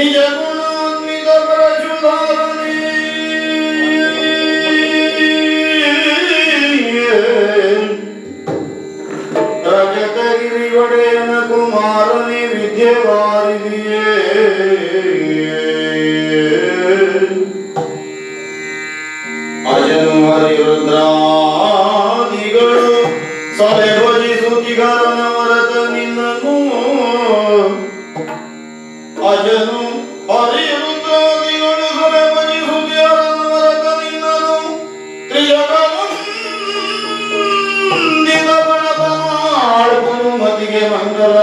ನಿಜ ಗುಣಾನ್ವಿತ ಪರಶುಧಾರಣಿ ರಜತಗಿರಿ ಒಡೆಯನ ಕುಮಾರನಿ ವಿದ್ಯೆವಾರಿದಿಯೇ ಅಜನು ಹರಿರುದ್ರಾದಿಗಳು ಸಲೆ ಭಜಿಸುತ್ತಿಗರನ ವರತ ನಿನ್ನನು ಅಜನು ಹರಿರುದ್ರಾದಿಗಳು ಸಲೆ ಭಜಿಸುತ್ತಿಗರನ ವರತ ನಿನ್ನನು ತ್ರಿಜಗವಂದಿತ ಗಣಪ ಮಾಡುವುದು ಮತಿಗೆ ಮಂಗಲ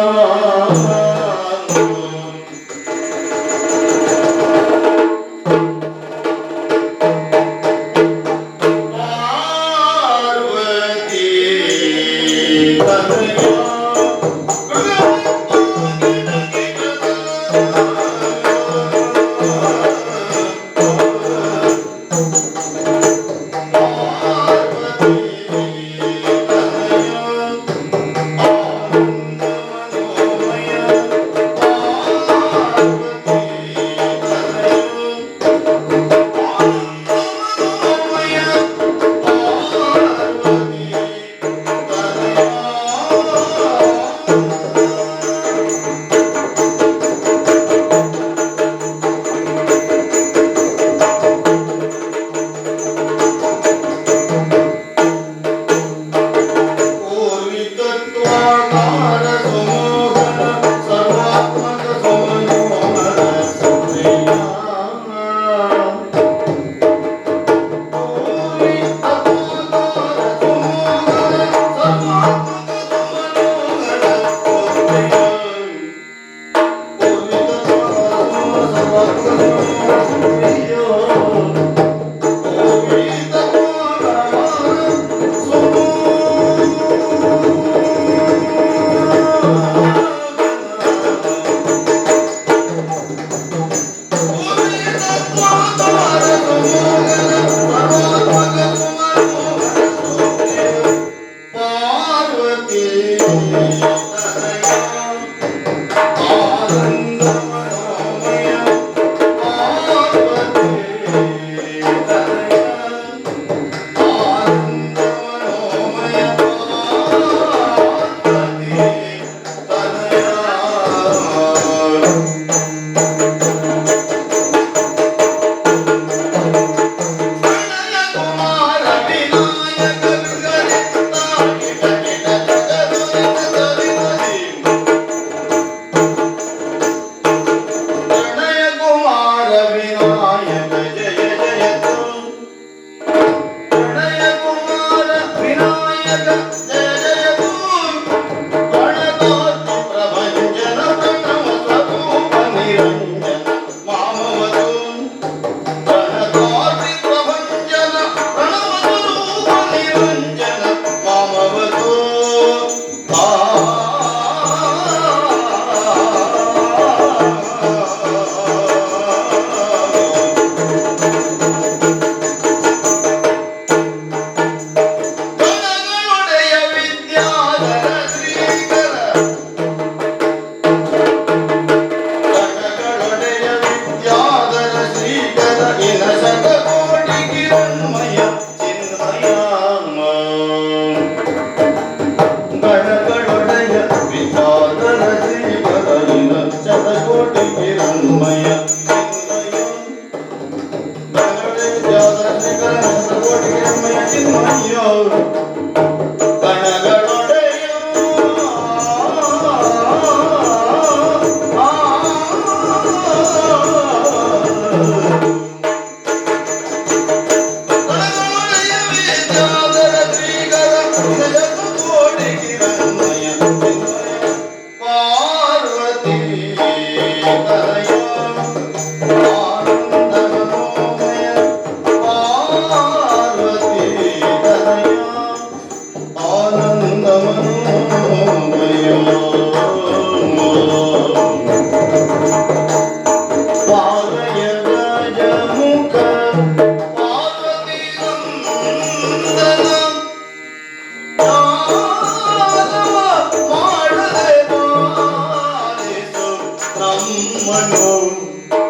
Mano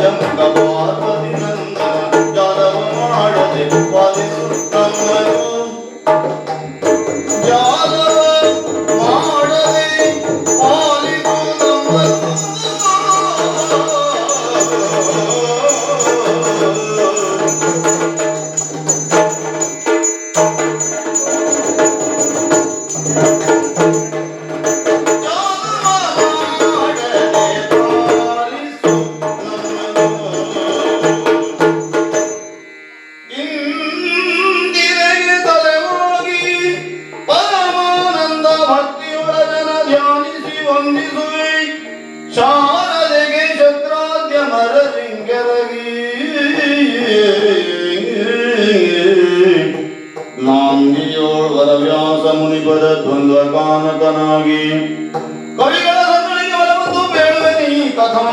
ಜಂಗ ಪಾರ್ವತಿ ನಂದನ ಜಾಲವ ಮಾಡದೆ ಪಾಲಿಸು ನಮ್ಮನು ಜಾಲವ ಮಾಡದೆ ಪಾಲಿಸು ನಮ್ಮನು ಶಾರದೆಗೆ ಶಕ್ರಾದ್ಯ ಮರರಿಂಗರಗಿ ನಾಂದಿಯೋಳ್ ವರವ್ಯಾಸ ಮುನಿಪದ ದ್ವಂದ್ವ ಕಾನಕನಾಗಿ ಕವಿಗಳ ಸಂಗಳಿಗೆ ಒಲವನ್ನು ಬೇಡುವೆ ನೀ ಕಥಾ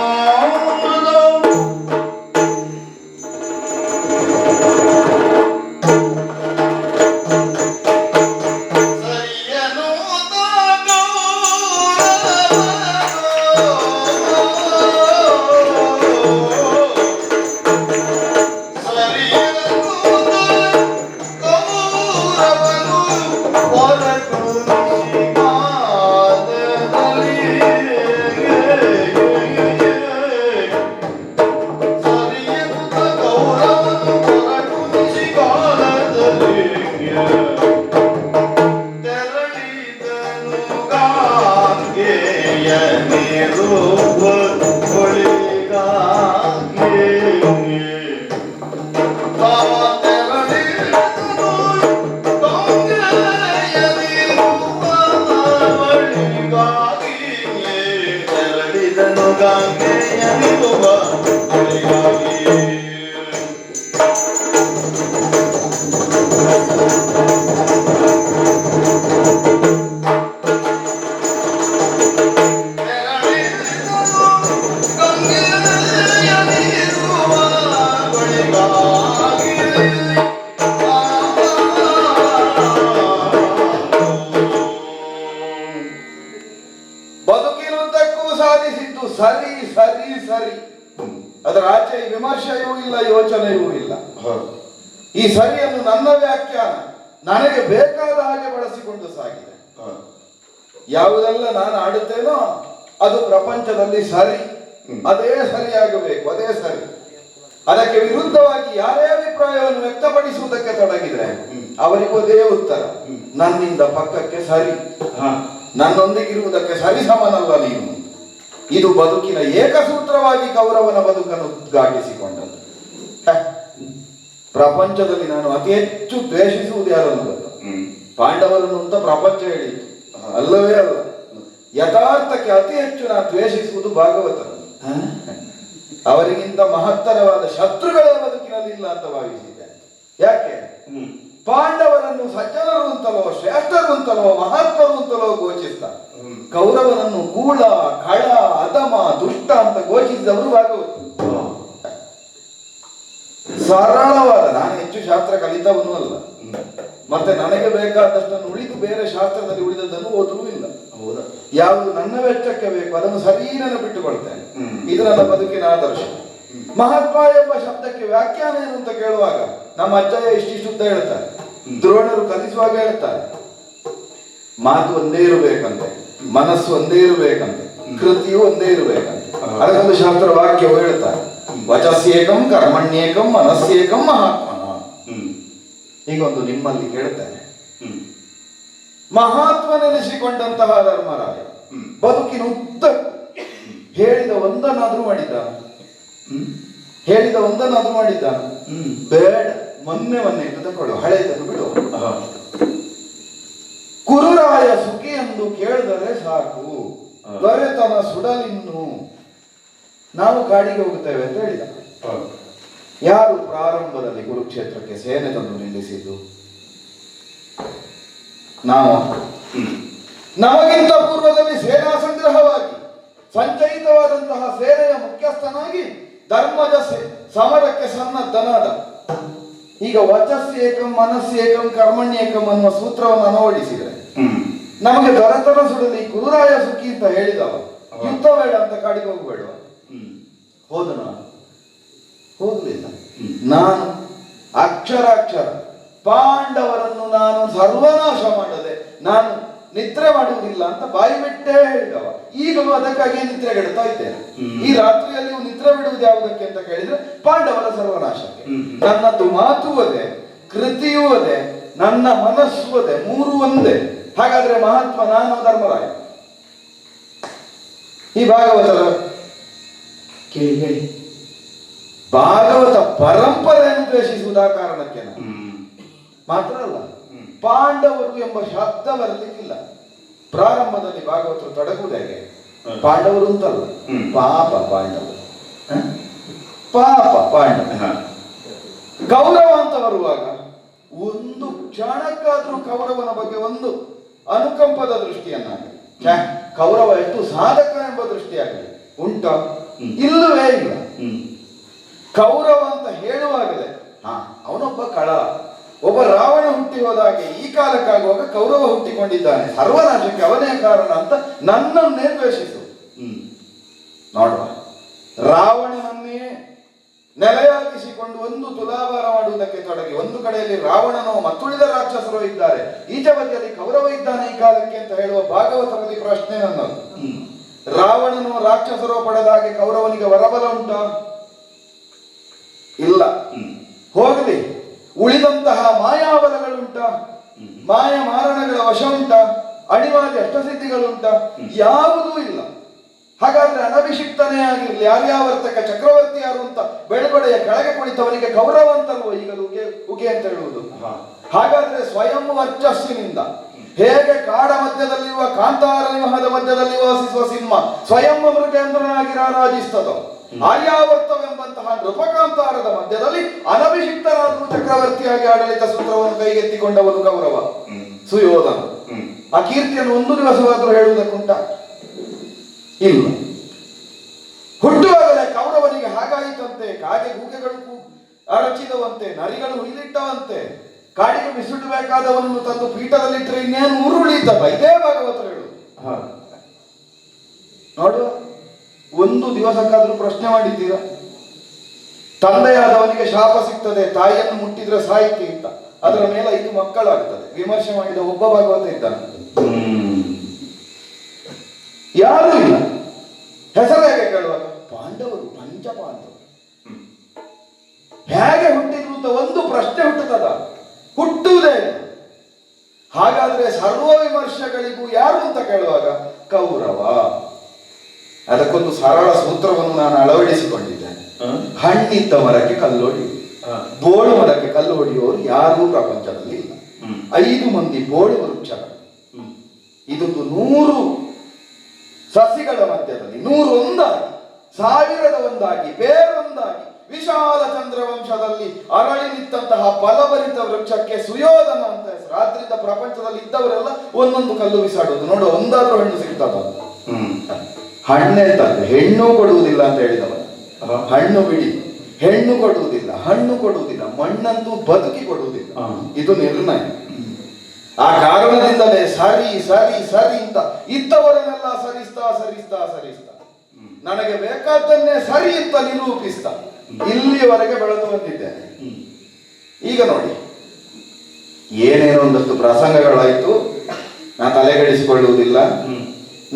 ಸರಿ ಸರಿ ಸರಿ, ಅದರ ಆಚೆ ವಿಮರ್ಶೆಯೂ ಇಲ್ಲ, ಯೋಚನೆಯೂ ಇಲ್ಲ. ಈ ಸರಿಯನ್ನು ನನ್ನ ವ್ಯಾಖ್ಯಾನ ನನಗೆ ಬೇಕಾದ ಹಾಗೆ ಬಳಸಿಕೊಂಡು ಸಾಗಿದೆ. ಯಾವುದೆಲ್ಲ ನಾನು ಆಡುತ್ತೇನೋ ಅದು ಪ್ರಪಂಚದಲ್ಲಿ ಸರಿ, ಅದೇ ಸರಿಯಾಗಬೇಕು, ಅದೇ ಸರಿ. ಅದಕ್ಕೆ ವಿರುದ್ಧವಾಗಿ ಯಾರೇ ಅಭಿಪ್ರಾಯವನ್ನು ವ್ಯಕ್ತಪಡಿಸುವುದಕ್ಕೆ ತೊಡಗಿದ್ರೆ ಅವರಿಗೂ ಅದೇ ಉತ್ತರ, ನನ್ನಿಂದ ಪಕ್ಕಕ್ಕೆ ಸರಿ, ನನ್ನೊಂದಿಗಿರುವುದಕ್ಕೆ ಸರಿ ಸಮನಲ್ಲ ನೀನು. ಇದು ಬದುಕಿನ ಏಕಸೂತ್ರವಾಗಿ ಕೌರವನ ಬದುಕನ್ನು ಉದ್ಘಾಟಿಸಿಕೊಂಡದ್ದು. ಪ್ರಪಂಚದಲ್ಲಿ ನಾನು ಅತಿ ಹೆಚ್ಚು ದ್ವೇಷಿಸುವುದು ಯಾರನ್ನು ಗೊತ್ತ? ಪಾಂಡವರನ್ನು ಅಂತ ಪ್ರಪಂಚ ಹೇಳಿತು, ಅಲ್ಲವೇ ಅಲ್ಲ. ಯಥಾರ್ಥಕ್ಕೆ ಅತಿ ಹೆಚ್ಚು ನಾನು ದ್ವೇಷಿಸುವುದು ಭಾಗವತರನ್ನು. ಅವರಿಗಿಂತ ಮಹತ್ತರವಾದ ಶತ್ರುಗಳೇ ಬದುಕಿನಲ್ಲಿ ಇಲ್ಲ ಅಂತ ಭಾವಿಸಿದ್ದೆ. ಯಾಕೆ? ಪಾಂಡವರನ್ನು ಸಜ್ಜನರು ಅಂತಲೋ, ಶ್ರೇಷ್ಠರು ಅಂತಲೋ, ಮಹಾತ್ಮರು ಅಂತಲೋ ಘೋಷಿಸ್ತಾರೆ. ಕೌರವನನ್ನು ಗೂಳ, ಕಳ, ಅಧಮ, ದುಷ್ಟ ಅಂತ ಘೋಷಿಸಿದವರು ಭಾಗವತ. ಸರಳವಾದ, ನಾನು ಹೆಚ್ಚು ಶಾಸ್ತ್ರ ಕಲಿತವನು ಅಲ್ಲ, ಮತ್ತೆ ನನಗೆ ಬೇಕಾದಷ್ಟನ್ನು ಉಳಿದು ಬೇರೆ ಶಾಸ್ತ್ರದಲ್ಲಿ ಉಳಿದದ್ದನ್ನು ಓದಲೂ ಇಲ್ಲ. ಯಾವುದು ನನ್ನ ವೆಚ್ಚಕ್ಕೆ ಬೇಕು ಅದನ್ನು ಸರೀನನ್ನು ಬಿಟ್ಟುಕೊಳ್ತೇನೆ. ಇದು ನನ್ನ ಬದುಕಿನ ಆದರ್ಶ. ಮಹಾತ್ಮ ಎಂಬ ಶಬ್ದಕ್ಕೆ ವ್ಯಾಖ್ಯಾನ ಏನು ಅಂತ ಕೇಳುವಾಗ ನಮ್ಮ ಅಜ್ಜಯ್ಯ ಇಷ್ಟಿಷ್ಟುದ್ದ ಹೇಳ್ತಾರೆ, ದ್ರೋಣರು ಕಲಿಸುವಾಗ ಹೇಳ್ತಾರೆ, ಮಾತು ಒಂದೇ ಇರಬೇಕಂತೆ, ಮನಸ್ಸು ಒಂದೇ ಇರಬೇಕಂತೆ, ಕೃತಿಯು ಒಂದೇ ಇರಬೇಕಂತೆ. ಅದಕ್ಕೊಂದು ಶಾಸ್ತ್ರ ವಾಕ್ಯವು ಹೇಳ್ತಾರೆ, ವಚಸ್ಯೇಕಂ ಕರ್ಮಣ್ಯೇಕಂ ಮನಸ್ಸೇಕಂ ಮಹಾತ್ಮನ. ಹೀಗೊಂದು ನಿಮ್ಮಲ್ಲಿ ಕೇಳ್ತೇನೆ, ಮಹಾತ್ಮನೆನಿಸಿಕೊಂಡಂತಹ ಧರ್ಮರಾಯ ಬದುಕಿನ ಉದ್ದಕ್ಕೂ ಹೇಳಿದ ಒಂದನ್ನಾದ್ರೂ ಮಾಡಿದ್ದಾನ? ಹೇಳಿದ ಒಂದನ್ನಾದ್ರೂ ಮಾಡಿದ್ದಾನ? ಬೇಡ, ಮೊನ್ನೆ ತಗೊಳ್ಳು, ಹಳೆಯದನ್ನು ಬಿಡು. ಕುರುರಾಯ ಸುಖಿ ಎಂದು ಕೇಳಿದರೆ ಸಾಕು, ದೊರೆತನ ಸುಡಲಿನ್ನು, ನಾವು ಕಾಡಿಗೆ ಹೋಗುತ್ತೇವೆ ಅಂತ ಹೇಳಿದ. ಯಾರು ಪ್ರಾರಂಭದಲ್ಲಿ ಕುರುಕ್ಷೇತ್ರಕ್ಕೆ ಸೇನೆ ತಂದು ನಿಲ್ಲಿಸಿದ್ದು? ನಾವು. ನಮಗಿಂತ ಪೂರ್ವದಲ್ಲಿ ಸೇನಾ ಸಂಗ್ರಹವಾಗಿ ಸಂಚಯಿತವಾದಂತಹ ಸೇನೆಯ ಮುಖ್ಯಸ್ಥನಾಗಿ ಧರ್ಮದ ಸಮರಕ್ಕೆ ಸನ್ನದ್ಧನಾದ. ಈಗ ವಚಸ್ಸೇಕಂ ಮನಸ್ಸೇಕಂ ಕರ್ಮಣ್ಯೇಕಂ ಅನ್ನುವ ಸೂತ್ರವನ್ನು ಅಳವಡಿಸಿದರೆ ನಮಗೆ ದೊರೆತನ ಸುಡಲಿ ಕುರುರಾಯ ಸುಖಿ ಅಂತ ಹೇಳಿದವ ಯುದ್ಧ ಬೇಡ ಅಂತ ಕಾಡಿಗೆ ಹೋಗಬೇಡ. ಹೋದನ ಹೋಗಲಿಲ್ಲ. ನಾನು ಅಕ್ಷರ ಪಾಂಡವರನ್ನು ನಾನು ಸರ್ವನಾಶ ಮಾಡದೆ ನಾನು ನಿದ್ರೆ ಮಾಡುವುದಿಲ್ಲ ಅಂತ ಬಾಯಿ ಬಿಟ್ಟೇ ಹೇಳಿದವ. ಈಗಲೂ ಅದಕ್ಕಾಗಿ ನಿದ್ರೆಗೆಡ್ತಾ ಇದ್ದೇನೆ. ಈ ರಾತ್ರಿಯಲ್ಲಿ ನಿದ್ರೆ ಬಿಡುವುದು ಯಾವುದಕ್ಕೆ ಅಂತ ಕೇಳಿದ್ರೆ ಪಾಂಡವರ ಸರ್ವನಾಶಕ್ಕೆ. ನನ್ನದು ಮಾತು ಅದೇ, ಕೃತಿಯೂ ಅದೇ, ನನ್ನ ಮನಸ್ಸು ಅದೇ, ಮೂರು ಒಂದೇ. ಹಾಗಾದ್ರೆ ಮಹಾತ್ಮ ನಾನು ಧರ್ಮರಾಯ. ಈ ಭಾಗವತರ ಕೇಳಿ ಭಾಗವತ ಪರಂಪರೆಯನ್ನು ದ್ವೇಷಿಸುವುದ ಕಾರಣಕ್ಕೆ ಮಾತ್ರ ಅಲ್ಲ, ಪಾಂಡವರು ಎಂಬ ಶಬ್ದ ಬರಲಿಕ್ಕಿಲ್ಲ. ಪ್ರಾರಂಭದಲ್ಲಿ ಭಾಗವತರು ತೊಡಗುವುದು ಹೇಗೆ? ಪಾಂಡವರು ಅಂತಲ್ಲ, ಪಾಪ ಪಾಂಡವರು, ಪಾಪ ಪಾಂಡವ. ಕೌರವ ಅಂತ ಬರುವಾಗ ಒಂದು ಕ್ಷಣಕ್ಕಾದ್ರೂ ಕೌರವನ ಬಗ್ಗೆ ಒಂದು ಅನುಕಂಪದ ದೃಷ್ಟಿಯನ್ನಾಗಲಿ, ಕೌರವ ಎಷ್ಟು ಸಾಧಕ ಎಂಬ ದೃಷ್ಟಿಯಾಗಲಿ ಉಂಟ? ಇಲ್ಲವೇ ಇಲ್ಲ. ಕೌರವ ಅಂತ ಹೇಳುವಾಗಲೇ ಅವನೊಬ್ಬ ಕಳ, ಒಬ್ಬ ರಾವಣ ಹುಟ್ಟಿ ಹೋದಾಗೆ ಈ ಕಾಲಕ್ಕಾಗುವಾಗ ಕೌರವ ಹುಟ್ಟಿಕೊಂಡಿದ್ದಾನೆ, ಸರ್ವನಾಶಕ್ಕೆ ಅವನೇ ಕಾರಣ ಅಂತ ನನ್ನನ್ನೇ ದ್ವೇಷಿಸು. ನೋಡುವ, ರಾವಣನನ್ನೇ ನೆಲೆಯಾಗಿಸಿಕೊಂಡು ಒಂದು ತುಲಾಭಾರ ಮಾಡುವುದಕ್ಕೆ ತೊಡಗಿ ಒಂದು ಕಡೆಯಲ್ಲಿ ರಾವಣನೋ ಮತ್ತುಳಿದ ರಾಕ್ಷಸರು ಇದ್ದಾರೆ, ಈಚೆ ಬದಿಯಲ್ಲಿ ಕೌರವ ಇದ್ದಾನೆ ಈ ಕಾಲಕ್ಕೆ ಅಂತ ಹೇಳುವ ಭಾಗವತರಲ್ಲಿ ಪ್ರಶ್ನೆ ನನ್ನದು. ರಾವಣನೋ ರಾಕ್ಷಸರೋ ಪಡೆದ ಹಾಗೆ ಕೌರವನಿಗೆ ವರಬಲ ಉಂಟಾ? ಇಲ್ಲ. ಹೋಗಲಿ, ಉಳಿದಂತಹ ಮಾಯಾಬಲಗಳುಂಟ, ಮಾಯ ಮಾರಣಗಳ ವಶ ಉಂಟ, ಅಣಿವಾದಿ ಅಷ್ಟಸಿದ್ಧಿಗಳುಂಟ? ಯಾವುದೂ ಇಲ್ಲ. ಹಾಗಾದ್ರೆ ಅನಭಿಷಿಕ್ತನೇ ಆಗಿರ್ಲಿ, ಯಾರ್ಯಾವರ್ತಕ ಚಕ್ರವರ್ತಿ ಯಾರು ಅಂತ ಬೆಳಗೊಡೆಯ ಕೆಳಗೆ ಕುಳಿತವನಿಗೆ ಕೌರವ ಅಂತಲ್ವೋ ಈಗಲೂ ಉಗೆ ಅಂತ ಹೇಳುವುದು? ಹಾಗಾದ್ರೆ ಸ್ವಯಂ ವರ್ಚಸ್ಸಿನಿಂದ ಹೇಗೆ ಕಾಡ ಮಧ್ಯದಲ್ಲಿರುವ ಕಾಂತಾರ ನಿಮಹದ ಮಧ್ಯದಲ್ಲಿ ವಾಸಿಸುವ ಸಿಂಹ ಸ್ವಯಂ ಮೃಗೇಂದ್ರನಾಗಿ ರಾರಾಜಿಸ್ತದೋ, ಆರ್ಯಾವರ್ತವೆಂಬಂತಹ ನೃಪಕಾಂತಾರದ ಮಧ್ಯದಲ್ಲಿ ಅನಭಿಷಿಕ್ತರಾದರೂ ಚಕ್ರವರ್ತಿಯಾಗಿ ಆಡಳಿತ ಸೂತ್ರವನ್ನು ಕೈಗೆತ್ತಿಕೊಂಡವನು ಕೌರವ ಸುಯೋಧನ. ಆ ಕೀರ್ತಿಯನ್ನು ಒಂದು ದಿವಸವಾದರೂ ಹೇಳುವುದಕ್ಕುಂಟ? ಇಲ್ಲ. ಹುಟ್ಟುವಾಗಲೇ ಕೌರವನಿಗೆ ಹಾಗಾಯಿತಂತೆ, ಕಾಗೆ ಗೂಗೆಗಳು ಅರಚಿದವಂತೆ, ನರಿಗಳು ಹುಯಿಲಿಟ್ಟವಂತೆ, ಕಾಡಿಗೆ ಬಿಸಿಡಬೇಕಾದವನನ್ನು ತಂದು ಪೀಠದಲ್ಲಿಟ್ಟರೆ ಇನ್ನೇನು ಉರುಳಿದ್ದಪ್ಪ. ಇದೇ ಭಾಗವತರು ಹೇಳು. ನೋಡುವ, ಒಂದು ದಿವಸಕ್ಕಾದ್ರೂ ಪ್ರಶ್ನೆ ಮಾಡಿದ್ದೀರಾ? ತಂದೆಯಾದವನಿಗೆ ಶಾಪ ಸಿಗ್ತದೆ, ತಾಯಿಯನ್ನು ಮುಟ್ಟಿದ್ರೆ ಸಾಹಿತ್ಯ ಅಂತ, ಅದರ ಮೇಲೆ 5 ಮಕ್ಕಳಾಗ್ತದೆ. ವಿಮರ್ಶೆ ಮಾಡಿದ ಒಬ್ಬ ಭಾಗವತ ಇದ್ದಾನೆ, ಯಾರೂ ಇಲ್ಲ. ಹೆಸರು ಹೇಗೆ ಕೇಳುವಾಗ ಪಾಂಡವರು, ಪಂಚ ಪಾಂಡವರು ಹೇಗೆ ಹುಟ್ಟಿದ್ರು ಅಂತ ಒಂದು ಪ್ರಶ್ನೆ ಹುಟ್ಟುತ್ತದ? ಹುಟ್ಟುವುದೇ ಇಲ್ಲ. ಹಾಗಾದ್ರೆ ಸರ್ವ ವಿಮರ್ಶೆಗಳಿಗೂ ಯಾರು ಅಂತ ಕೇಳುವಾಗ ಕೌರವ. ಅದಕ್ಕೊಂದು ಸರಳ ಸೂತ್ರವನ್ನು ನಾನು ಅಳವಡಿಸಿಕೊಂಡಿದ್ದೇನೆ. ಹಣ್ಣಿದ್ದ ಮರಕ್ಕೆ ಕಲ್ಲು ಹೊಡೆಯುವುದು, ಬೋಳು ಮರಕ್ಕೆ ಕಲ್ಲು ಹೊಡೆಯುವವರು ಯಾರೂ ಪ್ರಪಂಚದಲ್ಲಿ ಇಲ್ಲ. 5 ಮಂದಿ ಬೋಳು ವೃಕ್ಷಗಳು, ಇದೊಂದು 100 ಸಸಿಗಳ ಮಧ್ಯದಲ್ಲಿ 101 1001 ಬೇರೊಂದಾಗಿ ವಿಶಾಲ ಚಂದ್ರವಂಶದಲ್ಲಿ ಅರಳಿ ನಿಂತಹ ಫಲಭರಿತ ವೃಕ್ಷಕ್ಕೆ ಸುಯೋಧನ ಅಂತ ಹೆಸರು. ಆದ್ರಿಂದ ಪ್ರಪಂಚದಲ್ಲಿ ಇದ್ದವರೆಲ್ಲ ಒಂದೊಂದು ಕಲ್ಲು ಬಿಸಾಡುವುದು. ನೋಡು, ಒಂದಾದ್ರೂ ಹಣ್ಣು ಸಿಗ್ತದ? ಹಣ್ಣೇ ತಂದು ಹೆಣ್ಣು ಕೊಡುವುದಿಲ್ಲ ಅಂತ ಹೇಳಿದವ. ಹಣ್ಣು ಬಿಡಿ, ಹೆಣ್ಣು ಕೊಡುವುದಿಲ್ಲ, ಹಣ್ಣು ಕೊಡುವುದಿಲ್ಲ, ಮಣ್ಣಂತೂ ಬದುಕಿ ಕೊಡುವುದಿಲ್ಲ. ಇದು ನಿರ್ಣಯ. ಆ ಕಾರಣದಿಂದಲೇ ಸರಿ ಸರಿ ಸರಿ ಅಂತ ಇದ್ದವರನ್ನೆಲ್ಲ ಸರಿಸ್ತಾ ನನಗೆ ಬೇಕಾದ್ದನ್ನೇ ಸರಿ ಅಂತ ನಿರೂಪಿಸ್ತಾ ಇಲ್ಲಿಯವರೆಗೆ ಬೆಳೆದು ಬಂದಿದ್ದೇನೆ. ಈಗ ನೋಡಿ, ಏನೇನೋ ಒಂದಷ್ಟು ಪ್ರಸಂಗಗಳಾಯ್ತು, ನಾನು ತಲೆಗೆಡಿಸಿಕೊಳ್ಳುವುದಿಲ್ಲ.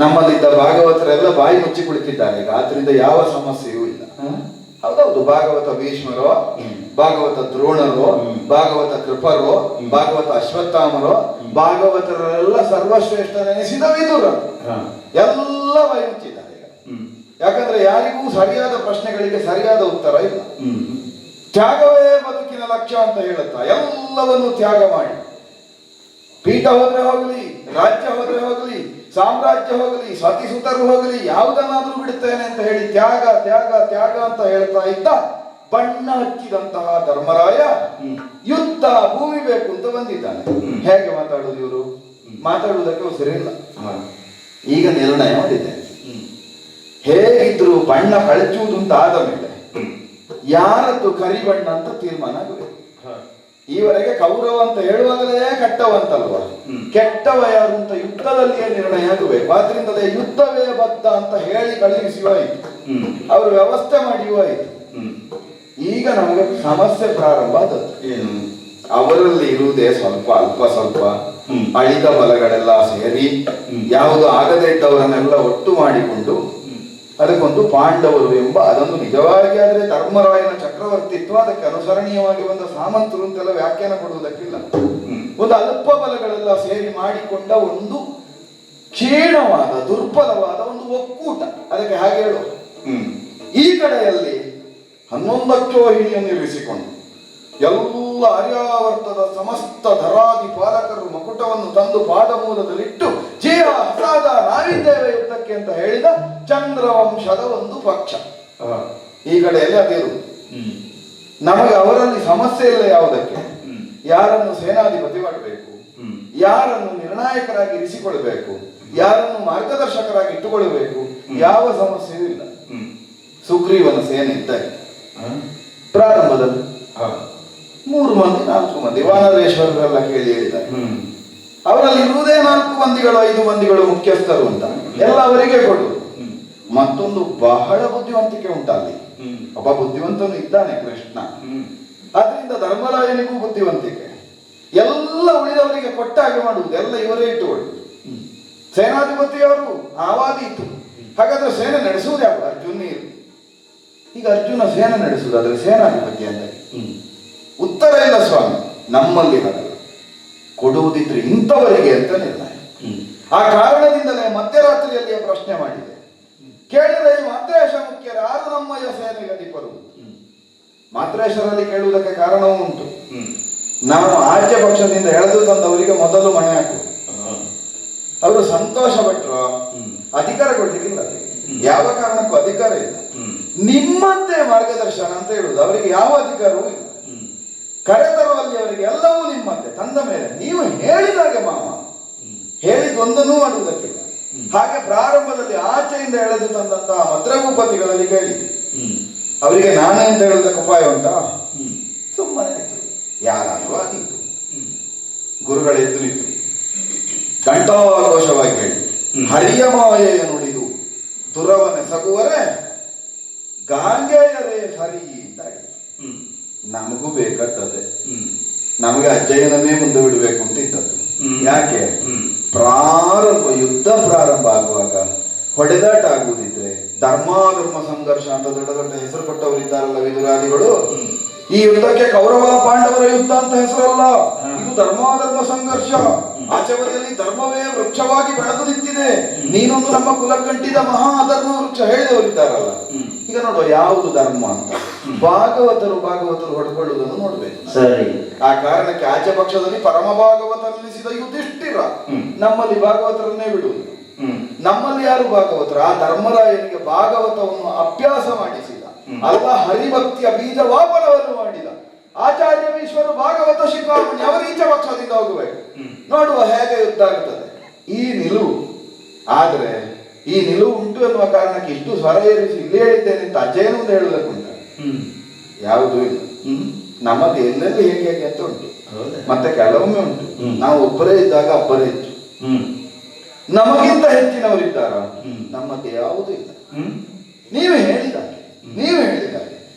ನಮ್ಮಲ್ಲಿದ್ದ ಭಾಗವತರೆಲ್ಲ ಬಾಯಿ ಮುಚ್ಚಿ ಕುಳಿತಿದ್ದಾರೆ ಈಗ, ಆದ್ರಿಂದ ಯಾವ ಸಮಸ್ಯೆಯೂ ಇಲ್ಲ. ಹೌದೌದು, ಭಾಗವತ ಭೀಷ್ಮರೋ, ಭಾಗವತ ದ್ರೋಣರೋ, ಭಾಗವತ ಕೃಪರೋ, ಭಾಗವತ ಅಶ್ವತ್ಥಾಮರೋ, ಭಾಗವತರೆಲ್ಲ ಸರ್ವಶ್ರೇಷ್ಠನೆನಿಸಿದ ವಿದುರ ಎಲ್ಲ ಬಾಯಿ ಮುಚ್ಚಿದ್ದಾರೆ ಈಗ. ಯಾಕಂದ್ರೆ ಯಾರಿಗೂ ಸರಿಯಾದ ಪ್ರಶ್ನೆಗಳಿಗೆ ಸರಿಯಾದ ಉತ್ತರ ಇಲ್ಲ. ತ್ಯಾಗವೇ ಬದುಕಿನ ಲಕ್ಷ್ಯ ಅಂತ ಹೇಳುತ್ತಾ ಎಲ್ಲವನ್ನು ತ್ಯಾಗ ಮಾಡಿ, ಪೀಠ ಹೋದ್ರೆ ಹೋಗಲಿ, ರಾಜ್ಯ ಹೋದ್ರೆ ಹೋಗಲಿ, ಸಾಮ್ರಾಜ್ಯ ಹೋಗಲಿ, ಸತಿಸುತರು ಹೋಗಲಿ, ಯಾವುದನ್ನಾದ್ರೂ ಬಿಡುತ್ತೇನೆ ಅಂತ ಹೇಳಿ ತ್ಯಾಗ ತ್ಯಾಗ ತ್ಯಾಗ ಅಂತ ಹೇಳ್ತಾ ಇದ್ದ ಬಣ್ಣ ಹಚ್ಚಿದಂತಹ ಧರ್ಮರಾಯ ಯುದ್ಧ ಭೂಮಿ ಬೇಕು ಅಂತ ಬಂದಿದ್ದಾನೆ. ಹೇಗೆ ಮಾತಾಡುವುದು ಇವರು? ಮಾತಾಡುವುದಕ್ಕೆ ಉಸಿರಿಲ್ಲ. ಈಗ ನಿರ್ಣಯ ಮಾಡಿದ್ದೇನೆ, ಹೇಗಿದ್ರು ಬಣ್ಣ ಕಳಚುವುದು ಅಂತ ಆದ ಮೇಲೆ ಯಾರದ್ದು ಕರಿ ಬಣ್ಣ ಅಂತ ತೀರ್ಮಾನ ಆಗಬೇಕು. ಈವರೆಗೆ ಕೌರವ ಅಂತ ಹೇಳುವಾಗಲೇ ಕೆಟ್ಟವಂತಲ್ವ, ಕೆಟ್ಟವ ಯಾರು ಅಂತ ಯುದ್ಧದಲ್ಲಿಯೇ ನಿರ್ಣಯ ಆಗಬೇಕು. ಆದ್ರಿಂದಲೇ ಯುದ್ಧವೇ ಬದ್ಧ ಅಂತ ಹೇಳಿ ಕಳುಹಿಸುವ ಆಯ್ತು, ಅವರು ವ್ಯವಸ್ಥೆ ಮಾಡಿಯೂ ಆಯ್ತು. ಈಗ ನಮಗೆ ಸಮಸ್ಯೆ ಪ್ರಾರಂಭ ಆದದ್ದು. ಏನು? ಅವರಲ್ಲಿ ಇರುವುದೇ ಅಲ್ಪ ಸ್ವಲ್ಪ ಅಳಿದ ಬಲಗಳೆಲ್ಲ ಸೇರಿ ಯಾವುದು ಆಗದೇ ಇದ್ದವರನ್ನೆಲ್ಲ ಒಟ್ಟು ಮಾಡಿಕೊಂಡು ಅದಕ್ಕೊಂದು ಪಾಂಡವರು ಎಂಬ ಅದೊಂದು ನಿಜವಾಗಿ ಆದ್ರೆ ಧರ್ಮರಾಯನ ಚಕ್ರವರ್ತಿತ್ವ ಅದಕ್ಕೆ ಅನುಸರಣೀಯವಾಗಿ ಬಂದ ಸಾಮಂತರು ಅಂತೆಲ್ಲ ವ್ಯಾಖ್ಯಾನ ಕೊಡುವುದಕ್ಕಿಲ್ಲ. ಒಂದು ಅಲ್ಪ ಬಲಗಳೆಲ್ಲ ಸೇರಿ ಮಾಡಿಕೊಂಡ ಒಂದು ಕ್ಷೀಣವಾದ ದುರ್ಬಲವಾದ ಒಂದು ಒಕ್ಕೂಟ, ಅದಕ್ಕೆ ಹಾಗೆ ಹೇಳು. ಈ ಕಡೆಯಲ್ಲಿ 11 ಅಕ್ಷೋಹಿಣಿಯನ್ನು ಇರಿಸಿಕೊಂಡು ಎಲ್ಲ ಆರ್ಯಾವರ್ತದ ಸಮಸ್ತ ಧರಾದಿ ಪಾಲಕರು ಮಕುಟವನ್ನು ತಂದು ಪಾದಮೂಲದಲ್ಲಿಟ್ಟು ಜಯ ಹಸಾದ ನಾವಿದ್ದೇವೆ ಯುದ್ಧಕ್ಕೆ ಅಂತ ಹೇಳಿದ ಚಂದ್ರವಂಶದ ಒಂದು ಪಕ್ಷ ಈ ಕಡೆಯಲ್ಲಿ ಅದಿರುವುದು. ನಮಗೆ ಅವರಲ್ಲಿ ಸಮಸ್ಯೆ ಇಲ್ಲ. ಯಾವುದಕ್ಕೆ? ಯಾರನ್ನು ಸೇನಾಧಿಪತಿ ಮಾಡಬೇಕು, ಯಾರನ್ನು ನಿರ್ಣಾಯಕರಾಗಿ ಇರಿಸಿಕೊಳ್ಬೇಕು, ಯಾರನ್ನು ಮಾರ್ಗದರ್ಶಕರಾಗಿ ಇಟ್ಟುಕೊಳ್ಬೇಕು, ಯಾವ ಸಮಸ್ಯೆಯೂ ಇಲ್ಲ. ಸುಗ್ರೀವನ ಸೇನೆ ಇದ್ದಾಗ ಪ್ರಾರಂಭದಲ್ಲಿ 3 ಮಂದಿ 4 ಮಂದಿ ವಾನರೇಶ್ವರರೆಲ್ಲ ಕೇಳಿ ಹೇಳಿದ್ದಾರೆ. ಅವರಲ್ಲಿ ಇರುವುದೇ 4 ಮಂದಿಗಳು 5 ಮಂದಿಗಳು ಮುಖ್ಯಸ್ಥರು ಅಂತ ಎಲ್ಲ ಅವರಿಗೆ ಕೊಡುವುದು. ಮತ್ತೊಂದು ಬಹಳ ಬುದ್ಧಿವಂತಿಕೆ ಉಂಟಲ್ಲಿ. ಒಬ್ಬ ಬುದ್ಧಿವಂತನು ಇದ್ದಾನೆ ಕೃಷ್ಣ. ಅದರಿಂದ ಧರ್ಮರಾಯನಿಗೂ ಬುದ್ಧಿವಂತಿಕೆ. ಎಲ್ಲ ಉಳಿದವರಿಗೆ ಕೊಟ್ಟಾಗೆ ಮಾಡುವುದು, ಎಲ್ಲ ಇವರೇ ಇಟ್ಟುಕೊಳ್ಳುವುದು. ಸೇನಾಧಿಪತಿಯವರು ಆವಾದಿ ಇತ್ತು. ಹಾಗಾದ್ರೆ ಸೇನೆ ನಡೆಸುವುದು ಯಾವ? ಅರ್ಜುನ ಇರು. ಈಗ ಅರ್ಜುನ ಸೇನೆ ನಡೆಸುವುದಾದ್ರೆ ಸೇನಾಧಿಪತಿ ಅಂತ ಉತ್ತರ ಇಲ್ಲ ಸ್ವಾಮಿ. ನಮ್ಮಲ್ಲಿ ಹಾಗಲ್ಲ, ಕೊಡುವುದಿದ್ರೆ ಇಂಥವರಿಗೆ ಅಂತ ನಿರ್ಣಯ. ಆ ಕಾರಣದಿಂದಲೇ ಮಧ್ಯರಾತ್ರಿಯಲ್ಲಿ ಪ್ರಶ್ನೆ ಮಾಡಿದೆ. ಕೇಳಿದರೆ ಈ ಮಾತ್ರೇಶ ಮುಖ್ಯರು ಯಾರು ನಮ್ಮಯ್ಯ ಸೇನೆಗೆ ಅಧಿಪರು? ಮಾತ್ರೇಶರಲ್ಲಿ ಕೇಳುವುದಕ್ಕೆ ಕಾರಣವೂ ಉಂಟು. ನಾವು ಆಜ್ಯ ಪಕ್ಷದಿಂದ ಎಳೆದು ತಂದವರಿಗೆ ಮೊದಲು ಮಣೆ ಹಾಕುವುದು. ಅವರು ಸಂತೋಷ ಪಟ್ಟರು, ಅಧಿಕಾರ ಕೊಡ್ಲಿಕ್ಕಿಲ್ಲ. ಯಾವ ಕಾರಣಕ್ಕೂ ಅಧಿಕಾರ ಇಲ್ಲ. ನಿಮ್ಮಂತೆ ಮಾರ್ಗದರ್ಶನ ಅಂತ ಹೇಳುವುದು. ಅವರಿಗೆ ಯಾವ ಅಧಿಕಾರವೂ ಇಲ್ಲ. ಕರೆತರುವಲ್ಲಿ ಅವರಿಗೆ ಎಲ್ಲವೂ ನಿಮ್ಮಂತೆ. ತಂದ ಮೇಲೆ ನೀವು ಹೇಳಿದಾಗೆ ಮಾವ ಹೇಳಿದ್ದೊಂದನ್ನೂ ಮಾಡುವುದಕ್ಕಿಲ್ಲ. ಹಾಗೆ ಪ್ರಾರಂಭದಲ್ಲಿ ಆಚೆಯಿಂದ ಎಳೆದು ತಂದಂತಹ ಮದ್ರಭೂಪತಿಗಳಲ್ಲಿ ಕೇಳಿದೆ. ಅವರಿಗೆ ನಾನೇ ಅಂತ ಹೇಳುವುದಕ್ಕೆ ಉಪಾಯ ಉಂಟಾ? ಸುಮ್ಮನೆ ಇದ್ರು. ಯಾರಾದ್ರೂ ಆದೀತು. ಗುರುಗಳೆದ್ದು ನಿಂತು ಕಂಠಾಘೋಷವಾಗಿ ಹೇಳಿ, ಹರಿಯ ಮಾಯೆಯ ನುಡಿದು ದುರವನೆ ಸಗುವರೆ ಗಾಂಗೆಯರೇ ಹರಿ ಅಂತ ಹೇಳಿ. ನಮಗೂ ಬೇಕಾಗ್ತದೆ. ನಮಗೆ ಅಜ್ಜಯ್ಯನನ್ನೇ ಮುಂದೆ ಬಿಡಬೇಕು ಅಂತ ಇದ್ದದ್ದು. ಯಾಕೆ? ಯುದ್ಧ ಪ್ರಾರಂಭ ಆಗುವಾಗ ಹೊಡೆದಾಟ ಆಗುವುದಿದ್ರೆ ಧರ್ಮಾಧರ್ಮ ಸಂಘರ್ಷ ಅಂತ ದೊಡ್ಡ ದೊಡ್ಡ ಹೆಸರು ಕೊಟ್ಟವರಿದ್ದಾರಲ್ಲ ವಿದುರಾದಿಗಳು. ಈ ಯುದ್ಧಕ್ಕೆ ಕೌರವ ಪಾಂಡವರ ಯುದ್ಧ ಅಂತ ಹೆಸರಲ್ಲ, ಇದು ಧರ್ಮಾಧರ್ಮ ಸಂಘರ್ಷ. ಆಚೆ ಬದಿಯಲ್ಲಿ ಧರ್ಮವೇ ವೃಕ್ಷವಾಗಿ ಬೆಳೆದು ನಿಂತಿದೆ. ನೀನೊಂದು ನಮ್ಮ ಕುಲಕಂಠಿದ ಮಹಾ ಅಧರ್ಮ ವೃಕ್ಷ ಹೇಳಿದವರಿದ್ದಾರಲ್ಲ. ಈಗ ನೋಡುವ ಯಾವುದು ಧರ್ಮ ಅಂತ. ಭಾಗವತರು ಹೊಡ್ಕೊಳ್ಳುವುದನ್ನು ನೋಡ್ಬೇಕು. ಸರಿ. ಆ ಕಾರಣಕ್ಕೆ ಆಚೆ ಪಕ್ಷದಲ್ಲಿ ಪರಮ ಭಾಗವತನಿಸಿದ ಯುಧಿಷ್ಠಿರ, ನಮ್ಮಲ್ಲಿ ಭಾಗವತರನ್ನೇ ಬಿಡುವುದು. ನಮ್ಮಲ್ಲಿ ಯಾರು ಭಾಗವತರು? ಆ ಧರ್ಮರಾಯನಿಗೆ ಭಾಗವತವನ್ನು ಅಭ್ಯಾಸ ಮಾಡಿಸಿದ, ಅಲ್ಲ ಹರಿಭಕ್ತಿಯ ಬೀಜವಾಪನವನ್ನು ಮಾಡಿದ ಆಚಾರ್ಯವೀಶ್ವರು ಭಾಗವತ ಶಿಖಾಮಣಿ ಅವರು ಈಚೆ ಪಕ್ಷದಿಂದ ಹೋಗಬೇಕು. ನೋಡುವ ಹೇಗೆ ಯುದ್ಧ ಆಗುತ್ತದೆ. ಈ ನಿಲುವು ಆದ್ರೆ ಈ ನಿಲುವು ಉಂಟು ಎನ್ನುವ ಕಾರಣಕ್ಕೆ ಇಷ್ಟು ಸ್ವರ ಏರಿಸಿ ಇಲ್ಲಿ ಹೇಳಿದ್ದೇನೆ ಅಂತ ಅಜ್ಜಯ್ಯನ ಮುಂದೆ ಹೇಳುವುದಕ್ಕುಂಟ ಯಾವುದೂ ಇಲ್ಲ. ನಮ್ಮದು ಎಲ್ಲೆಲ್ಲಿ ಹೇಗೆ ಅಂತ ಉಂಟು. ಮತ್ತೆ ಕೆಲವೊಮ್ಮೆ ಉಂಟು ನಾವು ಒಬ್ಬರೇ ಇದ್ದಾಗ ಅಬ್ಬರೇ ಹೆಚ್ಚು, ನಮಗಿಂತ ಹೆಚ್ಚಿನವರಿದ್ದಾರ. ನಮ್ಮದು ಯಾವುದೂ ಇಲ್ಲ. ನೀವೇ ಹೇಳಿದಾಗೆ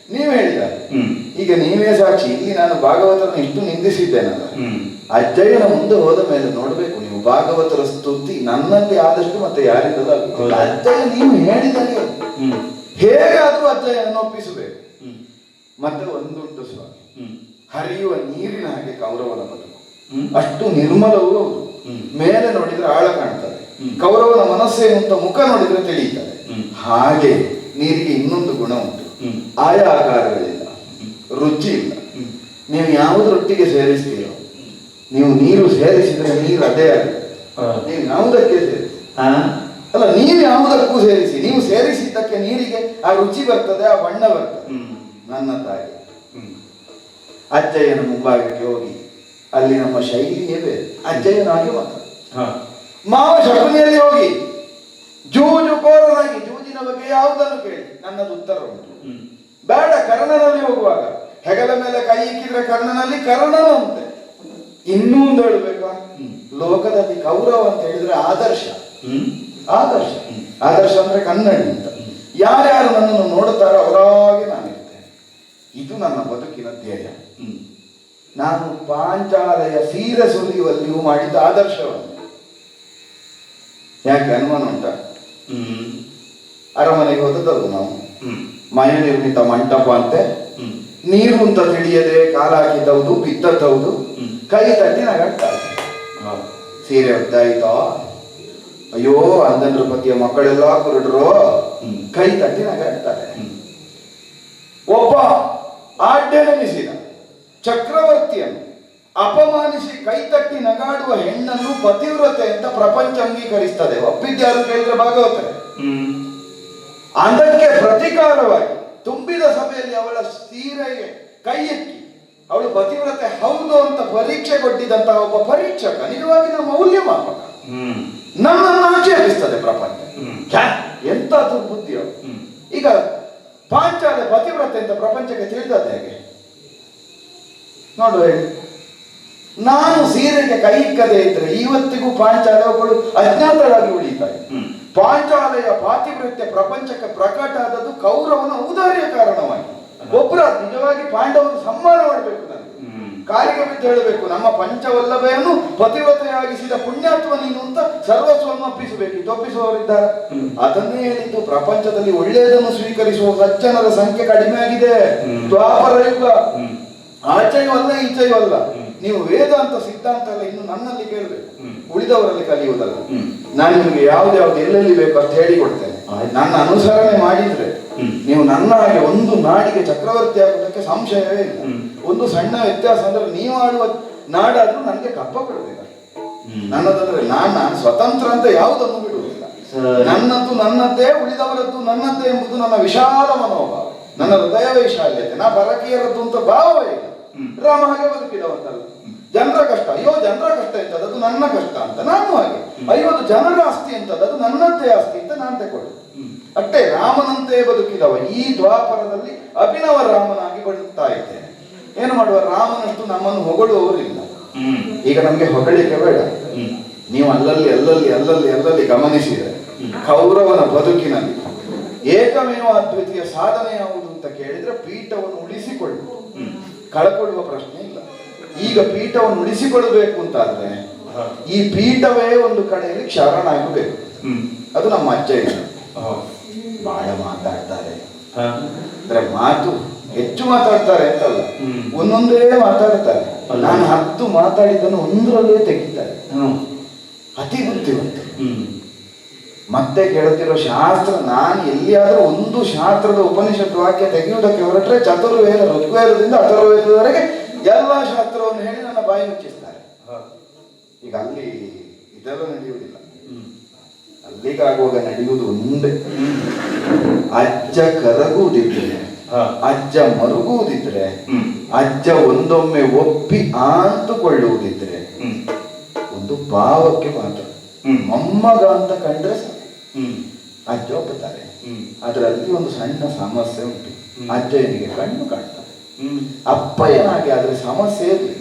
ಈಗ ನೀವೇ ಸಾಕ್ಷಿ. ಇಲ್ಲಿ ನಾನು ಭಾಗವತರನ್ನು ಇಷ್ಟು ನಿಂದಿಸಿದ್ದೇನಲ್ಲ, ಅಜ್ಜಯ್ಯನ ಮುಂದೆ ಹೋದ ಮೇಲೆ ನೋಡ್ಬೇಕು ನೀವು ಭಾಗವತರ ಸ್ತುತಿ ನನ್ನಲ್ಲಿ ಆದಷ್ಟು ಮತ್ತೆ ಯಾರಿದ್ದಲ್ಲ. ಅಜ್ಜಯ್ಯ ನೀವು ಹೇಳಿದಾಗೆ ಹೇಗಾದ್ರೂ ಅಜ್ಜಯ್ಯನನ್ನು ಒಪ್ಪಿಸಬೇಕು. ಮತ್ತೆ ಒಂದುಂಟು ಸ್ವಾಮಿ, ಹರಿಯುವ ನೀರಿನ ಹಾಗೆ ಕೌರವನ ಬದುಕು ಅಷ್ಟು ನಿರ್ಮಲವೂ ಹೌದು. ಮೇಲೆ ನೋಡಿದ್ರೆ ಆಳ ಕಾಣ್ತದೆ, ಕೌರವನ ಮನಸ್ಸೇನು ಅಂತ ಮುಖ ನೋಡಿದ್ರೆ ತಿಳಿಯುತ್ತದೆ. ಹಾಗೆ ನೀರಿಗೆ ಇನ್ನೊಂದು ಗುಣ ಉಂಟು, ಆಯಾ ಆಕಾರಗಳಿಲ್ಲ, ರುಚಿ ಇಲ್ಲ. ನೀವು ಯಾವುದರೊಟ್ಟಿಗೆ ಸೇರಿಸ್ತೀರೋ, ನೀವು ನೀರು ಸೇರಿಸಿದ್ರೆ ನೀರು ಅದೇ ಆಗುತ್ತೆ. ನೀವು ಯಾವುದಕ್ಕೆ ಸೇರಿಸಿ ಅಲ್ಲ, ನೀವು ಯಾವುದಕ್ಕೂ ಸೇರಿಸಿ, ನೀವು ಸೇರಿಸಿದ್ದಕ್ಕೆ ನೀರಿಗೆ ಆ ರುಚಿ ಬರ್ತದೆ, ಆ ಬಣ್ಣ ಬರ್ತದೆ. ನನ್ನ ತಾಯಿ ಅಜ್ಜಯ್ಯನ ಮುಂಭಾಗಕ್ಕೆ ಹೋಗಿ ಅಲ್ಲಿ ನಮ್ಮ ಶೈಲಿಯೇ ಬೇರೆ. ಅಜ್ಜಯ್ಯನಾಗಿ ಮಾತ್ರ ಮಾವ ಶಕುನಿಯಲ್ಲಿ ಹೋಗಿ ಜೂಜುಕೋರನಾಗಿ ಜೂಜಿನ ಬಗ್ಗೆ ಯಾವುದನ್ನು ಕೇಳಿ ನನ್ನದು ಉತ್ತರ ಉಂಟು. ಬೇಡ, ಕರ್ಣನಲ್ಲಿ ಹೋಗುವಾಗ ಹೆಗಲ ಮೇಲೆ ಕೈ ಇಕ್ಕಿದ್ರೆ ಕರ್ಣನಲ್ಲಿ ಕರ್ಣನ ಅಂತೆ. ಇನ್ನೂ ಒಂದು ಹೇಳ್ಬೇಕಾ, ಲೋಕದಲ್ಲಿ ಕೌರವ ಅಂತ ಹೇಳಿದ್ರೆ ಆದರ್ಶ. ಆದರ್ಶ ಅಂದ್ರೆ ಕನ್ನಡಿ ಅಂತ. ಯಾರ್ಯಾರು ನನ್ನನ್ನು ನೋಡುತ್ತಾರೋ ಅವರಾಗೆ ನಾನಿರ್ತೇನೆ. ಇದು ನನ್ನ ಬದುಕಿನ ಧ್ಯೇಯ. ನಾನು ಪಾಂಚಾಲೆಯ ಸೀರೆ ಸುಲಿಯುವಲ್ಲಿಯೂ ಮಾಡಿದ ಆದರ್ಶವನ್ನು. ಯಾಕೆ ಅನುಮಾನ ಉಂಟ? ಅರಮನೆಗೆ ಹೋದದ್ದು ನಾವು, ಮಯ ನಿರ್ಮಿತ ಮಂಟಪ ಅಂತೆ, ನೀರು ಅಂತ ತಿಳಿಯದೆ ಕಾಲ ಹಾಕಿದ್ದವುದು, ಬಿದ್ದದ್ದು, ಕೈ ತಟ್ಟಿ ನಗಾಡ್ತಾರೆ. ಸೀರೆ ಹೊತ್ತಾಯ್ತೋ, ಅಯ್ಯೋ ಅಂದನ್ರ ಪತಿಯ ಮಕ್ಕಳೆಲ್ಲ ಕುರುಡ್ರು, ಕೈ ತಟ್ಟಿ ನಗಾಡ್ತಾರೆ. ಒಬ್ಬ ಆಡ್ಯನೆನಿಸಿದ ಚಕ್ರವರ್ತಿಯನ್ನು ಅಪಮಾನಿಸಿ ಕೈ ತಟ್ಟಿ ನಗಾಡುವ ಹೆಣ್ಣನ್ನು ಪತಿವ್ರತೆ ಅಂತ ಪ್ರಪಂಚ ಅಂಗೀಕರಿಸ್ತದೆ. ಒಪ್ಪಿದ್ಯಾರು ಕೇಳಿದ್ರೆ ಭಾಗವತರೆ. ಅದಕ್ಕೆ ಪ್ರತಿಕಾರವಾಗಿ ತುಂಬಿದ ಸಭೆಯಲ್ಲಿ ಅವಳ ಸೀರೆಗೆ ಕೈ ಎತ್ತಿ ಅವಳು ಪತಿವ್ರತೆ ಹೌದು ಅಂತ ಪರೀಕ್ಷೆ ಕೊಟ್ಟಿದ್ದಂತಹ ಒಬ್ಬ ಪರೀಕ್ಷಕ ನಿಜವಾಗಿನ ಮೌಲ್ಯಮಾಪಕ ನನ್ನನ್ನು ಆಕ್ಷೇಪಿಸ್ತದೆ ಪ್ರಪಂಚ. ಎಂತ ದುರ್ಬುದ್ಧಿ ಅವರು. ಈಗ ಪಾಂಚಾಲೆ ಪತಿವ್ರತೆ ಅಂತ ಪ್ರಪಂಚಕ್ಕೆ ತಿಳಿದದ್ದು ಹೇಗೆ ನೋಡು ಹೇಳಿ. ನಾನು ಸೀರೆಗೆ ಕೈ ಇಕ್ಕದೆ ಇದ್ರೆ ಇವತ್ತಿಗೂ ಪಾಂಚಾಲೆ ಒಬ್ಬಳು ಅಜ್ಞಾತರಾಗಿ ಉಳಿತಾರೆ. ಪಾಂಚಾಲೆಯ ಪಾತಿವ್ರತ್ಯ ಪ್ರಪಂಚಕ್ಕೆ ಪ್ರಕಟ ಆದದ್ದು ಕೌರವನ ಔದಾರ್ಯ ಕಾರಣವಾಗಿ. ಒಬ್ಬರ ನಿಜವಾಗಿ ಪಾಂಡವರು ಸಮ್ಮಾನ ಮಾಡಬೇಕು, ನನಗೆ ಕಾಲಿಗೆ ಬಿದ್ದು ಹೇಳಬೇಕು, ನಮ್ಮ ಪಂಚವಲ್ಲಭೆಯನ್ನು ಪತಿವ್ರತೆಯಾಗಿಸಿದ ಪುಣ್ಯಾತ್ಮ ನೀನು ಅಂತ ಸರ್ವಸ್ವವನ್ನು ಒಪ್ಪಿಸಬೇಕು. ಒಪ್ಪಿಸುವವರಿದ್ದಾರೆ. ಅದನ್ನೇ ಹೇಳಿದ್ದು ಪ್ರಪಂಚದಲ್ಲಿ ಒಳ್ಳೆಯದನ್ನು ಸ್ವೀಕರಿಸುವ ಸಜ್ಜನರ ಸಂಖ್ಯೆ ಕಡಿಮೆ ಆಗಿದೆ. ದ್ವಾಪರ ಯುಗ ಆಚೆಯೂ ಅಲ್ಲ ಈಚೆಯೂ ಅಲ್ಲ. ನೀವು ವೇದಾಂತ ಸಿದ್ಧಾಂತ ಎಲ್ಲ ಇನ್ನು ನನ್ನಲ್ಲಿ ಕೇಳಬೇಕು, ಉಳಿದವರಲ್ಲಿ ಕಲಿಯುವುದಲ್ಲ. ನಾನು ನಿಮಗೆ ಯಾವ್ದು ಎಲ್ಲೆಲ್ಲಿ ಬೇಕು ಅಂತ ಹೇಳಿ ಕೊಡ್ತೇನೆ. ನನ್ನ ಅನುಸರಣೆ ಮಾಡಿದ್ರೆ ನೀವು ನನ್ನ ಹಾಗೆ ಒಂದು ನಾಡಿಗೆ ಚಕ್ರವರ್ತಿ ಆಗುವುದಕ್ಕೆ ಸಂಶಯವೇ ಇಲ್ಲ. ಒಂದು ಸಣ್ಣ ವ್ಯತ್ಯಾಸ ಅಂದ್ರೆ ನೀವು ಆಡುವ ನಾಡಾದ್ರೂ ನನಗೆ ಕಪ್ಪ ಕೊಡಬೇಕು. ನನ್ನದಂದ್ರೆ ನಾನು ಸ್ವತಂತ್ರ ಅಂತ ಯಾವುದನ್ನು ಬಿಡುವುದಿಲ್ಲ. ನನ್ನದ್ದು ನನ್ನದ್ದೇ, ಉಳಿದವರದ್ದು ನನ್ನದ್ದೇ ಎಂಬುದು ನನ್ನ ವಿಶಾಲ ಮನೋಭಾವ, ನನ್ನ ಹೃದಯ ವೈಶಾಲ್ಯತೆ. ನಾ ಪರಕೀಯರದ್ದು ಅಂತ ಭಾವವೇ ಇಲ್ಲ. ರಾಮ ಹಾಗೆ ಬದುಕಿದವಂತಲ್ಲ. ಜನರ ಕಷ್ಟ, ಅಯ್ಯೋ ಜನರ ಕಷ್ಟ ಎಂತದ್ದು, ಅದು ನನ್ನ ಕಷ್ಟ ಅಂತ ನಾನು ಹಾಗೆ. ಅಯ್ಯೋ ಅದು ಜನರ ಆಸ್ತಿ ಅಂತದ್ದು, ಅದು ನನ್ನದ್ದೇ ಆಸ್ತಿ ಅಂತ ನಾನು ತಗೊಳ್ಳಿ. ಅಷ್ಟೇ ರಾಮನಂತೆ ಬದುಕಿದವ. ಈ ದ್ವಾಪರದಲ್ಲಿ ಅಭಿನವ ರಾಮನಾಗಿ ಬದುಕ್ತಾ ಇದ್ದೇನೆ. ಏನು ಮಾಡುವ, ರಾಮನಷ್ಟು ನಮ್ಮನ್ನು ಹೊಗಳುವವರಿಲ್ಲ. ಈಗ ನಮ್ಗೆ ಹೊಗಳಿಕೆ ಬೇಡ. ನೀವು ಅಲ್ಲಲ್ಲಿ ಗಮನಿಸಿದರೆ ಕೌರವನ ಬದುಕಿನಲ್ಲಿ ಏಕಮೇವ ಅದ್ವಿತೀಯ ಸಾಧನೆ ಯಾವುದು ಅಂತ ಕೇಳಿದ್ರೆ ಪೀಠವನ್ನು ಉಳಿಸಿಕೊಳ್ಳುವುದು, ಕಳಕೊಳ್ಳುವ ಪ್ರಶ್ನೆ ಇಲ್ಲ. ಈಗ ಪೀಠವನ್ನು ಉಳಿಸಿಕೊಳ್ಳಬೇಕು ಅಂತಾದ್ರೆ ಈ ಪೀಠವೇ ಒಂದು ಕಡೆಯಲ್ಲಿ ಶರಣಾಗಬೇಕು. ಅದು ನಮ್ಮ ಅಜ್ಜ ಇಲ್ಲ. ಬಹಳ ಮಾತಾಡ್ತಾರೆ ಅಂದ್ರೆ ಮಾತು ಹೆಚ್ಚು ಮಾತಾಡ್ತಾರೆ ಅಂತಲ್ಲ, ಒಂದೊಂದೇ ಮಾತಾಡ್ತಾರೆ. ನಾನು 10 ಮಾತಾಡಿದ್ದನ್ನು ಒಂದರಲ್ಲೇ ತೆಗಿತಾರೆ. ಅತಿ ಬುದ್ಧಿವಂತ. ಮತ್ತೆ ಕೇಳುತ್ತಿರೋ ಶಾಸ್ತ್ರ, ನಾನು ಎಲ್ಲಿಯಾದ್ರೂ ಒಂದು ಶಾಸ್ತ್ರದ ಉಪನಿಷತ್ ವಾಕ್ಯ ತೆಗೆಯುವುದಕ್ಕೆ ಹೊರಟ್ರೆ ಚತುರ್ವೇದ ಋಗ್ವೇದದಿಂದ ಅಥರ್ವವೇದದವರೆಗೆ ಎಲ್ಲಾ ಶಾಸ್ತ್ರವನ್ನು ಹೇಳಿ ನನ್ನ ಬಾಯಿ ಮುಚ್ಚಿಸ್ತಾರೆ. ಈಗ ಅಲ್ಲಿ ಇದೆಲ್ಲ ನಡೆಯುವುದಿಲ್ಲ. ಅಲ್ಲಿಗಾಗುವಾಗ ನಡೆಯುವುದು ಒಂದೇ, ಅಜ್ಜ ಕರಗುವುದಿದ್ರೆ, ಅಜ್ಜ ಮರುಗುವುದಿದ್ರೆ, ಅಜ್ಜ ಒಂದೊಮ್ಮೆ ಒಪ್ಪಿ ಆಂತುಕೊಳ್ಳುವುದಿದ್ರೆ ಒಂದು ಭಾವಕ್ಕೆ ಮಾತ್ರ. ಮೊಮ್ಮಗ ಅಂತ ಕಂಡ್ರೆ ಅಜ್ಜ ಒಪ್ಪುತ್ತಾರೆ. ಅದರಲ್ಲಿ ಒಂದು ಸಣ್ಣ ಸಮಸ್ಯೆ ಉಂಟು. ಅಜ್ಜನಿಗೆ ಕಣ್ಣು ಕಾಣ್ತಾರೆ, ಅಪ್ಪಯ್ಯನಾಗೆ ಆದ್ರೆ ಸಮಸ್ಯೆ ಇರಲಿಲ್ಲ.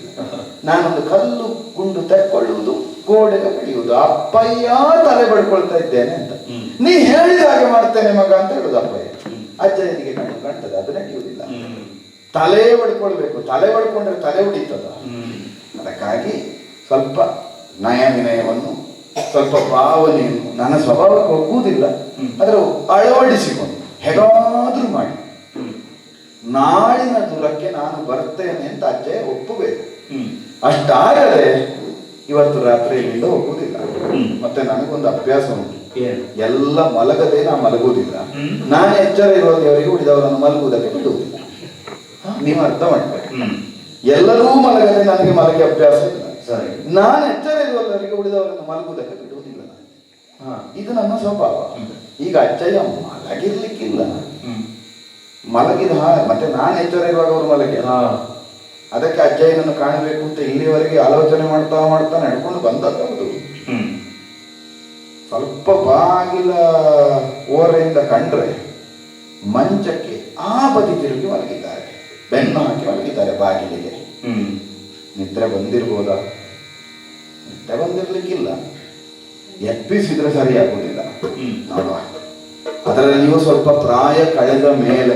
ನಾನೊಂದು ಕಲ್ಲು ಗುಂಡು ತೆಕ್ಕೊಳ್ಳುವುದು, ಗೋಡೆಗೆ ಬೆಳೆಯುವುದು, ಅಪ್ಪಯ್ಯ ತಲೆ ಬಡ್ಕೊಳ್ತಾ ಇದ್ದೇನೆ ಅಂತ. ನೀ ಹೇಳಿದ ಹಾಗೆ ಮಾಡ್ತೇನೆ ಮಗ ಅಂತ ಹೇಳುದು ಅಪ್ಪಯ್ಯ. ಅಜ್ಜನಿಗೆ ಕಣ್ಣು ಕಾಣ್ತದೆ, ಅದು ನಡೆಯುವುದಿಲ್ಲ. ತಲೆ ಬಡ್ಕೊಳ್ಬೇಕು, ತಲೆ ಬಡ್ಕೊಂಡ್ರೆ ತಲೆ ಉಡಿತದ. ಅದಕ್ಕಾಗಿ ಸ್ವಲ್ಪ ನಯ ವಿನಯವನ್ನು, ಸ್ವಲ್ಪ ಭಾವನೆಯನ್ನು ನನ್ನ ಸ್ವಭಾವಕ್ಕೆ ಒಗ್ಗುವುದಿಲ್ಲ, ಆದ್ರೆ ಅಳವಡಿಸಿಕೊಂಡು ಹೇಗಾದ್ರೂ ಮಾಡಿ ನಾಳಿನ ದೂರಕ್ಕೆ ನಾನು ಬರ್ತೇನೆ ಅಂತ ಅಜ್ಜೆ ಒಪ್ಪಬೇಕು. ಅಷ್ಟಾಗದೆ ಇವತ್ತು ರಾತ್ರಿ ಇಲ್ಲಿಂದ ಹೋಗುವುದಿಲ್ಲ. ಮತ್ತೆ ನನಗೊಂದು ಅಭ್ಯಾಸ ಉಂಟು, ಎಲ್ಲ ಮಲಗದೆ ನಾ ಮಲಗುವುದಿಲ್ಲ. ನಾನು ಎಚ್ಚರ ಇರುವವರಿಗೆ ಉಳಿದವರನ್ನು ಮಲಗುವುದಕ್ಕೆ ಬಿಡುವುದಿಲ್ಲ. ನೀವು ಅರ್ಥ ಮಾಡ್ಬೇಕು. ಎಲ್ಲರೂ ಮಲಗದೆ ನನಗೆ ಮಲಗಿ ಅಭ್ಯಾಸ ಇಲ್ಲ. ನಾನು ಎಚ್ಚರ ಇರುವವರಿಗೆ ಉಳಿದವರನ್ನು ಮಲಗುವುದಕ್ಕೆ ಬಿಡುವುದಿಲ್ಲ. ಇದು ನನ್ನ ಸ್ವಭಾವ. ಈಗ ಅಜ್ಜಯ್ಯ ಮಲಗಿರ್ಲಿಕ್ಕಿಲ್ಲ, ಮಲಗಿದ ಮತ್ತೆ ನಾನು ಎಚ್ಚರ ಇರುವಾಗ ಅವರು ಮಲಗಿ. ಅದಕ್ಕೆ ಅಜ್ಜಯ್ಯನನ್ನು ಕಾಣಬೇಕು ಅಂತ ಇಲ್ಲಿವರೆಗೆ ಆಲೋಚನೆ ಮಾಡ್ತಾ ನಡ್ಕೊಂಡು ಬಂದದ್ದು. ಸ್ವಲ್ಪ ಬಾಗಿಲ ಓರೆಯಿಂದ ಕಂಡ್ರೆ ಮಂಚಕ್ಕೆ ಆ ಬದಿ ತಿರುಗಿ ಮಲಗಿದ್ದಾರೆ, ಬೆನ್ನು ಹಾಕಿ ಮಲಗಿದ್ದಾರೆ ಬಾಗಿಲಿಗೆ. ನಿದ್ರೆ ಬಂದಿರ್ಬೋದಾ? ನಿದ್ರೆ ಬಂದಿರ್ಲಿಕ್ಕಿಲ್ಲ. ಎಪ್ಪಿಸಿದ್ರೆ ಸರಿಯಾಗುವುದಿಲ್ಲ ನೋಡುವ. ಅದರ ಆದ್ರೆ ನೀವು ಸ್ವಲ್ಪ ಪ್ರಾಯ ಕಳೆದ ಮೇಲೆ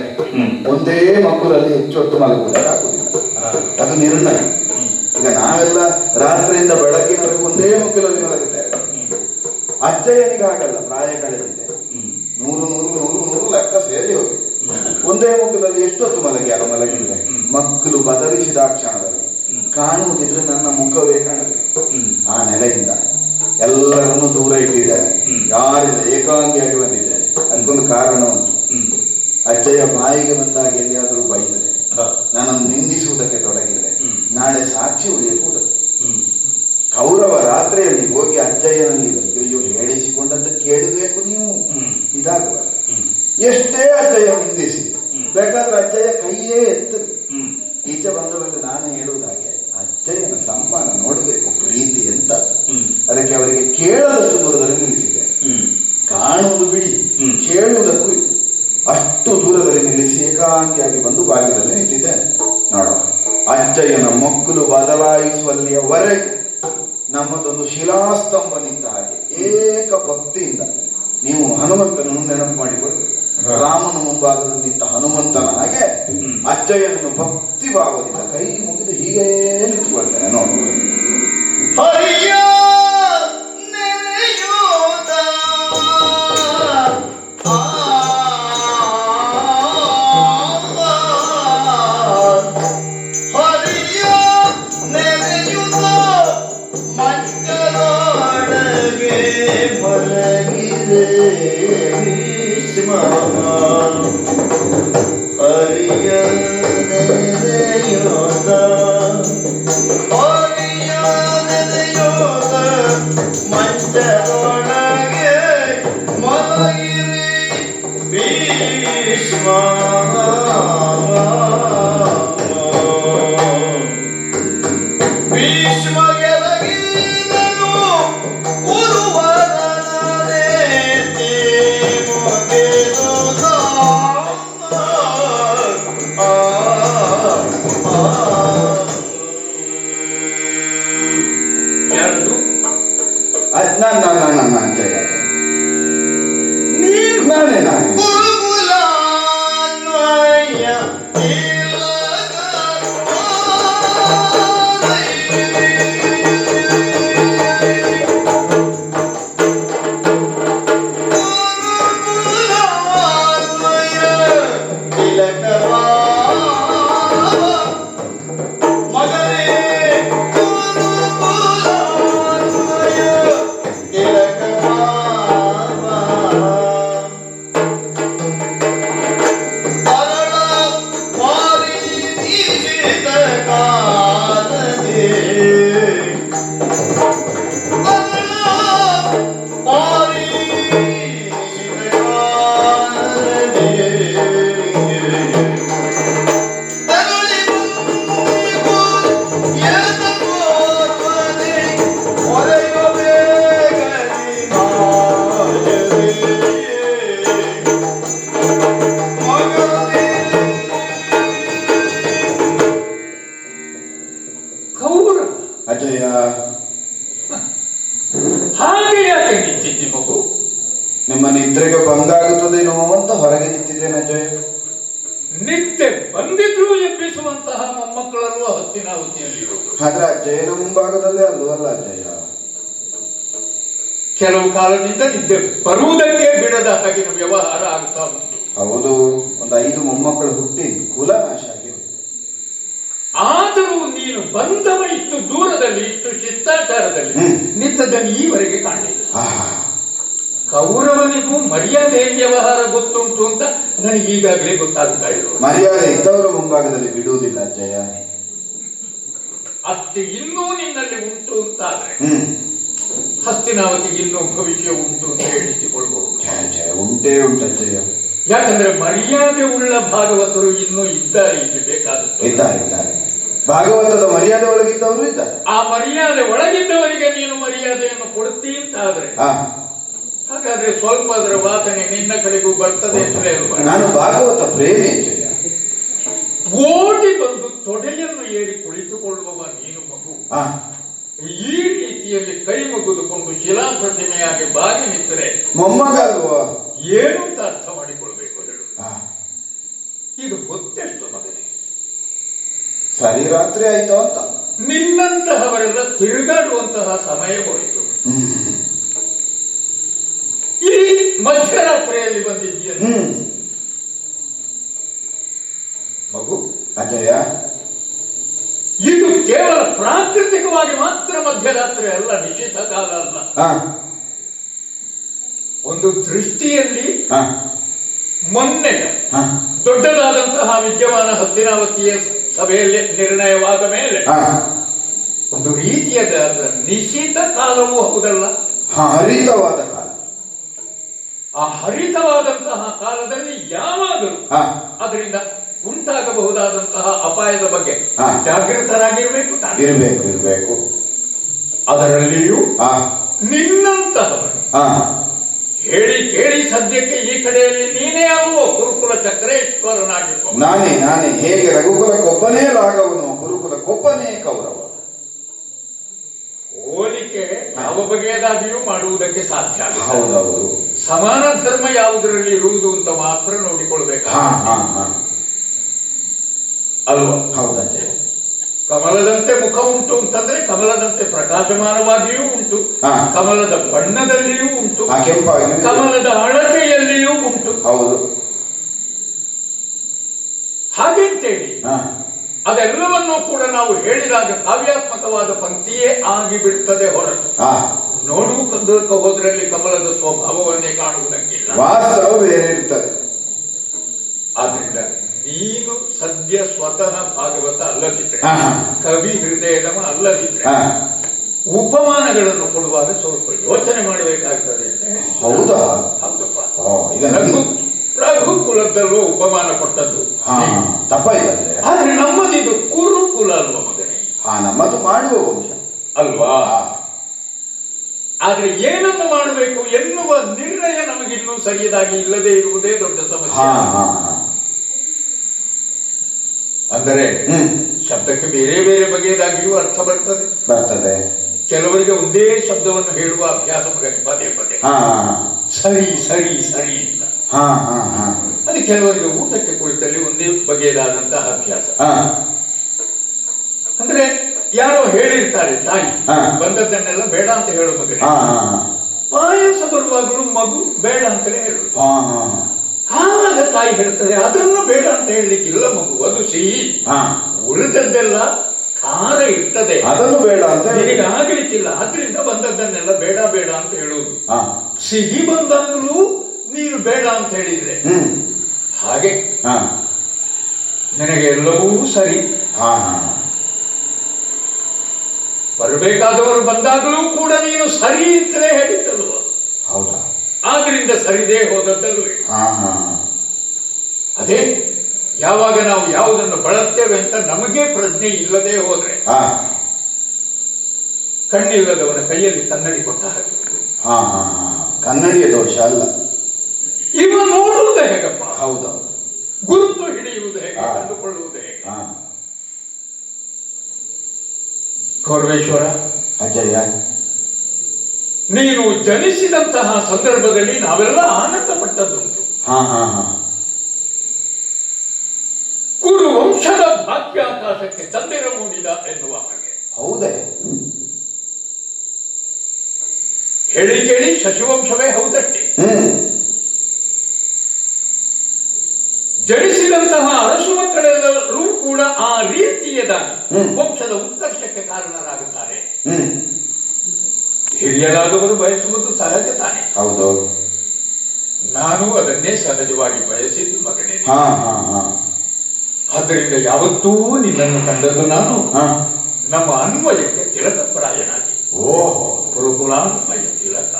ಒಂದೇ ಮಗುರಲ್ಲಿ ಹೆಚ್ಚು ಹೊತ್ತು ಮಲಗುವುದಕ್ಕಾಗುದಿಲ್ಲ, ಅದು ನಿರ್ಣಯ. ಈಗ ನಾವೆಲ್ಲ ರಾತ್ರಿಯಿಂದ ಬೆಳಗ್ಗಿನವರೆಗೂ ಒಂದೇ ಮಗುಲಲ್ಲಿ ಮಲಗುತ್ತೇವೆ. ಅಜ್ಜಯ್ಯನಿಗೆ ಆಗಲ್ಲ, ಪ್ರಾಯ ಕಳೆದಿದೆ, 100 ಲೆಕ್ಕ ಸೇರಿ ಹೋಗಿ ಒಂದೇ ಮಗುಲಲ್ಲಿ ಎಷ್ಟೊತ್ತು ಮಲಗಿದ್ರೆ ಮಕ್ಕಳು ಬದಲಿಸಿದ ಕ್ಷಣದಲ್ಲಿ ಕಾಣುವುದಿದ್ರೆ ನನ್ನ ಮುಖವೇ ಕಾಣಬೇಕು. ಆ ನೆಲೆಯಿಂದ ಎಲ್ಲರನ್ನು ದೂರ ಇಟ್ಟಿದ್ದೇನೆ, ಯಾರಿಲ್ಲ, ಏಕಾಂಗಿಯಾಗಿ ಬಂದಿದ್ದೇನೆ. ಅದಕ್ಕೊಂದು ಕಾರಣ ಉಂಟು. ಅಜ್ಜಯ್ಯ ಬಾಯಿಗೆ ಬಂದಾಗ ಎಲ್ಲಿಯಾದರೂ ಬೈದರೆ, ನನ್ನನ್ನು ನಿಂದಿಸುವುದಕ್ಕೆ ತೊಡಗಿದರೆ ನಾಳೆ ಸಾಕ್ಷಿ ಉಳಿಯಕೂಡದು. ಕೌರವ ರಾತ್ರಿಯಲ್ಲಿ ಹೋಗಿ ಅಜ್ಜಯ್ಯನಲ್ಲಿ ಅಯ್ಯೋ ಹೇಳಿಸಿಕೊಂಡದ್ದು ಕೇಳಬೇಕು ನೀವು, ಇದಾಗುವ. ಎಷ್ಟೇ ಅಜ್ಜಯ್ಯ ನಿಂದಿಸಿ ಬೇಕಾದ್ರೆ ಅಜ್ಜಯ್ಯ ಕೈಯೇ ಎತ್ತದು. ಈಚೆ ಬಂದ ಮೇಲೆ ನಾನು ಹೇಳುವುದಾಗೆ ಅಜ್ಜಯ್ಯನ ಸಮ್ಮಾನ ನೋಡಬೇಕು, ಪ್ರೀತಿ ಎಂತ. ಅದಕ್ಕೆ ಅವರಿಗೆ ಕೇಳದಷ್ಟು ದೂರದಲ್ಲಿ ನಿಲ್ಲಿಸಿದೆ. ಕಾಣುವುದು ಬಿಡಿ, ಕೇಳುವುದಕ್ಕೂ ಅಷ್ಟು ದೂರದಲ್ಲಿ ನಿಲ್ಲಿಸಿ ಏಕಾಂಗಿಯಾಗಿ ಬಂದು ಬಾಗಿಲಲ್ಲಿ ನಿಂತಿದ್ದೆ. ನೋಡುವ, ಅಜ್ಜಯ್ಯನ ಮಕ್ಕಳು ಬದಲಾಯಿಸುವಲ್ಲಿಯವರೆಗೂ ನಮ್ಮದೊಂದು ಶಿಲಾಸ್ತಂಭ ನಿಂತ ಹಾಗೆ ಏಕ ಭಕ್ತಿಯಿಂದ ನೀವು ಹನುಮಂತನನ್ನು ನೆನಪು ಮಾಡಿಕೊಳ್ಬೇಕು. ರಾಮನ ಮುಂಭಾಗದಲ್ಲಿ ನಿಂತ ಹನುಮಂತನ ಹಾಗೆ ಅಜ್ಜಯ್ಯನನ್ನು ಭಕ್ತಿ ಭಾವದಿಂದ ಕೈ ಮುಗಿದು ಹೀಗೇ ನಿಂತುಕೊಳ್ತೇನೆ. ನೋಡು, ಹರಿಯ ನೆನೆಯೋದ ಹರಿಯ ನೆನೆಯುತ್ತ ಮಂಗಳೊಳಗೆ ಮಲಗಿದೆ ಹರಿಯ ನೆನೆಯೋದ ಹರಿಯ ನೆನೆಯೋದ ಮಂಚದೊಳಗೆ ಮಲಗಿರಿ ಭೀಷ್ಮ ಭೀಷ್ಮ ಗೆಲಗಿದನು ಗುರುವರನೇ ಅಜ್ಜಯ್ಯ ಹಾಗೆ ಯಾಕೆ ನಿಂತಿದ್ದಿ ಮಗು? ನಿಮ್ಮ ನಿದ್ರೆಗೆ ಭಂಗ ಆಗುತ್ತದೇನೋ ಅಂತ ಹೊರಗೆ ನಿಂತಿದ್ದೇನೆ ಅಜ್ಜಯ್ಯ. ನಿತ್ಯ ಬಂದಿದ್ರು ಎಬ್ಬಿಸುವಂತಹ ಮೊಮ್ಮಕ್ಕಳಲ್ಲೂ ಹತ್ತಿನಾವತಿಯಲ್ಲಿರುವುದು. ಆದ್ರೆ ಅಜ್ಜಯ್ಯನ ಮುಂಭಾಗದಲ್ಲೇ ಅಲ್ವಲ್ಲ ಅಜ್ಜಯ್ಯ. ಕೆಲವು ಕಾಲದಿಂದ ನಿದ್ದೆ ಬರುವುದಕ್ಕೆ ಬಿಡದ ಹಾಗಿನ ವ್ಯವಹಾರ ಆಗ್ತಾ ಉಂಟು. ಹೌದು, ಒಂದು 5 ಮೊಮ್ಮಕ್ಕಳು ಹುಟ್ಟಿ ಕುಲನಾಶ ಆಗಿ. ಆದರೂ ನೀನು ಬಂದವ ಇಷ್ಟು ದೂರದಲ್ಲಿ ಇಷ್ಟು ಶಿಷ್ಟಾಚಾರದಲ್ಲಿ ನಿಂತದ್ದನ್ನು ಈವರೆಗೆ ಕಾಣಲಿಲ್ಲ. ಕೌರವನಿಗೂ ಮರ್ಯಾದೆ ವ್ಯವಹಾರ ಗೊತ್ತುಂಟು ಅಂತ ನನಗೆ ಈಗಾಗಲೇ ಗೊತ್ತಾಗ್ತಾ ಇರೋದು. ಮರ್ಯಾದೆ ಇದ್ದವರ ಮುಂಭಾಗದಲ್ಲಿ ಬಿಡುವುದಿಲ್ಲ ಅಜ್ಜಯ್ಯ. ಅಷ್ಟು ಇನ್ನೂ ನಿನ್ನಲ್ಲಿ ಉಂಟು ಅಂತಾದ್ರೆ ಹಸ್ತಿನಾವತಿಗೆ ಇನ್ನೂ ಭವಿಷ್ಯ ಉಂಟು ಅಂತ ಹೇಳಿಸಿಕೊಳ್ಬಹುದು. ಉಂಟೇ ಉಂಟು ಅಜ್ಜಯ್ಯ. ಯಾಕಂದ್ರೆ ಮರ್ಯಾದೆ ಉಳ್ಳ ಭಾಗವತರು ಇನ್ನೂ ಇದ್ದಾರೆ, ಇಲ್ಲಿ ಬೇಕಾದದ್ದು ಇದ್ದಾರೆ. ಭಾಗವತದ ಮರ್ಯಾದೆ ಒಳಗಿದ್ದವರು ಇದ್ದಾರೆ. ಆ ಮರ್ಯಾದೆ ಒಳಗಿದ್ದವರಿಗೆ ನೀನು ಮರ್ಯಾದೆಯನ್ನು ಕೊಡ್ತೀ ಅಂತಾದ್ರೆ ಹಾಗಾದ್ರೆ ಸ್ವಲ್ಪ ಅದರ ವಾಸನೆ ನಿನ್ನ ಕಡೆಗೂ ಬರ್ತದೆ ಅಂತಲೇ ಅಲ್ವಾ? ನಾನು ಭಾಗವತ ಪ್ರೇಮಿ ಅಜ್ಜಯ್ಯ. ಓಡಿ ಬಂದು ತೊಡೆಯನ್ನು ಏರಿ ಕುಳಿತುಕೊಳ್ಳುವ ನೀನು ಮಗು ಈ ರೀತಿಯಲ್ಲಿ ಕೈ ಮುಗಿದುಕೊಂಡು ಶಿಲಾ ಪ್ರತಿಮೆಯಾಗಿ ಬಾಗಿ ನಿಂತರೆ ಮೊಮ್ಮಗ ಅಲ್ವಾ ಏನು ಅಂತ ಅರ್ಥ ಮಾಡಿ ಇದು ಗೊತ್ತೆಷ್ಟು ಮಗನೇ? ಸರಿ ರಾತ್ರಿ ಆಯ್ತು ಅಂತ. ನಿನ್ನಂತಹವರೆಲ್ಲ ತಿರುಗಾಡುವಂತಹ ಸಮಯ ಹೋಯಿತು. ಈ ಮಧ್ಯರಾತ್ರಿಯಲ್ಲಿ ಬಂದಿದ್ದೀಯ ಮಗು. ಅಜಯ, ಇದು ಕೇವಲ ಪ್ರಾಕೃತಿಕವಾಗಿ ಮಾತ್ರ ಮಧ್ಯರಾತ್ರಿ ಅಲ್ಲ, ನಿಶ್ಚಿತ ಕಾಲ ಅಲ್ಲ. ಒಂದು ದೃಷ್ಟಿಯಲ್ಲಿ ಮೊನ್ನೆ ದೊಡ್ಡದಾದಂತಹ ವಿದ್ಯಮಾನ ಹಸ್ತಿನಾವತಿಯ ಸಭೆಯಲ್ಲಿ ನಿರ್ಣಯವಾದ ಮೇಲೆ ಒಂದು ರೀತಿಯಾದ ನಿಶ್ಚಿತ ಕಾಲವೂ ಹೌದಲ್ಲ, ಹರಿತವಾದ ಕಾಲ. ಆ ಹರಿತವಾದಂತಹ ಕಾಲದಲ್ಲಿ ಯಾವಾಗಲೂ ಅದರಿಂದ ಉಂಟಾಗಬಹುದಾದಂತಹ ಅಪಾಯದ ಬಗ್ಗೆ ಜಾಗೃತರಾಗಿರ್ಬೇಕು. ಇರಬೇಕು. ಅದರಲ್ಲಿಯೂ ನಿನ್ನಂತಹವರು ಹೇಳಿ ಕೇಳಿ ಸದ್ಯಕ್ಕೆ ಈ ಕಡೆಯಲ್ಲಿ ನೀನೇ ಆಗುವ ಕುರುಕುಲ ಚಕ್ರೇಶ್ವರನಾಗಿರುವ ನಾನೇ ಹೇಗೆ ರಘುಕುಲಕ್ಕೊಬ್ಬನೇ ರಾಘವನು, ಕುರುಕುಲಕ್ಕೊಬ್ಬನೇ ಕೌರವ. ಹೋಲಿಕೆ ಯಾವ ಬಗೆಯದಾಗಿಯೂ ಮಾಡುವುದಕ್ಕೆ ಸಾಧ್ಯ. ಹೌದೌದು. ಸಮಾನ ಧರ್ಮ ಯಾವುದರಲ್ಲಿ ಇರುವುದು ಅಂತ ಮಾತ್ರ ನೋಡಿಕೊಳ್ಬೇಕು ಅಲ್ವಾ? ಹೌದಂತೆ. ಕಮಲದಂತೆ ಮುಖ ಉಂಟು ಅಂತಂದ್ರೆ ಕಮಲದಂತೆ ಪ್ರಕಾಶಮಾನವಾಗಿಯೂ ಉಂಟು, ಕಮಲದ ಬಣ್ಣದಲ್ಲಿಯೂ ಉಂಟು, ಕಮಲದ ಅಳತೆಯಲ್ಲಿಯೂ ಉಂಟು. ಹೌದು. ಹಾಗೆಂತೇಳಿ ಅದೆಲ್ಲವನ್ನೂ ಕೂಡ ನಾವು ಹೇಳಿದಾಗ ಕಾವ್ಯಾತ್ಮಕವಾದ ಪಂಕ್ತಿಯೇ ಆಗಿಬಿಡ್ತದೆ ಹೊರತು ನೋಡುವುದಕ್ಕೆ ಹೋದ್ರಲ್ಲಿ ಕಮಲದ ಸ್ವಭಾವವನ್ನೇ ಕಾಣುವುದಕ್ಕಿಲ್ಲ, ವಾಸ್ತವ ಬೇರೆ ಇರ್ತದೆ. ಆದ್ರಿಂದ ನೀನು ಸದ್ಯ ಸ್ವತಃ ಭಾಗವತ ಅಲ್ಲದಿದ್ರೆ, ಕವಿ ಹೃದಯದಮ ಅಲ್ಲದಿದ್ರೆ ಉಪಮಾನಗಳನ್ನು ಕೊಡುವಾಗ ಸ್ವಲ್ಪ ಯೋಚನೆ ಮಾಡಬೇಕಾಗ್ತದೆ ಅಂತ. ಹೌದಾ? ಹೌದಪ್ಪ. ರಘುಕುಲದಲ್ಲೂ ಉಪಮಾನ ಕೊಟ್ಟದ್ದು ತಪ್ಪಾಯ್ತಂದ್ರೆ, ಆದ್ರೆ ನಮ್ಮದಿದು ಕುರುಕುಲ ಅಲ್ವಾ ಮಗನೇ? ನಮ್ಮದು ಮಾಡುವ ವಂಶ ಅಲ್ವಾ? ಆದ್ರೆ ಏನನ್ನು ಮಾಡಬೇಕು ಎನ್ನುವ ನಿರ್ಣಯ ನಮಗಿನ್ನೂ ಸರಿಯಾಗಿ ಇಲ್ಲದೆ ಇರುವುದೇ ದೊಡ್ಡ ಸಮಸ್ಯೆ. ಅಂದರೆ ಶಬ್ದಕ್ಕೆ ಬೇರೆ ಬೇರೆ ಬಗೆಯದಾಗಿಯೂ ಅರ್ಥ ಬರ್ತದೆ. ಕೆಲವರಿಗೆ ಒಂದೇ ಶಬ್ದವನ್ನು ಹೇಳುವ ಅಭ್ಯಾಸ ಮಗನೇ, ಪದೇ ಪದೇ ಸರಿ ಸರಿ ಸರಿ ಅಂತ. ಅದು ಕೆಲವರಿಗೆ ಊಟಕ್ಕೆ ಕುಳಿತಲ್ಲಿ ಒಂದೇ ಬಗೆಯದಾದಂತಹ ಅಭ್ಯಾಸ. ಅಂದ್ರೆ ಯಾರೋ ಹೇಳಿರ್ತಾರೆ, ತಾಯಿ ಬಂದದ್ದನ್ನೆಲ್ಲ ಬೇಡ ಅಂತ ಹೇಳೋ ಮಗನೇ, ಪಾಯಸ ಬರುವಾಗಲೂ ಮಗು ಬೇಡ ಅಂತಲೇ ಹೇಳುದು. ಆಗ ತಾಯಿ ಹೇಳ್ತಾರೆ ಅದನ್ನು ಬೇಡ ಅಂತ ಹೇಳಲಿಕ್ಕಿಲ್ಲ ಮಗು, ಅದು ಸಿಹಿ, ಉಳಿದದ್ದೆಲ್ಲ ಖಾರ ಇರ್ತದೆ, ಅದನ್ನು ಬೇಡ ಅಂತ ನಿನಗೆ ಆಗ್ಲಿಕ್ಕಿಲ್ಲ, ಆದ್ರಿಂದ ಬಂದದ್ದನ್ನೆಲ್ಲ ಬೇಡ ಬೇಡ ಅಂತ ಹೇಳುವುದು. ಸಿಹಿ ಬಂದಾಗಲೂ ನೀನು ಬೇಡ ಅಂತ ಹೇಳಿದ್ರೆ ಹಾಗೆ ನಿನಗೆ ಎಲ್ಲವೂ ಸರಿ. ಬರಬೇಕಾದವರು ಬಂದಾಗಲೂ ಕೂಡ ನೀನು ಸರಿ ಅಂತಲೇ ಹೇಳಿದ್ದಲ್ವ? ಹೌದಾ? ಆದ್ರಿಂದ ಸರಿದೇ ಹೋದದ್ದಲ್ವೇ? ಅದೇ ಯಾವಾಗ ನಾವು ಯಾವುದನ್ನು ಬಳಸ್ತೇವೆ ಅಂತ ನಮಗೆ ಪ್ರಜ್ಞೆ ಇಲ್ಲದೆ ಹೋದ್ರೆ ಕಣ್ಣಿಲ್ಲದವನ ಕೈಯಲ್ಲಿ ಕನ್ನಡಿ ಕೊಟ್ಟ ಹಾಗೆ. ಕನ್ನಡಿಯ ದೋಷ ಅಲ್ಲ, ಇವ ನೋಡುವುದು ಹೇಗಪ್ಪ? ಹೌದೌದು. ಗುರುತು ಹಿಡಿಯುವುದು ಹೇಗೆ, ಕಂಡುಕೊಳ್ಳುವುದು ಹೇಗೆ? ಕೌರವೇಶ್ವರ, ಅಜಯ, ನೀನು ಜನಿಸಿದಂತಹ ಸಂದರ್ಭದಲ್ಲಿ ನಾವೆಲ್ಲ ಆನಂದ ಪಟ್ಟದ್ದುಂಟು. ಕುರು ವಂಶದ ಭಾಗ್ಯಾಕಾಶಕ್ಕೆ ಚಂದಿರ ಮೂಡಿದ ಎನ್ನುವ ಹಾಗೆ. ಹೌದೇ? ಹೇಳಿ ಕೇಳಿ ಶಶಿವಂಶವೇ ಹೌದಷ್ಟೇ. ಜನಿಸಿದಂತಹ ಅರಸು ಮಕ್ಕಳೆಲ್ಲರೂ ಕೂಡ ಆ ರೀತಿಯದಾಗಿ ವಂಶದ ಉತ್ಕರ್ಷಕ್ಕೆ ಕಾರಣರಾಗುತ್ತಾರೆ. ಹಿರಿಯರಾದವರು ಬಯಸುವುದು ಸಹಜ ತಾನೆ. ಹೌದು. ನಾನು ಅದನ್ನೇ ಸಹಜವಾಗಿ ಬಯಸಿದ್ದು ಮಗನೇ. ಆದ್ದರಿಂದ ಯಾವತ್ತೂ ನಿನ್ನನ್ನು ಕಂಡದ್ದು ನಾನು ನಮ್ಮ ಅನ್ವಯಕ್ಕೆ ತಿಲಕಪ್ರಾಯನಾಗಿ, ಗುರುಕುಲಾನ್ವಯ ತಿಲಕ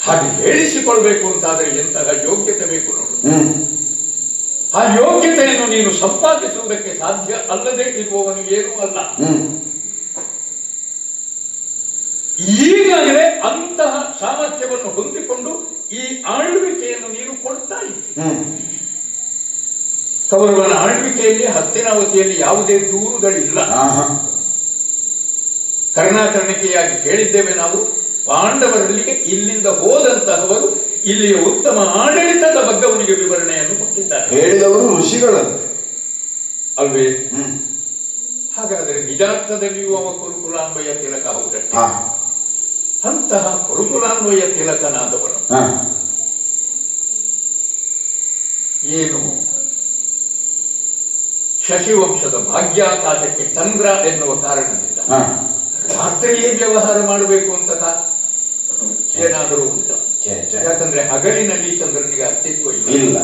ಹಾಗೆ ಹೇಳಿಸಿಕೊಳ್ಬೇಕು ಅಂತಾದ್ರೆ ಎಂತಹ ಯೋಗ್ಯತೆ ಬೇಕು ನೋಡು. ಆ ಯೋಗ್ಯತೆಯನ್ನು ನೀನು ಸಂಪಾದಿಸುವುದಕ್ಕೆ ಸಾಧ್ಯ ಅಲ್ಲದೆ ಇರುವವನು ಏನೂ ಅಲ್ಲ. ಈಗಾಗಲೇ ಅಂತಹ ಸಾಮರ್ಥ್ಯವನ್ನು ಹೊಂದಿಕೊಂಡು ಈ ಆಳ್ವಿಕೆಯನ್ನು ನೀನು ಕೊಡ್ತಾ ಇದ್ದೆ. ಕೌರವನ ಆಳ್ವಿಕೆಯಲ್ಲಿ ಹಸ್ತಿನಾವತಿಯಲ್ಲಿ ಯಾವುದೇ ದೂರುಗಳಿಲ್ಲ. ಕರ್ಣಾಕರ್ಣಿಕೆಯಾಗಿ ಕೇಳಿದ್ದೇವೆ ನಾವು, ಪಾಂಡವರಲ್ಲಿಗೆ ಇಲ್ಲಿಂದ ಹೋದಂತಹವರು ಇಲ್ಲಿಯ ಉತ್ತಮ ಆಡಳಿತದ ಬಗ್ಗೆ ಅವನಿಗೆ ವಿವರಣೆಯನ್ನು ಕೊಟ್ಟಿದ್ದಾರೆ. ಹೇಳಿದವರು ಋಷಿಗಳಂತೆ ಅಲ್ವೇ? ಹ್ಮ್. ಹಾಗಾದರೆ ನಿಜಾರ್ಥದಲ್ಲಿಯೂ ಅವ ಕುರುಕುಲಾನ್ವಯ ತಿಲಕ ಹೌದಷ್ಟೇ. ಹಾ. ಅಂತಹ ಕುರುಕುಲಾನ್ವಯ ತಿಲಕನಾದವನು ಹಾ. ಏನು ಶಶಿವಂಶದ ಭಾಗ್ಯಾಕಾಶಕ್ಕೆ ಚಂದ್ರ ಎನ್ನುವ ಕಾರಣದಿಂದ ಹಾ. ರಾತ್ರಿಯೇ ವ್ಯವಹಾರ ಮಾಡಬೇಕು ಅಂತ ಏನಾದರೂ ಉಂಟು? ಯಾಕಂದ್ರೆ ಹಗಲಿನಲ್ಲಿ ಚಂದ್ರನಿಗೆ ಅಸ್ತಿತ್ವ ಇಲ್ಲ,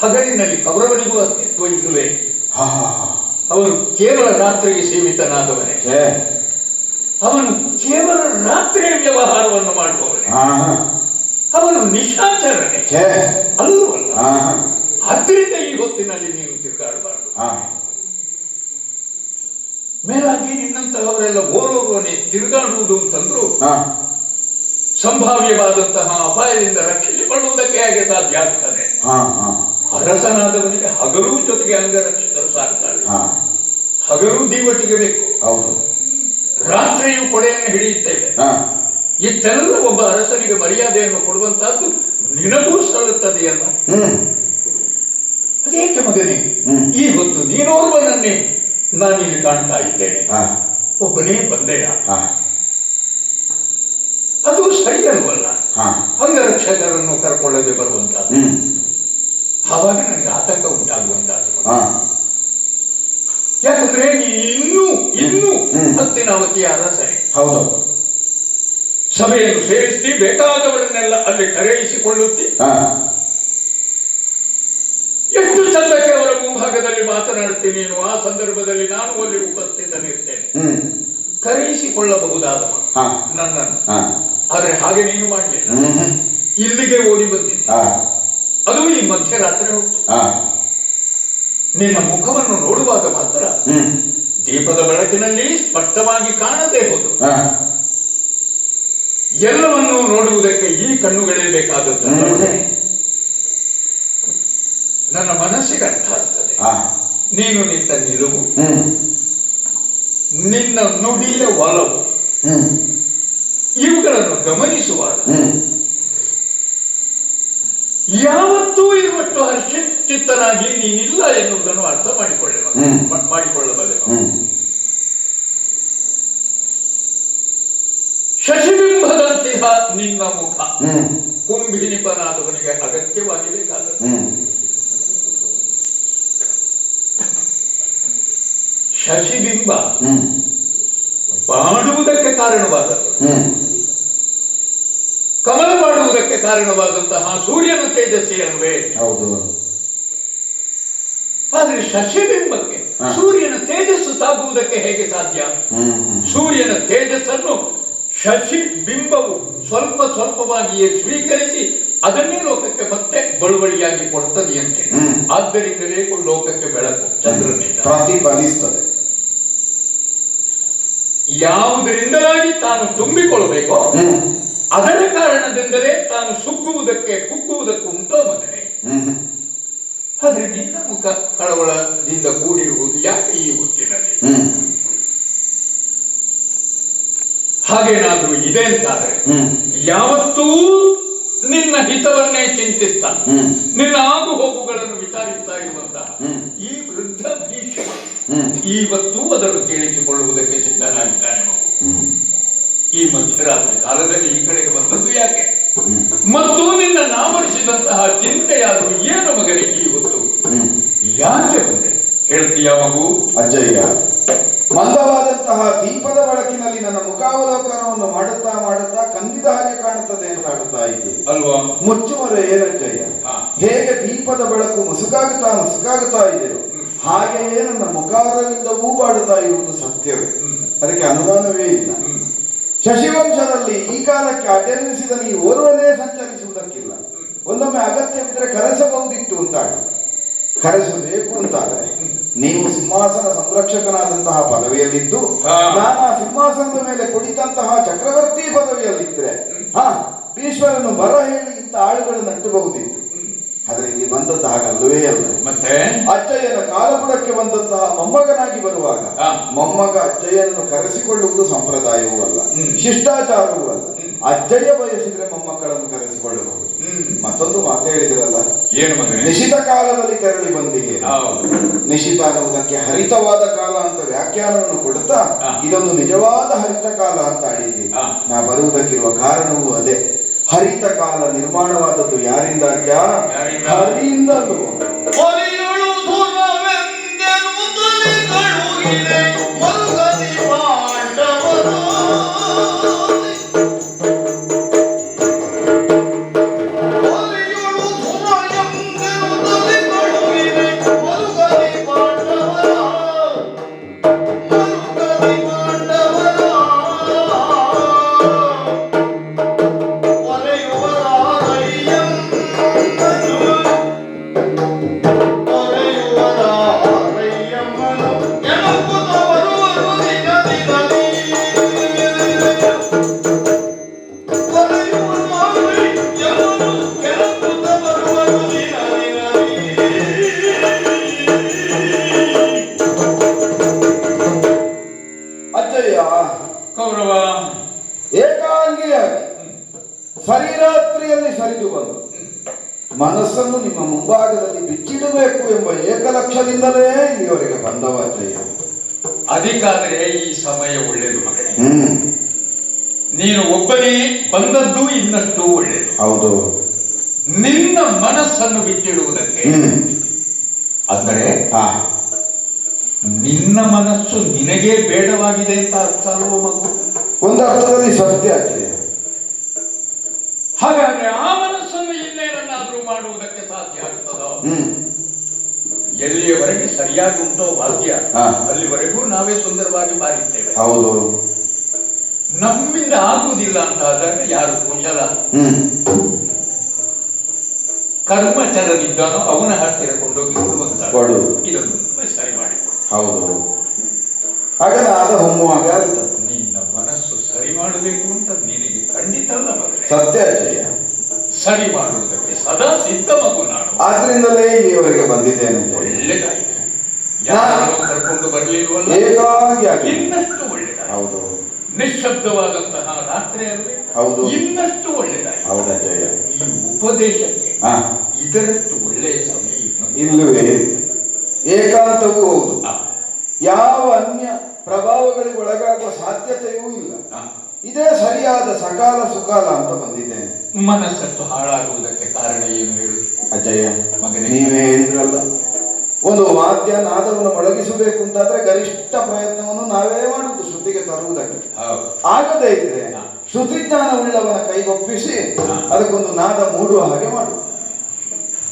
ಹಗಲಿನಲ್ಲಿ ಕೌರವನಿಗೂ ಅಸ್ತಿತ್ವ ಇಲ್ಲವೇ? ಹಾ ಹಾ ಹಾ. ಅವನು ಕೇವಲ ರಾತ್ರಿಗೆ ಸೀಮಿತನಾದವನೇ. ಅವನು ಕೇವಲ ರಾತ್ರಿಯ ವ್ಯವಹಾರವನ್ನು ಮಾಡುವವನೇ. ಹಾ ಹಾ. ಅವನು ನಿಶಾಚರನೇ ಅಲ್ಲವಲ್ಲ. ಆದ್ದರಿಂದ ಈ ಹೊತ್ತಿನಲ್ಲಿ ನೀನು ತಿರುಗಾಡಬಾರದು. ಮೇಲಾಗಿ ನಿನ್ನಂತಹವರೆಲ್ಲ ಓರೋರ್ವನೇ ತಿರುಗಾಡುವುದು ಅಂತಂದ್ರು ಸಂಭಾವ್ಯವಾದಂತಹ ಅಪಾಯದಿಂದ ರಕ್ಷಿಸಿಕೊಳ್ಳುವುದಕ್ಕೆ ಹೇಗೆ ಸಾಧ್ಯ ಆಗ್ತದೆ? ಅರಸನಾದವನಿಗೆ ಹಗಲು ಜೊತೆಗೆ ಅಂಗರಕ್ಷಕರು ಸಾಕ್ತಾರೆ. ಹಗಲು ದೀವಟಿಗೆ ಬೇಕು, ಹೌದು, ರಾತ್ರಿಯು ಕೊಡೆಯನ್ನು ಹಿಡಿಯುತ್ತೇವೆ. ಇಷ್ಟೆಲ್ಲ ಒಬ್ಬ ಅರಸನಿಗೆ ಮರ್ಯಾದೆಯನ್ನು ಕೊಡುವಂತಹದ್ದು ನಿನಗೂ ಸಲ್ಲುತ್ತದೆಯಲ್ಲ. ಅದೇಕೆ ಮಗನೇ ಈ ಹೊತ್ತು ನೀನೋರ್ವನನ್ನೇ ನಾನಿಲ್ಲಿ ಕಾಣ್ತಾ ಇದ್ದೇನೆ, ಒಬ್ಬನೇ ಬಂದೆಯ? ಅದು ಸರಿಯಲ್ವಲ್ಲ. ಅಂಗರಕ್ಷಕರನ್ನು ಕರ್ಕೊಳ್ಳದೆ ಬರುವಂತಹದ್ದು, ಆವಾಗ ನನಗೆ ಆತಂಕ ಉಂಟಾಗುವಂತಹದ್ದು. ಯಾಕಂದ್ರೆ ನೀನು ಇನ್ನೂ ಹಸ್ತಿನಾವತಿಯ ಅರಸನೇ. ಹೌದು. ಸಭೆಯನ್ನು ಸೇರಿಸಿ ಬೇಕಾದವರನ್ನೆಲ್ಲ ಅಲ್ಲಿ ಕರೆಯಿಸಿಕೊಳ್ಳುತ್ತಿ ಎಷ್ಟು ಚಂದಕ್ಕೆ ಅವರ ಮುಂಭಾಗದಲ್ಲಿ ಮಾತನಾಡುತ್ತೀನಿ ನೀನು. ಆ ಸಂದರ್ಭದಲ್ಲಿ ನಾನು ಅಲ್ಲಿ ಉಪಸ್ಥಿತನಿರ್ತೇನೆ, ಕರೆಯಿಸಿಕೊಳ್ಳಬಹುದಾದವ ನನ್ನನ್ನು. ಆದ್ರೆ ಹಾಗೆ ನೀನು ಮಾಡಲಿಲ್ಲ, ಇಲ್ಲಿಗೆ ಓಡಿ ಬಂದಿದ್ದ. ಅದು ಈ ಮಧ್ಯರಾತ್ರಿ ಹೊತ್ತು. ನಿನ್ನ ಮುಖವನ್ನು ನೋಡುವಾಗ ಮಾತ್ರ ದೀಪದ ಬೆಳಕಿನಲ್ಲಿ ಸ್ಪಷ್ಟವಾಗಿ ಕಾಣದೇ ಹೋದು. ಎಲ್ಲವನ್ನೂ ನೋಡುವುದಕ್ಕೆ ಈ ಕಣ್ಣುಗಳೇ ಬೇಕಾದದ್ದು. ನನ್ನ ಮನಸ್ಸಿಗೆ ಅರ್ಥ ಆಗ್ತದೆ. ನೀನು ನಿಂತ ನಿಲುವು, ನಿನ್ನ ನುಡಿಯ ಒಲವು, ಇವುಗಳನ್ನು ಗಮನಿಸುವಾಗ ಯಾವತ್ತೂ ಇರುವಷ್ಟು ಹರ್ಷಚಿತ್ತನಾಗಿ ನೀನಿಲ್ಲ ಎನ್ನುವುದನ್ನು ಅರ್ಥ ಮಾಡಿಕೊಳ್ಳಬಲ್ಲೆ. ಶಶಿಬಿಂಬದಂತಹ ನಿನ್ನ ಮುಖ ಕುಂಭಿನಿಪನಾದವನಿಗೆ ಅಗತ್ಯವಾಗಿ ಬೇಕಾದದ್ದು. ಶಶಿಬಿಂಬ ಬಾಡುವುದಕ್ಕೆ ಕಾರಣವಾದದ್ದು, ಕಮಲ ಮಾಡುವುದಕ್ಕೆ ಕಾರಣವಾದಂತಹ ಸೂರ್ಯನ ತೇಜಸ್ಸೇ ಅಲ್ವೇ? ಹೌದು. ಆದ್ರೆ ಶಶಿಬಿಂಬಕ್ಕೆ ಸೂರ್ಯನ ತೇಜಸ್ಸು ತಾಗುವುದಕ್ಕೆ ಹೇಗೆ ಸಾಧ್ಯ? ಸೂರ್ಯನ ತೇಜಸ್ಸನ್ನು ಶಶಿಬಿಂಬವು ಸ್ವಲ್ಪ ಸ್ವಲ್ಪವಾಗಿಯೇ ಸ್ವೀಕರಿಸಿ ಅದನ್ನೇ ಲೋಕಕ್ಕೆ ಮತ್ತೆ ಬಳುವಳಿಯಾಗಿ ಕೊಡ್ತದೆಯಂತೆ. ಆದ್ದರಿಂದಲೇ ಲೋಕಕ್ಕೆ ಬೆಳಕು ಚಂದ್ರನಿಂದ ಪ್ರತಿಫಲಿಸುತ್ತದೆ. ಯಾವುದರಿಂದಲಾಗಿ ತಾನು ತುಂಬಿಕೊಳ್ಳಬೇಕೋ ಅದರ ಕಾರಣದಿಂದಲೇ ತಾನು ಸುಗ್ಗುವುದಕ್ಕೆ ಕುಗ್ಗುವುದಕ್ಕೆ ಉಂಟೋ ಮಗನೇ. ಆದ್ರೆ ನಿನ್ನ ಮುಖ ಕಳವಳದಿಂದ ಕೂಡಿರುವುದು ಯಾಕೆ ಈ ಹೊತ್ತಿನಲ್ಲಿ? ಹಾಗೇನಾದ್ರೂ ಇದೆ ಅಂತಾದ್ರೆ ಯಾವತ್ತೂ ನಿನ್ನ ಹಿತವನ್ನೇ ಚಿಂತಿಸ್ತಾ ನಿನ್ನ ಆಗು ಹೋಗುಗಳನ್ನು ವಿಚಾರಿಸ್ತಾ ಇರುವಂತಹ ಈ ವೃದ್ಧ ಭೀಷ್ಮ ಇವತ್ತೂ ಅದನ್ನು ಕೇಳಿಸಿಕೊಳ್ಳುವುದಕ್ಕೆ ಸಿದ್ಧನಾಗಿದ್ದಾನೆ. ಮಗು ಈ ಮಧ್ಯರಾತ್ರಿ ಕಾಲದಲ್ಲಿ ಈ ಕಡೆಗೆ ಬಂದದ್ದು ಯಾಕೆ? ಮತ್ತು ನಿನ್ನ ನಾಮರಿಸಿದಂತಹ ಚಿಂತೆಯಾದರೂ ಏನು ಮಗನೇ ಈ ಹೊತ್ತು? ಯಾಕೆ ಬಂದೆ ಹೇಳ್ತೀಯ ಮಗು? ಅಜ್ಜಯ್ಯ, ಮಂದವಾದಂತಹ ದೀಪದ ಬೆಳಕಿನಲ್ಲಿ ನನ್ನ ಮುಖಾವಲೋಕನವನ್ನು ಮಾಡುತ್ತಾ ಮಾಡುತ್ತಾ ಕಂದಿದ ಹಾಗೆ ಕಾಣುತ್ತದೆ ಅಂತ ಆಡುತ್ತಾ ಇದ್ದೀನಿ ಅಲ್ವಾ? ಮುಚ್ಚುಮರೆ ಏನಜ್ಜಯ್ಯ, ಹೇಗೆ ದೀಪದ ಬೆಳಕು ಮುಸುಕಾಗುತ್ತಾ ಇದೆಯೋ ಹಾಗೆಯೇ ನನ್ನ ಮುಖಾರವಿಂದವೂ ಬಾಡುತ್ತಾ ಇರುವುದು ಸತ್ಯವೇ, ಅದಕ್ಕೆ ಅನುಮಾನವೇ ಇಲ್ಲ. ಶಶಿವಂಶದಲ್ಲಿ ಈ ಕಾಲಕ್ಕೆ ಅಡ್ಡೆನಿಸಿದ ನೀ ಓರ್ವನೇ ಸಂಚರಿಸುವುದಕ್ಕಿಲ್ಲ. ಒಂದೊಮ್ಮೆ ಅಗತ್ಯವಿದ್ದರೆ ಕರೆಸಬಹುದಿತ್ತು ಅಂತಾಳೆ. ಕರೆಸಬೇಕು ಅಂತಾದರೆ ನೀವು ಸಿಂಹಾಸನ ಸಂರಕ್ಷಕನಾದಂತಹ ಪದವಿಯಲ್ಲಿದ್ದು ನಾನು ಆ ಸಿಂಹಾಸನದ ಮೇಲೆ ಕುಳಿತಂತಹ ಚಕ್ರವರ್ತಿ ಪದವಿಯಲ್ಲಿದ್ರೆ ಭೀಷ್ಮರನ್ನು ಬರ ಹೇಳಿ ಇಂಥ ಆಳುಗಳು ನಟ್ಟಬಹುದಿತ್ತು. ಆದ್ರೆ ಇಲ್ಲಿ ಬಂದದ್ದು ಹಾಗಲ್ಲವೇ ಅಲ್ಲ. ಮತ್ತೆ ಅಜ್ಜಯ್ಯನ ಕಾಲಬುಡಕ್ಕೆ ಬಂದಂತಹ ಮೊಮ್ಮಗನಾಗಿ ಬರುವಾಗ ಮೊಮ್ಮಗ ಅಜ್ಜಯ್ಯನನ್ನು ಕರೆಸಿಕೊಳ್ಳುವುದು ಸಂಪ್ರದಾಯವೂ ಅಲ್ಲ, ಶಿಷ್ಟಾಚಾರವೂ ಅಲ್ಲ. ಅಜ್ಜಯ್ಯ ಬಯಸಿದ್ರೆ ಮೊಮ್ಮಕ್ಕಳನ್ನು ಕರೆಸಿಕೊಳ್ಳಬಹುದು. ಮತ್ತೊಂದು ಮಾತು ಹೇಳಿದ್ರಲ್ಲ, ಏನು ಮಗನೇ? ನಿಶಿತ ಕಾಲದಲ್ಲಿ ತೆರಳಿ ಬಂದಿಗೆ. ಹೌದು. ನಿಶಿತ ಅನ್ನುವುದಕ್ಕೆ ಹರಿತವಾದ ಕಾಲ ಅಂತ ವ್ಯಾಖ್ಯಾನವನ್ನು ಕೊಡುತ್ತಾ ಇದೊಂದು ನಿಜವಾದ ಹರಿತ ಕಾಲ ಅಂತ ಆಡಿದ್ದೆ. ನಾ ಬರುವುದಕ್ಕಿರುವ ಕಾರಣವೂ ಅದೇ. ಹರಿತ ಕಾಲ ನಿರ್ಮಾಣವಾದದ್ದು ಯಾರಿಂದ? ಹರಿಯಿಂದಲೂ. ಒಲಿಯಳು ಧುರವೆಂದೆನು ತಲೆಗಳು ಇಳೆ ಮರುಗದಿ ಪಾಂಡವರು. ಒಲಿಯಳು ಧುರವೆಂದೆನು ತಲೆಗಳು ಇಳೆ ಮರುಗದಿ ಪಾಂಡವರ. ಮರುಗದಿ ಪಾಂಡವರ. ಅಜ್ಜಯ್ಯ, ಕೌರವ ಏಕಾಂಗಿಯಾಗಿ ಸರಿರಾತ್ರಿಯಲ್ಲಿ ಸರಿದು ಬಂದು ಮನಸ್ಸನ್ನು ನಿಮ್ಮ ಮುಂಭಾಗದಲ್ಲಿ ಬಿಚ್ಚಿಡಬೇಕು ಎಂಬ ಏಕಲಕ್ಷ್ಯದಿಂದಲೇ ಇಲ್ಲಿವರೆಗೆ ಬಂದವ ಅಜ್ಜಯ್ಯ. ಅದಕ್ಕಾದರೆ ಈ ಸಮಯ ಒಳ್ಳೆಯದು ಮಗನೇ. ನೀನು ಒಬ್ಬನೇ ಬಂದದ್ದು ಇನ್ನಷ್ಟು ಒಳ್ಳೆಯದು. ಹೌದು. ನಿನ್ನ ಮನಸ್ಸನ್ನು ಬಿಚ್ಚಿಡುವುದಕ್ಕೆ ಅಂದರೆ ನಿನ್ನ ಮನಸ್ಸು ನಿನಗೆ ಬೇಡವಾಗಿದೆ ಅಂತ ಅರ್ಥ ಅಲ್ವೋ ಮಗು? ಒಂದು ಅರ್ಥದಲ್ಲಿ ಸತ್ಯ ಅಜ್ಜಯ್ಯ. ಹಾಗಾದ್ರೆ ಆ ಮನಸ್ಸನ್ನು ಇನ್ನೇನನ್ನಾದ್ರೂ ಮಾಡುವುದಕ್ಕೆ ಸಾಧ್ಯ ಆಗ್ತದೋ? ಎಲ್ಲಿಯವರೆಗೆ ಸರಿಯಾಗಿ ಉಂಟೋ ವಾದ್ಯ ಅಲ್ಲಿವರೆಗೂ ನಾವೇ ಸುಂದರವಾಗಿ ಬಾರಿದ್ದೇವೆ. ಹೌದು. ನಮ್ಮಿಂದ ಆಗುವುದಿಲ್ಲ ಅಂತ ಆದ್ರೆ ಯಾರು ಕುಶಲ ಕರ್ಮಚರನಿದ್ದಾನೋ ಅವನ ಹತ್ತಿರ ಕೊಂಡೋಗಿ ಕೊಡುವಂತ ಇದನ್ನು ಸರಿ ಮಾಡಿಕೊಡು. ಹೌದು. ಆಗ ನಾದ ಹೊಮ್ಮುವಾಗ ಆಗ್ತದೆ. ನಿನ್ನ ಮನಸ್ಸು ಸರಿ ಮಾಡಬೇಕು ಅಂತ ನಿನಗೆ ಖಂಡಿತ ಅಲ್ಲ ಮಗನೇ. ಸತ್ಯ ಅಜ್ಜಯ್ಯ. ಸರಿ ಮಾಡುವುದಕ್ಕೆ ಸದಾ ಸಿದ್ಧ ಮಗು ನಾನು. ಆದ್ರಿಂದಲೇ ಇಲ್ಲಿಯವರೆಗೆ ಬಂದಿದ್ದೇನೆ. ಒಳ್ಳೆದಾಯ್ತು. ಯಾರು ಕರ್ಕೊಂಡು ಬರಲಿಲ್ವಲ್ಲ, ಏಕಾಂಗಿಯಾಗಿ ಇನ್ನಷ್ಟು ಒಳ್ಳೆದಾಯ್ತು. ಹೌದು. ನಿಶ್ಶಬ್ದವಾದಂತಹ ರಾತ್ರಿ ಅಲ್ಲದೆ ಹೌದು, ಇನ್ನಷ್ಟು ಒಳ್ಳೆದಾಯ್ತು. ಹೌದಜ್ಜಯ್ಯ. ಈ ಉಪದೇಶಕ್ಕೆ ಇದರಷ್ಟು ಒಳ್ಳೆಯ ಸಮಯ ಇಲ್ಲವೇ? ಏಕಾಂತವೂ ಹೌದು. ಯಾವ ಅನ್ಯ ಪ್ರಭಾವಗಳಿಗೆ ಒಳಗಾಗುವ ಸಾಧ್ಯತೆಯೂ ಇಲ್ಲ. ಇದೇ ಸರಿಯಾದ ಸಕಾಲ ಸುಕಾಲ ಅಂತ ಬಂದಿದ್ದೇನೆ. ಮನಸ್ಸತ್ತು ಹಾಳಾಗುವುದಕ್ಕೆ ಕಾರಣ ಏನು ಹೇಳು ಅಜ್ಜಯ್ಯ? ಮಗನೇ, ನೀವೇ ಹೇಳಿದ್ರಲ್ಲ, ಒಂದು ವಾದ್ಯ ನಾದವನ್ನು ಮೊಳಗಿಸಬೇಕು ಅಂತಾದ್ರೆ ಗರಿಷ್ಠ ಪ್ರಯತ್ನವನ್ನು ನಾವೇ ಮಾಡುವುದು ಶ್ರುತಿಗೆ ತರುವುದಕ್ಕೆ. ಆಗದೇ ಇದ್ರೆ ಶ್ರುತಿಜ್ಞಾನ ಉಳ್ಳವನ ಕೈಗೊಪ್ಪಿಸಿ ಅದಕ್ಕೊಂದು ನಾದ ಮೂಡುವ ಹಾಗೆ ಮಾಡುವುದು.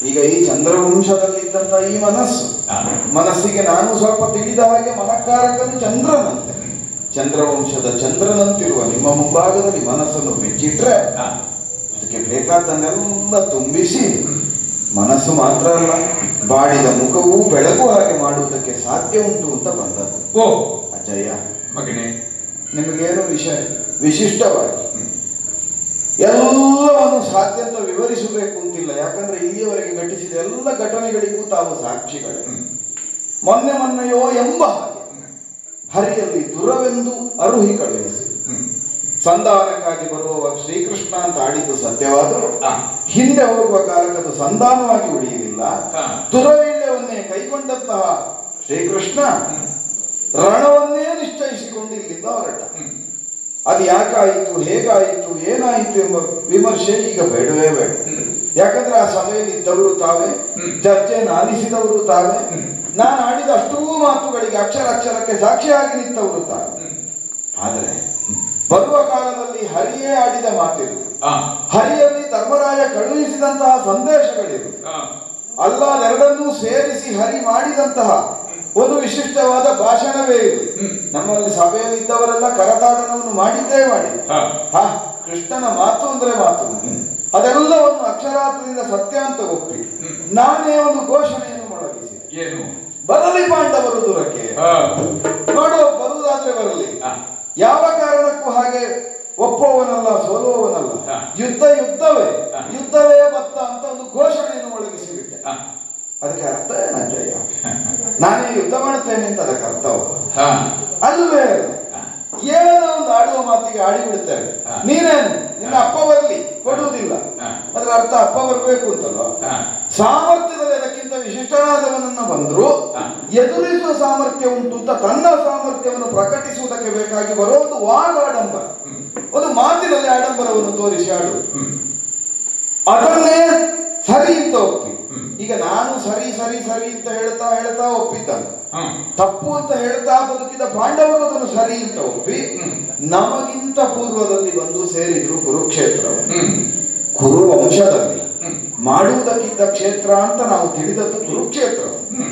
ಈಗ ಈ ಚಂದ್ರವಂಶದಲ್ಲಿದ್ದಂತ ಈ ಮನಸ್ಸಿಗೆ ನಾನು ಸ್ವಲ್ಪ ತಿಳಿದ ಹಾಗೆ ಮನಕಾರಕನು ಚಂದ್ರನಂತೆ. ಚಂದ್ರವಂಶದ ಚಂದ್ರನಂತಿರುವ ನಿಮ್ಮ ಮುಂಭಾಗದಲ್ಲಿ ಮನಸ್ಸನ್ನು ಬಿಚ್ಚಿಟ್ರೆ ಅದಕ್ಕೆ ಬೇಕಾದನ್ನೆಲ್ಲ ತುಂಬಿಸಿ ಮನಸ್ಸು ಮಾತ್ರ ಅಲ್ಲ ಬಾಡಿದ ಮುಖವೂ ಬೆಳಗು ಹಾಗೆ ಮಾಡುವುದಕ್ಕೆ ಸಾಧ್ಯ ಉಂಟು ಅಂತ ಬಂದದ್ದು. ಓ ಅಜ್ಜಯ್ಯ ಮಗನೇ, ನಿಮಗೇನು ವಿಶಿಷ್ಟವಾಗಿ ಎಲ್ಲವನ್ನು ಸಾಧ್ಯ ಅಂತ ವಿವರಿಸಬೇಕು ಅಂತಿಲ್ಲ. ಯಾಕಂದ್ರೆ ಇಲ್ಲಿಯವರೆಗೆ ಘಟಿಸಿದ ಎಲ್ಲ ಘಟನೆಗಳಿಗೂ ತಾವು ಸಾಕ್ಷಿಗಳು. ಮೊನ್ನೆಯೋ ಎಂಬ ಹಾಗೆ ಹರಿಯಲ್ಲಿ ದುರವೆಂದು ಅರುಹಿ ಕಳುಹಿಸಿ ಸಂಧಾನಕ್ಕಾಗಿ ಬರುವವ ಶ್ರೀಕೃಷ್ಣ ಅಂತ ಆಡಿದ್ದು ಸತ್ಯವಾದರೂ ಹಿಂದೆ ಹೋಗುವ ಕಾಲಕ್ಕದು ಸಂಧಾನವಾಗಿ ಉಳಿಯಲಿಲ್ಲ. ದುರವೈಲ್ಯವನ್ನೇ ಕೈಗೊಂಡಂತಹ ಶ್ರೀಕೃಷ್ಣ ರಣವನ್ನೇ ನಿಶ್ಚಯಿಸಿಕೊಂಡು ಇಲ್ಲಿಂದ ಹೊರಟ. ಅದು ಯಾಕಾಯಿತು, ಹೇಗಾಯಿತು, ಏನಾಯಿತು ಎಂಬ ವಿಮರ್ಶೆ ಈಗ ಬೇಡವೇ ಬೇಡ. ಯಾಕಂದ್ರೆ ಆ ಸಭೆಯಲ್ಲಿ ಇದ್ದವರು ತಾವೇ, ಚರ್ಚೆಯನ್ನು ಆಲಿಸಿದವರು ತಾವೇ, ನಾನು ಆಡಿದ ಅಷ್ಟೂ ಮಾತುಗಳಿಗೆ ಅಕ್ಷರಕ್ಕೆ ಸಾಕ್ಷಿಯಾಗಿ ನಿಂತವರು ತಾವೇ. ಆದರೆ ಬರುವ ಕಾಲದಲ್ಲಿ ಹರಿಯೇ ಆಡಿದ ಮಾತಿರು, ಹರಿಯಲ್ಲಿ ಧರ್ಮರಾಯ ಕಳುಹಿಸಿದಂತಹ ಸಂದೇಶಗಳಿರು, ಅಲ್ಲಾದೆರಡನ್ನೂ ಸೇರಿಸಿ ಹರಿ ಮಾಡಿದಂತಹ ಒಂದು ವಿಶಿಷ್ಟವಾದ ಭಾಷಣವೇ ಇದೆ. ನಮ್ಮಲ್ಲಿ ಸಭೆಯಲ್ಲಿ ಇದ್ದವರೆಲ್ಲ ಕರತಾಡನವನ್ನು ಮಾಡಿದ್ದೇ ಮಾಡಿ ಕೃಷ್ಣನ ಮಾತು ಅಂದ್ರೆ ಮಾತು, ಅದೆಲ್ಲವನ್ನು ಅಕ್ಷರಾರ್ಥದಿಂದ ಸತ್ಯ ಅಂತ ಒಪ್ಪಿ ನಾನೇ ಒಂದು ಘೋಷಣೆಯನ್ನು ಮೊಳಗಿಸಿ, ಏನು ಬರಲಿ ಪಾಂಡವರು ದೂರಕ್ಕೆ, ನೋಡು ಬರುವುದಾದ್ರೆ ಬರಲಿ, ಯಾವ ಕಾರಣಕ್ಕೂ ಹಾಗೆ ಒಪ್ಪುವವನಲ್ಲ ಸೋಲುವವನಲ್ಲ, ಯುದ್ಧವೇ ಬತ್ತ ಅಂತ ಒಂದು ಘೋಷಣೆಯನ್ನು ಮೊಳಗಿಸಿ ಬಿಟ್ಟೆ. ಅದಕ್ಕೆ ಅರ್ಥ ಏನಜ್ಜಯ್ಯ? ನಾನೇ ಯುದ್ಧ ಮಾಡ್ತೇನೆ ಅಂತ ಅದಕ್ಕೆ ಅರ್ಥವ ಅಲ್ವೇ? ಏನೋ ಒಂದು ಆಡುವ ಮಾತಿಗೆ ಆಡಿಬಿಡ್ತೇವೆ. ನೀನೇನು ನಿನ್ನ ಅಪ್ಪ ಬರಲಿ, ಕೊಡುವುದಿಲ್ಲ. ಹಾ. ಅದರ ಅರ್ಥ ಅಪ್ಪ ಬರಬೇಕು ಅಂತಲ್ಲ. ಹಾ. ಸಾಮರ್ಥ್ಯದಲ್ಲಿ ಅದಕ್ಕಿಂತ ವಿಶಿಷ್ಟನಾದವನನ್ನ ಬಂದ್ರು ಹಾ. ಎದುರಿಸುವ ಸಾಮರ್ಥ್ಯ ಉಂಟು ಅಂತ ತನ್ನ ಸಾಮರ್ಥ್ಯವನ್ನು ಪ್ರಕಟಿಸುವುದಕ್ಕೆ ಬೇಕಾಗಿ ಬರೋದು ವಾಗಾಡಂಬರ. ಒಂದು ಮಾತಿನಲ್ಲಿ ಆಡಂಬರವನ್ನು ತೋರಿಸಿ ಆಡುವುದು. ಅದನ್ನೇ ಸರಿ ಅಂತ ಒಪ್ಪಿ. ಈಗ ನಾನು ಸರಿ ಸರಿ ಸರಿ ಅಂತ ಹೇಳ್ತಾ ಹೇಳ್ತಾ ಒಪ್ಪಿದ್ದಾನೆ. ತಪ್ಪು ಅಂತ ಹೇಳ್ತಾ ಬದುಕಿದ ಪಾಂಡವರು ಅದನ್ನು ಸರಿ ಅಂತ ಒಪ್ಪಿ ನಮಗಿಂತ ಪೂರ್ವದಲ್ಲಿ ಬಂದು ಸೇರಿದ್ರು ಕುರುಕ್ಷೇತ್ರವನ್ನು. ಕುರು ವಂಶದಲ್ಲಿ ಮಾಡುವುದಕ್ಕಿದ್ದ ಕ್ಷೇತ್ರ ಅಂತ ನಾವು ತಿಳಿದದ್ದು ಕುರುಕ್ಷೇತ್ರವನ್ನು.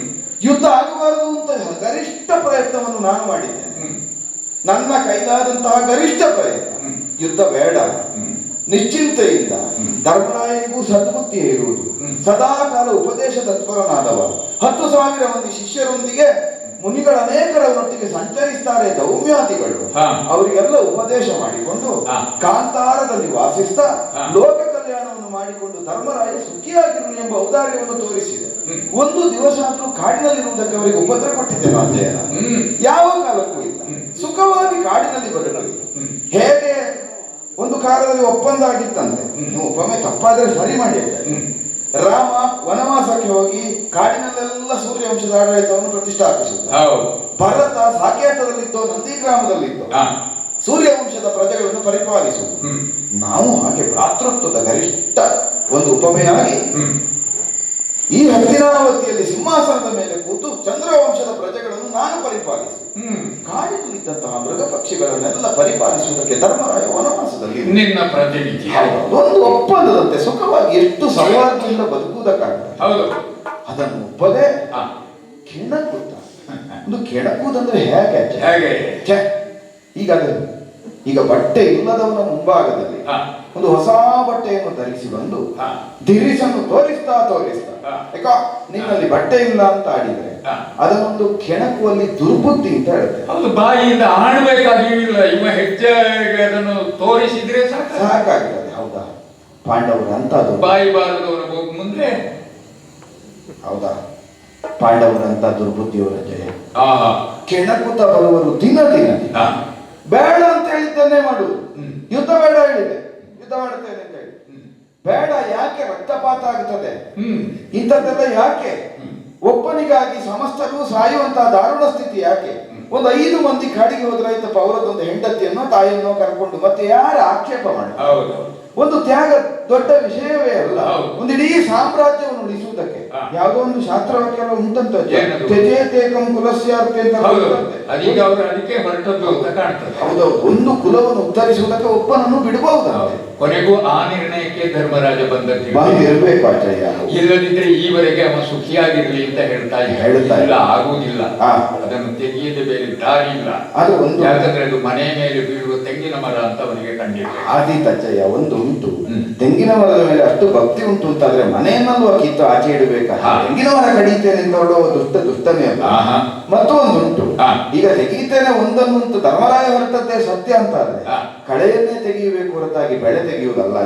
ಯುದ್ಧ ಆಗಬಾರದು ಅಂತ ಗರಿಷ್ಠ ಪ್ರಯತ್ನವನ್ನು ನಾನು ಮಾಡಿದ್ದೇನೆ. ನನ್ನ ಕೈಲಾದಂತಹ ಗರಿಷ್ಠ ಪ್ರಯತ್ನ. ಯುದ್ಧ ಬೇಡ, ನಿಶ್ಚಿಂತೆಯಿಂದ ಧರ್ಮರಾಯನಿಗೂ ಸದ್ಬುದ್ಧಿ ಇರುವುದು, ಸದಾ ಕಾಲ ಉಪದೇಶ ತತ್ಪರನಾದವ, 10,000 ಮಂದಿ ಶಿಷ್ಯರೊಂದಿಗೆ ಮುನಿಗಳ ಅನೇಕರವರೊಟ್ಟಿಗೆ ಸಂಚರಿಸ್ತಾರೆ ದೌಮ್ಯಾದಿಗಳು. ಅವರಿಗೆಲ್ಲ ಉಪದೇಶ ಮಾಡಿಕೊಂಡು ಕಾಂತಾರದಲ್ಲಿ ವಾಸಿಸ್ತಾ ಲೋಕ ಕಲ್ಯಾಣವನ್ನು ಮಾಡಿಕೊಂಡು ಧರ್ಮರಾಯ ಸುಖಿಯಾಗಿರಲಿ ಎಂಬ ಔದಾರ್ಯವನ್ನು ತೋರಿಸಿದೆ. ಒಂದು ದಿವಸ ಆದ್ರೂ ಕಾಡಿನಲ್ಲಿರುವುದಕ್ಕೆ ಅವರಿಗೆ ಉಪದ್ರ ಕೊಟ್ಟಿದ್ದೇನೆ ಅಧ್ಯಯನ ಯಾವ ಕಾಲಕ್ಕೂ ಇಲ್ಲ. ಸುಖವಾಗಿ ಕಾಡಿನಲ್ಲಿ ಬದುಕಲಿ. ಹೇಗೆ ಒಂದು ಕಾಲದಲ್ಲಿ ಒಪ್ಪಂದ ಆಗಿತ್ತಂತೆ, ಒಪ್ಪೊಮ್ಮೆ ತಪ್ಪಾದ್ರೆ ಸರಿ ಮಾಡಿ. ರಾಮ ವನವಾಸಕ್ಕೆ ಹೋಗಿ ಕಾಡಿನಲ್ಲೆಲ್ಲ ಸೂರ್ಯವಂಶದ ಆಡಳಿತವನ್ನು ಪ್ರತಿಷ್ಠಾಪಿಸಿದ. ಭರತ ಸಾಕೇತದಲ್ಲಿದ್ದೋ ನಂದಿಗ್ರಾಮದಲ್ಲಿದ್ದೋ ಸೂರ್ಯವಂಶದ ಪ್ರಜೆಗಳನ್ನು ಪರಿಪಾಲಿಸುವುದು. ನಾವು ಹಾಗೆ ಭ್ರಾತೃತ್ವದ ಗರಿಷ್ಠ ಒಂದು ಉಪಮೆಯಾಗಿ ಈ ಹಸ್ತಿನಾವತಿಯಲ್ಲಿ ಸಿಂಹಾಸನದ ಮೇಲೆ ಕೂತು ಚಂದ್ರವಂಶದ ಪ್ರಜೆಗಳನ್ನು ನಾನು ಪರಿಪಾಲಿಸಿ ಕಾಡಿನಲ್ಲಿದ್ದಂತಹ ಮೃಗ ಪಕ್ಷಿಗಳನ್ನೆಲ್ಲ ಪರಿಪಾಲಿಸುವುದಕ್ಕೆ ಧರ್ಮರಾಯ ವನವಾಸದಲ್ಲಿ ನಿನ್ನ ಪ್ರತಿನಿಧಿ ಒಂದು ಒಪ್ಪಂದದಂತೆ ಸುಖವಾಗಿ ಎಷ್ಟು ಸೌಹಾರ್ದದಿಂದ ಬದುಕುವುದಕ್ಕಾಗ್ತದೆ. ಅದನ್ನು ಒಪ್ಪದೆ ಕೆಣಕುತ್ತ. ಒಂದು ಕೆಣಕುವುದಂದ್ರೆ ಹೇಗೆ? ಈಗ ಬಟ್ಟೆ ಇಲ್ಲದವನ ಮುಂಭಾಗದಲ್ಲಿ ಒಂದು ಹೊಸ ಬಟ್ಟೆಯನ್ನು ಧರಿಸಿ ಬಂದು ದಿರಿಸನ್ನು ತೋರಿಸ್ತಾ ಯಾಕ ನಿನ್ನಲ್ಲಿ ಬಟ್ಟೆ ಇಲ್ಲ ಅಂತ ಆಡಿದ್ರೆ ಅದನ್ನೊಂದು ಕೆಣಕುವಲ್ಲಿ ದುರ್ಬುದ್ಧಿ ಅಂತ ಹೇಳುತ್ತೆ. ಅದು ಬಾಯಿಯಿಂದ ಆಡಬೇಕಾಗಿಲ್ಲ, ಇವ ಹೆಜ್ಜೆಗೆ ಅದನ್ನು ತೋರಿಸಿದ್ರೆ ಸಾಕಾಗ್ತದೆ. ಹೌದಾ? ಪಾಂಡವರು ಅಂತದ್ದು ಬಾಯಿ ಬಾರದವರು ಹೋಗಿ ಮುಂದೆ. ಹೌದಾ? ಪಾಂಡವರಂತ ದುರ್ಬುದ್ಧಿಯವರ ಜಯ. ಕೆಣಕುತ್ತ ಬರುವರು ದಿನ ಬೇಡ ಅಂತ ಹೇಳಿದ್ದನ್ನೇ ಮಾಡುವುದು. ಯುದ್ಧ ಬೇಡ ಹೇಳಿದೆ, ಯುದ್ಧ ಮಾಡುತ್ತೇನೆ ಅಂತ ಹೇಳಿ ಬೇಡ. ಯಾಕೆ ರಕ್ತಪಾತ ಆಗುತ್ತದೆ? ಇಂಥದ್ದೆಲ್ಲ ಯಾಕೆ? ಒಬ್ಬನಿಗಾಗಿ ಸಮಸ್ತರು ಸಾಯುವಂತಹ ದಾರುಣ ಸ್ಥಿತಿ ಯಾಕೆ? ಒಂದು 5 ಮಂದಿ ಕಾಡಿಗೆ ಹೋದ್ರಾಯ್ತಪ್ಪ, ಅವರದೊಂದು ಹೆಂಡತಿಯನ್ನೋ ತಾಯಿಯನ್ನೋ ಕರ್ಕೊಂಡು ಮತ್ತೆ ಯಾರು ಆಕ್ಷೇಪ ಮಾಡಿ? ಒಂದು ತ್ಯಾಗ ದೊಡ್ಡ ವಿಷಯವೇ ಅಲ್ಲ. ಒಂದು ಇಡೀ ಸಾಮ್ರಾಜ್ಯವನ್ನು ಉಳಿಸುವುದಕ್ಕೆ ಯಾವುದೋ ಒಂದು ಶಾಸ್ತ್ರವಾಕ್ಯ ಉಂಟಂತ, ತ್ಯಜೇತೇಕಂ ಕುಲಸ್ಯಾರ್ತೆ ಅಂತ. ಹೌದೌದು, ಒಂದು ಕುಲವನ್ನು ಉದ್ಧರಿಸುವುದಕ್ಕೆ ಒಬ್ಬನನ್ನು ಬಿಡಬಹುದು. ಕೊನೆಗೂ ಆ ನಿರ್ಣಯಕ್ಕೆ ಧರ್ಮರಾಜ ಬಂದಿರಬೇಕು ಆಚಾರ್ಯ. ಇಲ್ಲದಿದ್ರೆ ಈವರೆಗೆ ಅವನು ಸುಖಿಯಾಗಿರ್ಲಿ ಅಂತ ಹೇಳ್ತಾ ಇಲ್ಲ, ಆಗುವುದಿಲ್ಲ. ಅದನ್ನು ತೆಗೆಯದೆ ಬೇರೆ ದಾರಿ ಇಲ್ಲ. ಯಾಕಂದ್ರೆ ಅದು ಮನೆ ಮೇಲೆ ಬೀಳುವ ತೆಂಗಿನ ಮರ ಅಂತ ಅವನಿಗೆ ಕಂಡಿಲ್ಲ. ಆದೀತಚ್ಚಯ್ಯ, ಒಂದು ಉಂಟು, ತೆಂಗಿನ ಮರದ ಮೇಲೆ ಅಷ್ಟು ಭಕ್ತಿ ಉಂಟು ಅಂತಾದ್ರೆ ಮನೆಯನ್ನಲ್ವ ಕಿತ್ತು ಆಚೆ ಇಡಬೇಕಾ? ತೆಂಗಿನ ಮರ ಕಡಿತೇನೆ ಅಂತ ಹೊರಡುವ ದುಷ್ಟನೇ ಅಲ್ಲ. ಮತ್ತೊಂದು ಉಂಟು, ಈಗ ತೆಗೀತೇನೆ ಒಂದನ್ನು ಅಂತ ಧರ್ಮರಾಯ ಹೊರಟದ್ದೇ ಸತ್ಯ ಅಂತಾದ್ರೆ ಕಳೆಯನ್ನೇ ತೆಗೆಯಬೇಕು ಹೊರತಾಗಿ ಬೆಳೆ ತೆಗೆಯುವುದಲ್ಲ.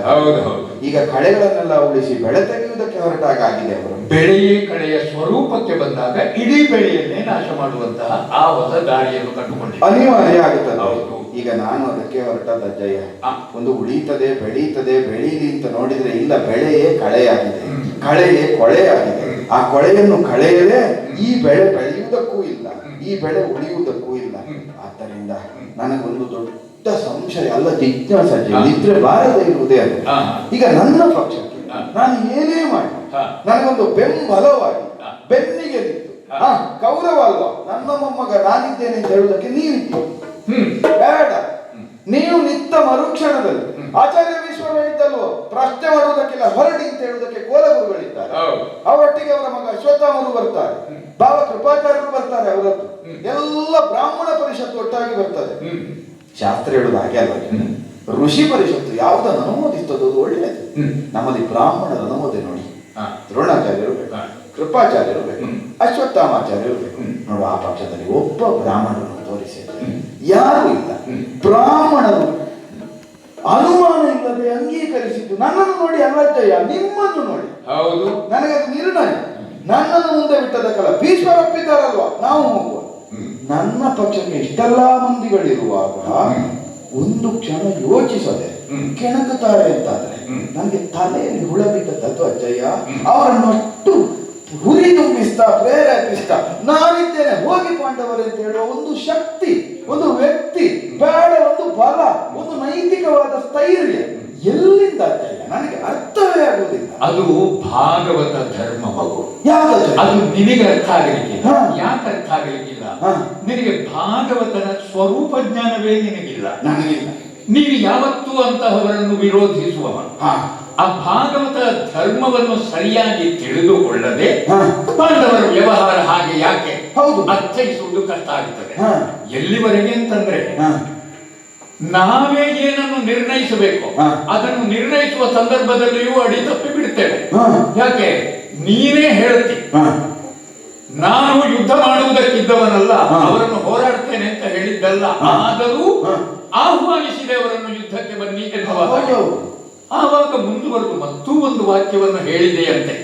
ಈಗ ಕಳೆಗಳನ್ನೆಲ್ಲ ಉಳಿಸಿ ಬೆಳೆ ತೆಗೆಯುವುದಕ್ಕೆ ಹೊರಟಾಗ ಆಗಿದೆ ಅವರು. ಬೆಳೆಯೇ ಕಳೆಯ ಸ್ವರೂಪಕ್ಕೆ ಬಂದಾಗ ಇಡೀ ಬೆಳೆಯನ್ನೇ ನಾಶ ಮಾಡುವಂತಹ ಆ ಹೊಸ ದಾರಿಯನ್ನು ಕಂಡುಕೊಂಡಿದೆ, ಅನಿವಾರ್ಯ ಆಗುತ್ತದೆ. ಈಗ ನಾನು ಅದಕ್ಕೆ ಹೊರಟದ್ದಯ್ಯ. ಒಂದು ಉಳಿತದೆ ಬೆಳೀತದೆ ಬೆಳೀಲಿ ಅಂತ ನೋಡಿದ್ರೆ ಇಲ್ಲ, ಬೆಳೆಯೇ ಕಳೆಯಾಗಿದೆ, ಕಳೆಯೇ ಕೊಳೆಯಾಗಿದೆ. ಆ ಕೊಳೆಯನ್ನು ಕಳೆಯದೆ ಈ ಬೆಳೆ ಬೆಳೆಯುವುದಕ್ಕೂ ಇಲ್ಲ, ಈ ಬೆಳೆ ಉಳಿಯುವುದಕ್ಕೂ ಇಲ್ಲ. ಆದ್ದರಿಂದ ನನಗೊಂದು ದೊಡ್ಡ ಸಂಶಯ ಅಲ್ಲ, ಜಿಜ್ಞಾಸೆ ಇದ್ರೆ ಬಾರದೆ ಇರುವುದೇ ಅದು. ಈಗ ನನ್ನ ಪಕ್ಷಕ್ಕೆ ನಾನು ಏನೇ ಮಾಡಿ ನನಗೊಂದು ಬೆಂಬಲವಾಗಿ ಬೆನ್ನಿಗೆ ನಿಂತು ಗೌರವ ಅಲ್ವಾ, ನನ್ನ ಮೊಮ್ಮಗ ನಾನಿದ್ದೇನೆ ಅಂತ ಹೇಳುವುದಕ್ಕೆ ನೀವಿದ್ದೀರಿ. ಬೇಡ, ನೀವು ನಿತ್ತ ಮರುಕ್ಷಣದಲ್ಲಿ ಆಚಾರ್ಯ ವಿಶ್ವ ಹೇಳಿದ್ದಲ್ವೋ, ಪ್ರಶ್ನೆ ಮಾಡುವುದಕ್ಕಿಲ್ಲ ಹೊರಡಿ ಅಂತ ಹೇಳುವುದಕ್ಕೆ ಕೋಲಗುರುಗಳಿದ್ದಾರೆ. ಅವರೊಟ್ಟಿಗೆ ಅವರ ಮಗ ಅಶ್ವತ್ಥಾಮರು ಬರ್ತಾರೆ, ಭಾವ ಕೃಪಾಚಾರ್ಯರು ಬರ್ತಾರೆ, ಅವರದ್ದು ಎಲ್ಲ ಬ್ರಾಹ್ಮಣ ಪರಿಷತ್ತು ಒಟ್ಟಾಗಿ ಬರ್ತದೆ. ಶಾಸ್ತ್ರ ಹೇಳುದು ಹಾಗೆ ಅಲ್ಲ, ಋಷಿ ಪರಿಷತ್ತು ಯಾವುದನ್ನು ಅನುಮೋದಿಸ್ತದೋ ಅದು ಒಳ್ಳೆಯದು. ನಮ್ಮಲ್ಲಿ ಬ್ರಾಹ್ಮಣರ ಅನುಮೋದನೆ ನೋಡಿ, ದ್ರೋಣಾಚಾರ್ಯರು ಬೇಕು, ಕೃಪಾಚಾರ್ಯರು ಬೇಕು, ಅಶ್ವತ್ಥಾಮಾಚಾರ್ಯರು ಬೇಕು. ನೋಡು, ಆ ಪಕ್ಷದಲ್ಲಿ ಒಬ್ಬ ಬ್ರಾಹ್ಮಣರನ್ನು ತೋರಿಸಿ ಯಾರು ಇಲ್ಲ. ಬ್ರಾಹ್ಮಣರು ಅನುಮಾನ ಇಲ್ಲದೆ ಅಂಗೀಕರಿಸಿದ್ದು ನನ್ನನ್ನು ನೋಡಿ ಅಲ್ಲಜ್ಜಯ್ಯ, ನಿಮ್ಮನ್ನು ನೋಡಿ. ಹೌದು, ನನಗದು ನಿರ್ಣಯ. ನನ್ನನ್ನು ಮುಂದೆ ಬಿಟ್ಟದಕ್ಕಲ್ಲ, ಭೀಷ್ಮರಪ್ಪಿದ್ದಾರಲ್ವಾ, ನಾವು ಹೋಗುವ. ನನ್ನ ಪಕ್ಷಕ್ಕೆ ಇಷ್ಟೆಲ್ಲಾ ಮಂದಿಗಳಿರುವಾಗ ಒಂದು ಕ್ಷಣ ಯೋಚಿಸದೆ ಕೆಣಕುತ್ತಾರೆ ಅಂತಾದ್ರೆ ನನಗೆ ತಲೆಯಲ್ಲಿ ಹುಳ ಬಿಟ್ಟದ್ದು ಅಜ್ಜಯ್ಯ. ಅವರನ್ನಷ್ಟು ಹುರಿ ತುಂಬಿಸ್ತಾ ಪ್ರೇರೇಪಿಸ್ತಾ ನಾನಿದ್ದೇನೆ ಹೋಗಿ ಪಾಂಡವರು ಅಂತ ಹೇಳುವ ಒಂದು ಶಕ್ತಿ, ಒಂದು ವ್ಯಕ್ತಿ, ಬೇಡ ಒಂದು ಬಲ, ಒಂದು ನೈತಿಕವಾದ ಸ್ಥೈರ್ಯ ಎಲ್ಲಿಂದ ಅಜ್ಜಯ್ಯ ನನಗೆ ಅರ್ಥವೇ ಆಗುವುದಿಲ್ಲ. ಅದು ಭಾಗವತ ಧರ್ಮ ಮಗು. ಯಾವುದು ಅದು ನಿನಗೆ ಅರ್ಥ ಆಗಲಿಕ್ಕಿಲ್ಲ. ಯಾಕೆ ಅರ್ಥ ಆಗಲಿಕ್ಕಿಲ್ಲ? ನಿನಗೆ ಭಾಗವತನ ಸ್ವರೂಪ ಜ್ಞಾನವೇ ನಿನಗಿಲ್ಲ. ನನಗಿಲ್ಲ. ನೀನು ಯಾವತ್ತೂ ಅಂತಹವರನ್ನು ವಿರೋಧಿಸುವವ. ಆ ಭಾಗವತ ಧರ್ಮವನ್ನು ಸರಿಯಾಗಿ ತಿಳಿದುಕೊಳ್ಳದೆ ಪಾಂಡವರ ವ್ಯವಹಾರ ಹಾಗೆ ಯಾಕೆ ಅರ್ಥೈಸುವುದು ಕಷ್ಟ ಆಗುತ್ತದೆ. ಎಲ್ಲಿವರೆಗೆ ಅಂತಂದ್ರೆ ನಾವೇ ಏನನ್ನು ನಿರ್ಣಯಿಸಬೇಕು ಅದನ್ನು ನಿರ್ಣಯಿಸುವ ಸಂದರ್ಭದಲ್ಲಿಯೂ ಅಡಿ ತಪ್ಪಿ ಬಿಡ್ತೇವೆ. ಯಾಕೆ? ನೀನೇ ಹೇಳ್ತಿ ನಾನು ಯುದ್ಧ ಮಾಡುವುದಕ್ಕಿದ್ದವನಲ್ಲ, ಅವರನ್ನು ಹೋರಾಡ್ತೇನೆ ಅಂತ ಹೇಳಿದ್ದಲ್ಲ, ಆದರೂ ಆಹ್ವಾನಿಸಿದೆ ಅವರನ್ನು ಯುದ್ಧಕ್ಕೆ ಬನ್ನಿ ಎನ್ನುವ. ಆವಾಗ ಮುಂದುವರೆದು ಮತ್ತೂ ಒಂದು ವಾಕ್ಯವನ್ನು ಹೇಳಿದೆಯಂತೆ.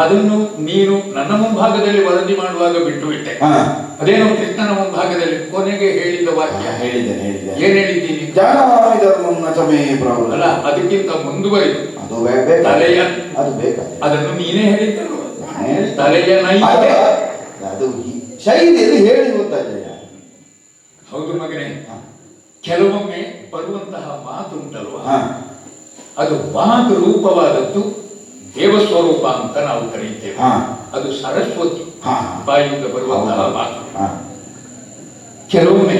ಅದನ್ನು ನೀನು ನನ್ನ ಮುಂಭಾಗದಲ್ಲಿ ವರದಿ ಮಾಡುವಾಗ ಬಿಟ್ಟು ಬಿಟ್ಟೆ. ಅದೇನೋ ಕೃಷ್ಣನ ಮುಂಭಾಗದಲ್ಲಿ ಕೊನೆಗೆ ಹೇಳಿದ ವಾಕ್ಯ ಹೇಳಿದೆ. ಏನ್ ಹೇಳಿದ್ದೀನಿ? ಅಲ್ಲ, ಅದಕ್ಕಿಂತ ಮುಂದುವರಿದು ತಲೆಯ ಅದನ್ನು ನೀನೇ ಹೇಳಿದ್ದಲ್ವ? ತಲೆಯ ನೈತೆ ಅದು ಶೈಲಿಯಲ್ಲಿ ಹೇಳಿ ಗೊತ್ತಾಗ್ತದೆ. ಹೌದು ಮಗನೇ, ಕೆಲವೊಮ್ಮೆ ಬರುವಂತಹ ಮಾತುಂಟಲ್ವ, ಅದು ವಾಗ್ ರೂಪವಾದದ್ದು ದೇವಸ್ವರೂಪ ಅಂತ ನಾವು ಕರೀತೇವೆ. ಅದು ಸರಸ್ವತಿ ಬಾಯಿಂದ ಬರುವಂತಹ ಮಾತು. ಕೆಲವೊಮ್ಮೆ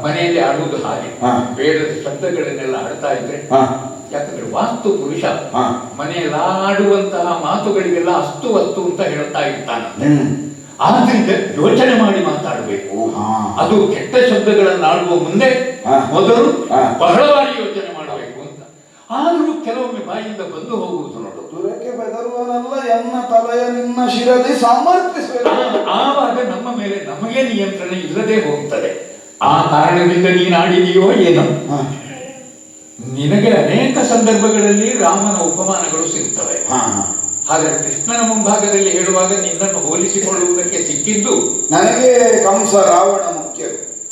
ಮನೆಯಲ್ಲಿ ಆಡುವುದು ಹಾಗೆ, ಬೇಡದ ಶಬ್ದಗಳನ್ನೆಲ್ಲ ಆಡ್ತಾ ಇದ್ರೆ, ಯಾಕಂದ್ರೆ ವಾಸ್ತು ಪುರುಷ ಮನೆಯಲ್ಲಿ ಆಡುವಂತಹ ಮಾತುಗಳಿಗೆಲ್ಲ ಅಸ್ತು ವಸ್ತು ಅಂತ ಹೇಳ್ತಾ ಇರ್ತಾನಂತೆ. ಆದ್ರಿಂದ ಯೋಚನೆ ಮಾಡಿ ಮಾತಾಡಬೇಕು. ಅದು ಕೆಟ್ಟ ಶಬ್ದಗಳನ್ನು ಆಡುವ ಮುಂದೆ ಮೊದಲು ಬಹಳವಾಗಿ ಯೋಚನೆ ಮಾಡಬೇಕು ಅಂತ. ಆದರೂ ಕೆಲವೊಮ್ಮೆ ಬಾಯಿಂದ ಬಂದು ಹೋಗುವುದು ನೋಡು. ತುರಕ್ಕೆ ಬೆದರುವನಲ್ಲ ಎನ್ನ ತಲೆಯ ನಿನ್ನ ಶಿರದಿ ಸಮರ್ಪಿಸಬೇಕು. ಆವಾಗ ನಮ್ಮ ಮೇಲೆ ನಮಗೆ ನಿಯಂತ್ರಣ ಇಲ್ಲದೆ ಹೋಗ್ತದೆ. ಆ ಕಾರಣದಿಂದ ನೀನು ಆಡಿದೆಯೋ ಏನೋ. ನಿನಗೆ ಅನೇಕ ಸಂದರ್ಭಗಳಲ್ಲಿ ರಾಮನ ಉಪಮಾನಗಳು ಸಿಗ್ತವೆ. ಆದರೆ ಕೃಷ್ಣನ ಮುಂಭಾಗದಲ್ಲಿ ಹೇಳುವಾಗ ನಿನ್ನನ್ನು ಹೋಲಿಸಿಕೊಳ್ಳುವುದಕ್ಕೆ ಸಿಕ್ಕಿದ್ದು ನನಗೆ ಕಂಸ ರಾವಣ ಮುಖ್ಯ.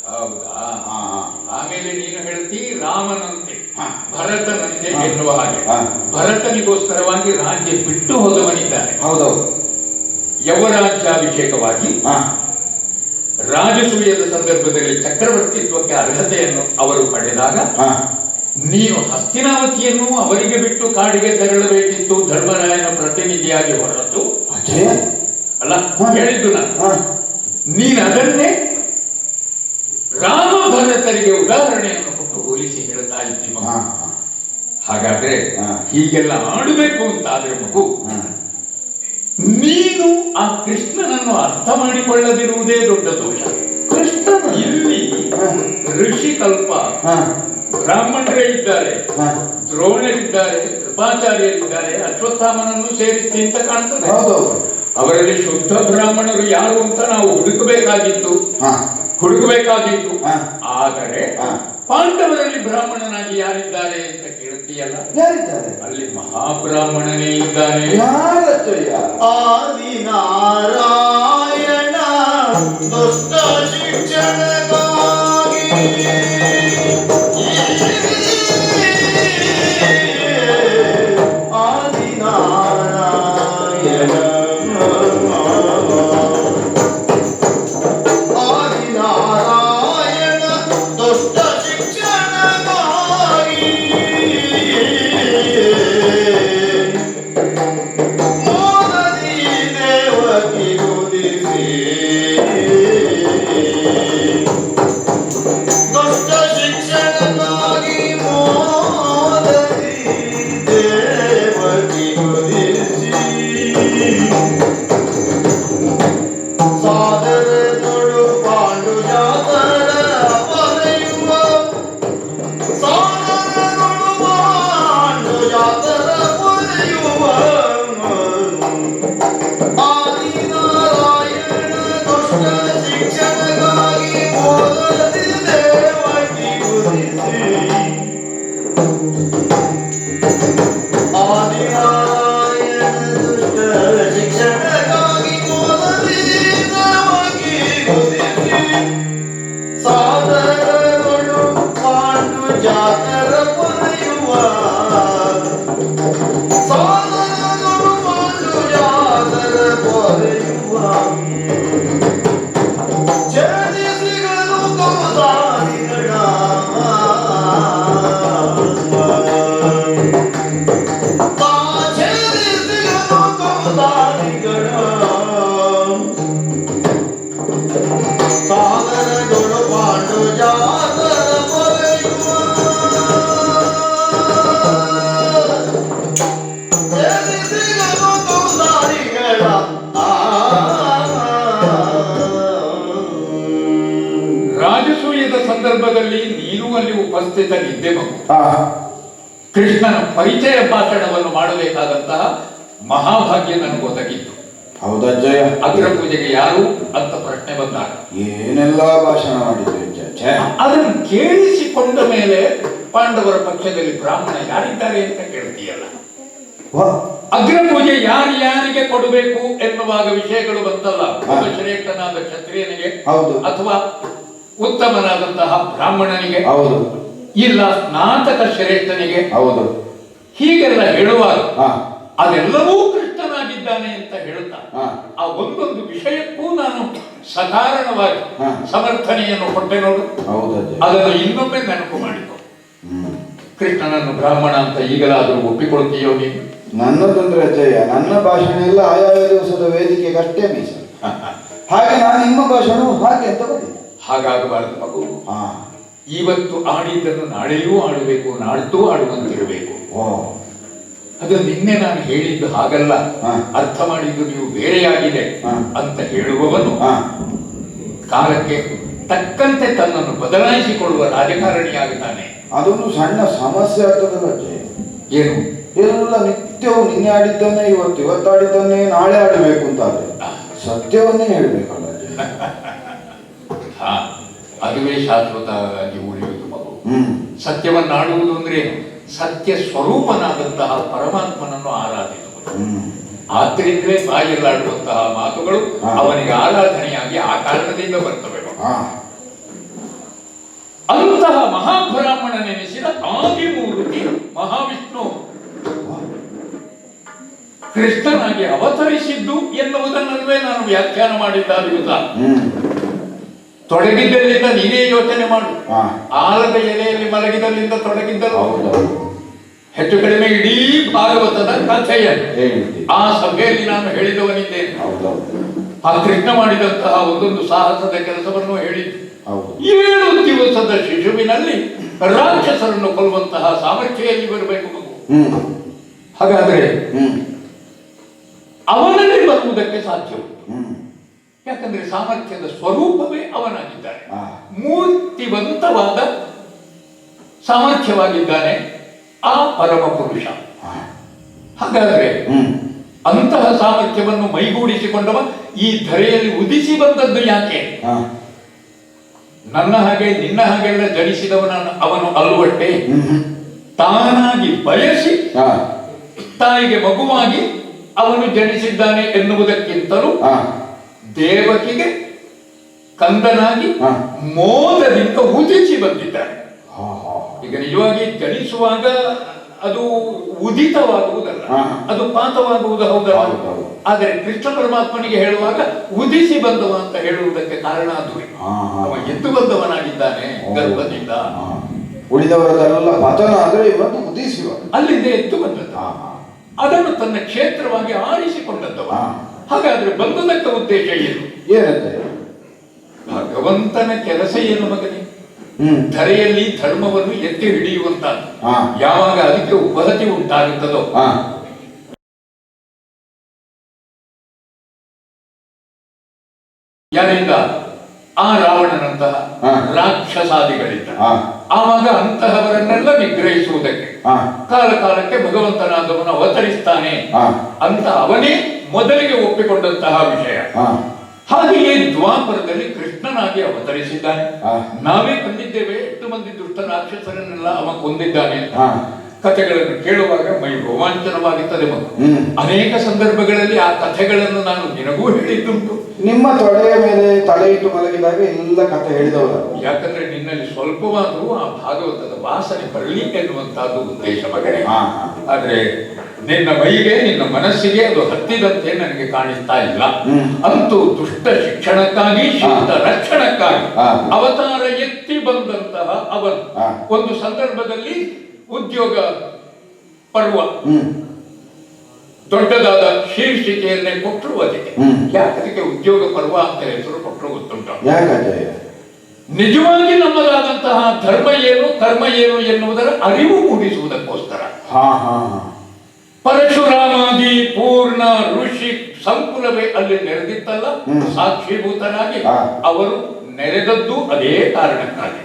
ಹೌದಾ? ಆಮೇಲೆ ನೀನು ಹೇಳ್ತಿ ರಾಮನಂತೆ ಭರತನಂತೆ ಎನ್ನುವ ಹಾಗೆ. ಭರತನಿಗೋಸ್ಕರವಾಗಿ ರಾಜ್ಯ ಬಿಟ್ಟು ಹೋದವನಿದ್ದಾನೆ. ಹೌದೌದು. ಯವರಾಜ್ಯಾಭಿಷೇಕವಾಗಿ ರಾಜಸೂಯದ ಸಂದರ್ಭದಲ್ಲಿ ಚಕ್ರವರ್ತಿತ್ವಕ್ಕೆ ಅರ್ಹತೆಯನ್ನು ಅವರು ಪಡೆದಾಗ ನೀನು ಹಸ್ತಿನಾವತಿಯನ್ನು ಅವರಿಗೆ ಬಿಟ್ಟು ಕಾಡಿಗೆ ತೆರಳಬೇಕಿತ್ತು, ಧರ್ಮರಾಯನ ಪ್ರತಿನಿಧಿಯಾಗಿ ಹೊರತು. ಅಲ್ಲ ಹೇಳಿದ್ದು ನಾನು. ನೀನು ಅದನ್ನೇ ರಾಮ ಭರತರಿಗೆ ಉದಾಹರಣೆಯನ್ನು ಕೊಟ್ಟು ಹೋಲಿಸಿ ಹೇಳ್ತಾ ಇದ್ದಿ ಮಗು. ಹಾಗಾದ್ರೆ ಹೀಗೆಲ್ಲ ಆಡಬೇಕು ಅಂತ ಆದ್ರೆ ಮಗು, ನೀನು ಆ ಕೃಷ್ಣನನ್ನು ಅರ್ಥ ಮಾಡಿಕೊಳ್ಳದಿರುವುದೇ ದೊಡ್ಡ ದೋಷ. ಕೃಷ್ಣ ಇಲ್ಲಿ ಋಷಿ ಕಲ್ಪ, ಬ್ರಾಹ್ಮಣರೇ ಇದ್ದಾರೆ, ದ್ರೋಣರಿದ್ದಾರೆ, ಕೃಪಾಚಾರ್ಯರಿದ್ದಾರೆ, ಅಶ್ವತ್ಥಾಮನನ್ನು ಸೇರಿಸಿ ಅಂತ ಕಾಣ್ತದೆ. ಅವರಲ್ಲಿ ಶುದ್ಧ ಬ್ರಾಹ್ಮಣರು ಯಾರು ಅಂತ ನಾವು ಹುಡುಕಬೇಕಾಗಿತ್ತು. ಆದರೆ ಪಾಂಡವರಲ್ಲಿ ಬ್ರಾಹ್ಮಣನಾಗಿ ಯಾರಿದ್ದಾರೆ ಅಂತ ಕೇಳ್ತೀಯಲ್ಲ, ಯಾರಿದ್ದಾರೆ? ಅಲ್ಲಿ ಮಹಾಬ್ರಾಹ್ಮಣನೇ ಇದ್ದಾನೆ. ಆದಿನಾರಾಯಣ ದುಷ್ಟ ಶಿಕ್ಷಣಗಾಗಿ ನಿಮ್ಮಲ್ಲಿ ಉಪಸ್ಥಿತನಿದ್ದೆ ಮಗು. ಹಾ ಕೃಷ್ಣನ ಪರಿಚಯ ಭಾಷಣವನ್ನು ಮಾಡಬೇಕಾದಂತಹ ಮಹಾಭಾಗ್ಯ ನನಗೊದಗಿತ್ತು. ಹೌದಜ್ಜಯ್ಯ. ಅಗ್ರ ಪೂಜೆಗೆ ಯಾರು ಅಂತ ಪ್ರಶ್ನೆ ಬಂದಾಗ ಏನೆಲ್ಲ ಭಾಷಣ ಮಾಡಿದ್ರು ಅಜ್ಜ. ಅದನ್ನು ಕೇಳಿಸಿಕೊಂಡ ಮೇಲೆ ಪಾಂಡವರ ಪಕ್ಷದಲ್ಲಿ ಬ್ರಾಹ್ಮಣ ಯಾರಿದ್ದಾರೆ ಅಂತ ಕೇಳ್ತೀಯಲ್ಲ. ಅಗ್ರ ಪೂಜೆ ಯಾರಿಗೆ ಕೊಡಬೇಕು ಎನ್ನುವಾಗ ವಿಷಯಗಳು ಬಂತಲ್ಲ. ಒಬ್ಬ ಶ್ರೇಷ್ಠನಾದ ಕ್ಷತ್ರಿಯನಿಗೆ, ಅಥವಾ ಉತ್ತಮನಾದಂತಹ ಬ್ರಾಹ್ಮಣನಿಗೆ, ಇಲ್ಲ ಸ್ನಾತಕ ಶ್ರೇಷ್ಠನಿಗೆ, ಹೀಗೆಲ್ಲ ಹೇಳುವಾಗ ಅದೆಲ್ಲವೂ ಕೃಷ್ಣನಾಗಿದ್ದಾನೆ ಅಂತ ಹೇಳುತ್ತಾ ಆ ಒಂದೊಂದು ವಿಷಯಕ್ಕೂ ನಾನು ಸಕಾರಣವಾಗಿ ಸಮರ್ಥನೆಯನ್ನು ಕೊಟ್ಟೆ ನೋಡು. ಅದನ್ನು ಇನ್ನೊಮ್ಮೆ ನೆನಪು ಮಾಡಿಕೊ. ಕೃಷ್ಣನನ್ನು ಬ್ರಾಹ್ಮಣ ಅಂತ ಈಗಲಾದರೂ ಒಪ್ಪಿಕೊಳ್ತೀಯೋ ನೀನು? ನನ್ನದೊಂದ್ರೆ ಅಜ್ಜಯ್ಯ, ನನ್ನ ಭಾಷಣ ಎಲ್ಲ ಆಯಾ ದಿವಸದ ವೇದಿಕೆಗೆ ಅಷ್ಟೇ ಮೀಸಲು. ಹಾಗೆ ನಾನು ನಿಮ್ಮ ಭಾಷಣ ಹಾಗೆ ಅಂತ ಬರೀ. ಹಾಗಾಗಬಾರದು ಮಗು. ಇವತ್ತು ಆಡಿದ್ದನ್ನು ನಾಳೆಯೂ ಆಡಬೇಕು, ನಾಳ್ದೂ ಆಡುವಂತಿರಬೇಕು. ಅದು ನಿನ್ನೆ ನಾನು ಹೇಳಿದ್ದು ಹಾಗಲ್ಲ, ಅರ್ಥ ಮಾಡಿದ್ದು ನೀವು ಬೇರೆಯಾಗಿದೆ ಅಂತ ಹೇಳುವವನು ಕಾಲಕ್ಕೆ ತಕ್ಕಂತೆ ತನ್ನನ್ನು ಬದಲಾಯಿಸಿಕೊಳ್ಳುವ ರಾಜಕಾರಣಿಯಾಗುತ್ತಾನೆ. ಅದೊಂದು ಸಣ್ಣ ಸಮಸ್ಯೆ ಆಗ್ತದಲ್ಲ ಅಜ್ಜಯ್ಯ. ಏನು? ಎಲ್ಲ ನಿತ್ಯವೂ ನಿನ್ನೆ ಆಡಿದ್ದನ್ನೇ ಇವತ್ತಾಡಿದ್ದನ್ನೇ ನಾಳೆ ಆಡಬೇಕು ಅಂತ ಆದ್ರೆ ಸತ್ಯವನ್ನೇ ಹೇಳ್ಬೇಕಲ್ಲ. ಅದುವೇ ಶಾಶ್ವತವಾಗಿ ಉಳಿಯುವುದು ಮಗು. ಸತ್ಯವನ್ನಾಡುವುದು ಅಂದ್ರೆ ಸತ್ಯ ಸ್ವರೂಪನಾದಂತಹ ಪರಮಾತ್ಮನನ್ನು ಆರಾಧಿಸುವುದು. ಆದ್ರಿಂದಲೇ ಬಾಯಲ್ಲಾಡುವಂತಹ ಮಾತುಗಳು ಅವನಿಗೆ ಆರಾಧನೆಯಾಗಿ ಆ ಕಾರಣದಿಂದ ಬರ್ತವೆ. ಅಂತಹ ಮಹಾಬ್ರಾಹ್ಮಣನೆನಿಸಿದ ಆದಿಮೂರ್ತಿ ಮಹಾವಿಷ್ಣು ಕೃಷ್ಣನಾಗಿ ಅವತರಿಸಿದ್ದು ಎನ್ನುವುದನ್ನಲ್ವೇ ನಾನು ವ್ಯಾಖ್ಯಾನ ಮಾಡಿದ್ದಾಗುತ್ತಾ. ತೊಡಗಿದ್ದಲ್ಲಿಂದ ನೀನೇ ಯೋಚನೆ ಮಾಡು. ಆಲದ ಎಲೆಯಲ್ಲಿ ಮಲಗಿದಲ್ಲಿಂದ ತೊಡಗಿದ್ದಲ್ಲ. ಹೆಚ್ಚು ಕಡಿಮೆ ಇಡೀ ಭಾಗವತದ ಕಥೆಯನ್ನು ಆ ಸಭೆಯಲ್ಲಿ ನಾನು ಹೇಳಿದವನಿದ್ದೇನೆ. ಆ ಕೃಷ್ಣ ಮಾಡಿದಂತಹ ಒಂದೊಂದು ಸಾಹಸದ ಕೆಲಸವನ್ನು ಹೇಳಿದ್ದು. 7 ದಿವಸದ ಶಿಶುವಿನಲ್ಲಿ ರಾಕ್ಷಸರನ್ನು ಕೊಲ್ಲುವಂತಹ ಸಾಮರ್ಥ್ಯಲ್ಲಿ ಬರಬೇಕು ಮಗು. ಹಾಗಾದ್ರೆ ಅವನಲ್ಲಿ ಬರುವುದಕ್ಕೆ ಸಾಧ್ಯವು. ಯಾಕಂದ್ರೆ ಸಾಮರ್ಥ್ಯದ ಸ್ವರೂಪವೇ ಅವನಾಗಿದ್ದಾನೆ. ಮೂರ್ತಿವಂತವಾದ ಸಾಮರ್ಥ್ಯವಾಗಿದ್ದಾನೆ ಆ ಪರಮ ಪುರುಷ. ಹಾಗಾದ್ರೆ ಅಂತಹ ಸಾಮರ್ಥ್ಯವನ್ನು ಮೈಗೂಡಿಸಿಕೊಂಡವ ಈ ಧರೆಯಲ್ಲಿ ಉದಿಸಿ ಬಂದದ್ದು ಯಾಕೆ? ನನ್ನ ಹಾಗೆ ನಿನ್ನ ಹಾಗೆಲ್ಲ ಜನಿಸಿದವನ ಅವನು ಅಲ್ಲವಟ್ಟೆ. ತಾನಾಗಿ ಬಯಸಿ ತಾಯಿಗೆ ಮಗುವಾಗಿ ಅವನು ಜನಿಸಿದ್ದಾನೆ ಎನ್ನುವುದಕ್ಕಿಂತಲೂ ದೇವಕಿಗೆ ಕಂದನಾಗಿ ಮೋದದಿಂದ ಉದಿಸಿ ಬಂದಿದ್ದಾನೆ. ಈಗ ನಿಜವಾಗಿ ಜನಿಸುವಾಗ ಅದು ಉದಿತವಾಗುವುದಲ್ಲ, ಅದು ಪಾತವಾಗುವುದು ಹೌದಲ್ಲ. ಆದರೆ ಕೃಷ್ಣ ಪರಮಾತ್ಮನಿಗೆ ಹೇಳುವಾಗ ಉದಿಸಿ ಬಂದವ ಅಂತ ಹೇಳುವುದಕ್ಕೆ ಕಾರಣ ಅದು. ಅವ ಎದ್ದು ಬಂದವನಾಗಿದ್ದಾನೆ ಗರ್ಭದಿಂದ. ಉಳಿದವರದೆಲ್ಲ ಪತನ ಆದರೆ ಇವತ್ತು ಉದಿಸುವ ಅಲ್ಲಿಂದ ಎದ್ದು ಬಂದದ್ದು. ಅದನ್ನು ತನ್ನ ಕ್ಷೇತ್ರವಾಗಿ ಆರಿಸಿಕೊಂಡದ್ದವ. ಹಾಗಾದ್ರೆ ಬಂದದಕ್ಕೆ ಉದ್ದೇಶ ಏನು? ಏನಂತೆ? ಭಗವಂತನ ಕೆಲಸ ಏನು ಮಗನೇ? ಧರೆಯಲ್ಲಿ ಧರ್ಮವನ್ನು ಎತ್ತಿ ಹಿಡಿಯುವಂತದ್ದು. ಯಾವಾಗ ಅದಕ್ಕೆ ಉಪಹತಿ ಉಂಟಾಗುತ್ತದೋ ಯಾರಿಂದ? ಆ ರಾವಣನಂತಹ ರಾಕ್ಷಸಾದಿಗಳಿಂದ. ಆವಾಗ ಅಂತಹವರನ್ನೆಲ್ಲ ನಿಗ್ರಹಿಸುವುದಕ್ಕೆ ಕಾಲ ಕಾಲಕ್ಕೆ ಭಗವಂತನಾದವನು ಅವತರಿಸ್ತಾನೆ ಅಂತ ಅವನೇ ಮೊದಲಿಗೆ ಒಪ್ಪಿಕೊಂಡಂತಹ ವಿಷಯ. ಹಾಗೆಯೇ ದ್ವಾಪರದಲ್ಲಿ ಕೃಷ್ಣನಾಗಿ ಅವತರಿಸಿದ್ದಾನೆ. ನಾವೇ ಕಂಡಿದ್ದೇವೆ ಎಷ್ಟು ಮಂದಿ ದುಷ್ಟ ರಾಕ್ಷಸರನ್ನೆಲ್ಲ ಅವ ಕೊಂದಿದ್ದಾನೆ ಅಂತ. ಕಥೆಗಳನ್ನು ಕೇಳುವಾಗ ಮೈ ರೋಮಾಂಚನವಾಗುತ್ತದೆ ಮಗು. ಅನೇಕ ಸಂದರ್ಭಗಳಲ್ಲಿ ಆ ಕಥೆಗಳನ್ನು ನಾನು ನಿನಗೂ ಹೇಳಿದ್ದುಂಟು. ನಿಮ್ಮ ತೊಡೆಯ ಮೇಲೆ ತಲೆ ಇಟ್ಟು ಮಲಗಿದಾಗ ಎಲ್ಲ ಕಥೆ ಹೇಳಿದವರು. ಯಾಕಂದ್ರೆ ನಿನ್ನಲ್ಲಿ ಸ್ವಲ್ಪವಾದರೂ ಆ ಭಾಗವತದ ವಾಸನೆ ಬರಲಿ ಎನ್ನುವಂತಹದ್ದು ಉದ್ದೇಶ ಮಗನೇ. ಆದ್ರೆ ನಿನ್ನ ಮೈಗೆ ನಿನ್ನ ಮನಸ್ಸಿಗೆ ಅದು ಹತ್ತಿದಂತೆ ನನಗೆ ಕಾಣಿಸ್ತಾ ಇಲ್ಲ. ಅಂತೂ ದುಷ್ಟ ಶಿಕ್ಷಣಕ್ಕಾಗಿ ಶಿಷ್ಟ ರಕ್ಷಣಕ್ಕಾಗಿ ಅವತಾರ ಎತ್ತಿ ಬಂದಂತಹ ಅವನು ಒಂದು ಸಂದರ್ಭದಲ್ಲಿ ಉದ್ಯೋಗ ಪರ್ವ ದೊಡ್ಡದಾದ ಶೀರ್ಷಿಕೆಯನ್ನೇ ಕೊಟ್ಟರು. ಅದಕ್ಕೆ ಯಾಕೆ ಉದ್ಯೋಗ ಪರ್ವ ಅಂತ ಹೆಸರು ಕೊಟ್ಟರು ಗೊತ್ತುಂಟು? ನಿಜವಾಗಿ ನಮ್ಮದಾದಂತಹ ಧರ್ಮ ಏನು ಕರ್ಮ ಏನು ಎನ್ನುವುದರ ಅರಿವು ಮೂಡಿಸುವುದಕ್ಕೋಸ್ಕರ. ಪರಶುರಾಮಾದಿ ಪೂರ್ಣ ಋಷಿ ಸಂಕುಲವೇ ಅಲ್ಲಿ ನೆರೆದಿತ್ತಲ್ಲ, ಸಾಕ್ಷೀಭೂತನಾಗಿ ಅವರು ನೆರೆದದ್ದು ಅದೇ ಕಾರಣಕ್ಕಾಗಿ.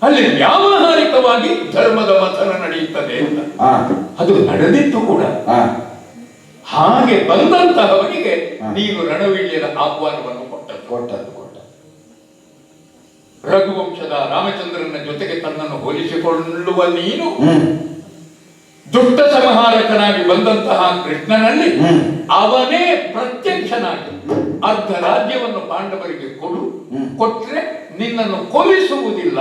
ಅಲ್ಲಿ ವ್ಯಾವಹಾರಿಕವಾಗಿ ಧರ್ಮದ ಮಥನ ನಡೆಯುತ್ತದೆ ಅಂತ ಹಾ ಅದು ನಡೆದಿತ್ತು ಕೂಡ. ಹಾ ಹಾಗೆ ಬಂದಂತಹವನಿಗೆ ನೀನು ರಣವೀಳ್ಯದ ಆಹ್ವಾನವನ್ನು ಕೊಟ್ಟದ್ದು. ರಘುವಂಶದ ರಾಮಚಂದ್ರನ ಜೊತೆಗೆ ತನ್ನನ್ನು ಹೋಲಿಸಿಕೊಳ್ಳುವ ನೀನು ದುಷ್ಟ ಸಂಹಾರಕನಾಗಿ ಬಂದಂತಹ ಕೃಷ್ಣನಲ್ಲಿ ಅವನೇ ಪ್ರತ್ಯಕ್ಷನಾಗಿ ಅರ್ಧ ರಾಜ್ಯವನ್ನು ಪಾಂಡವರಿಗೆ ಕೊಟ್ರೆ ನಿನ್ನನ್ನು ಕೊಲ್ಲಿಸುವುದಿಲ್ಲ,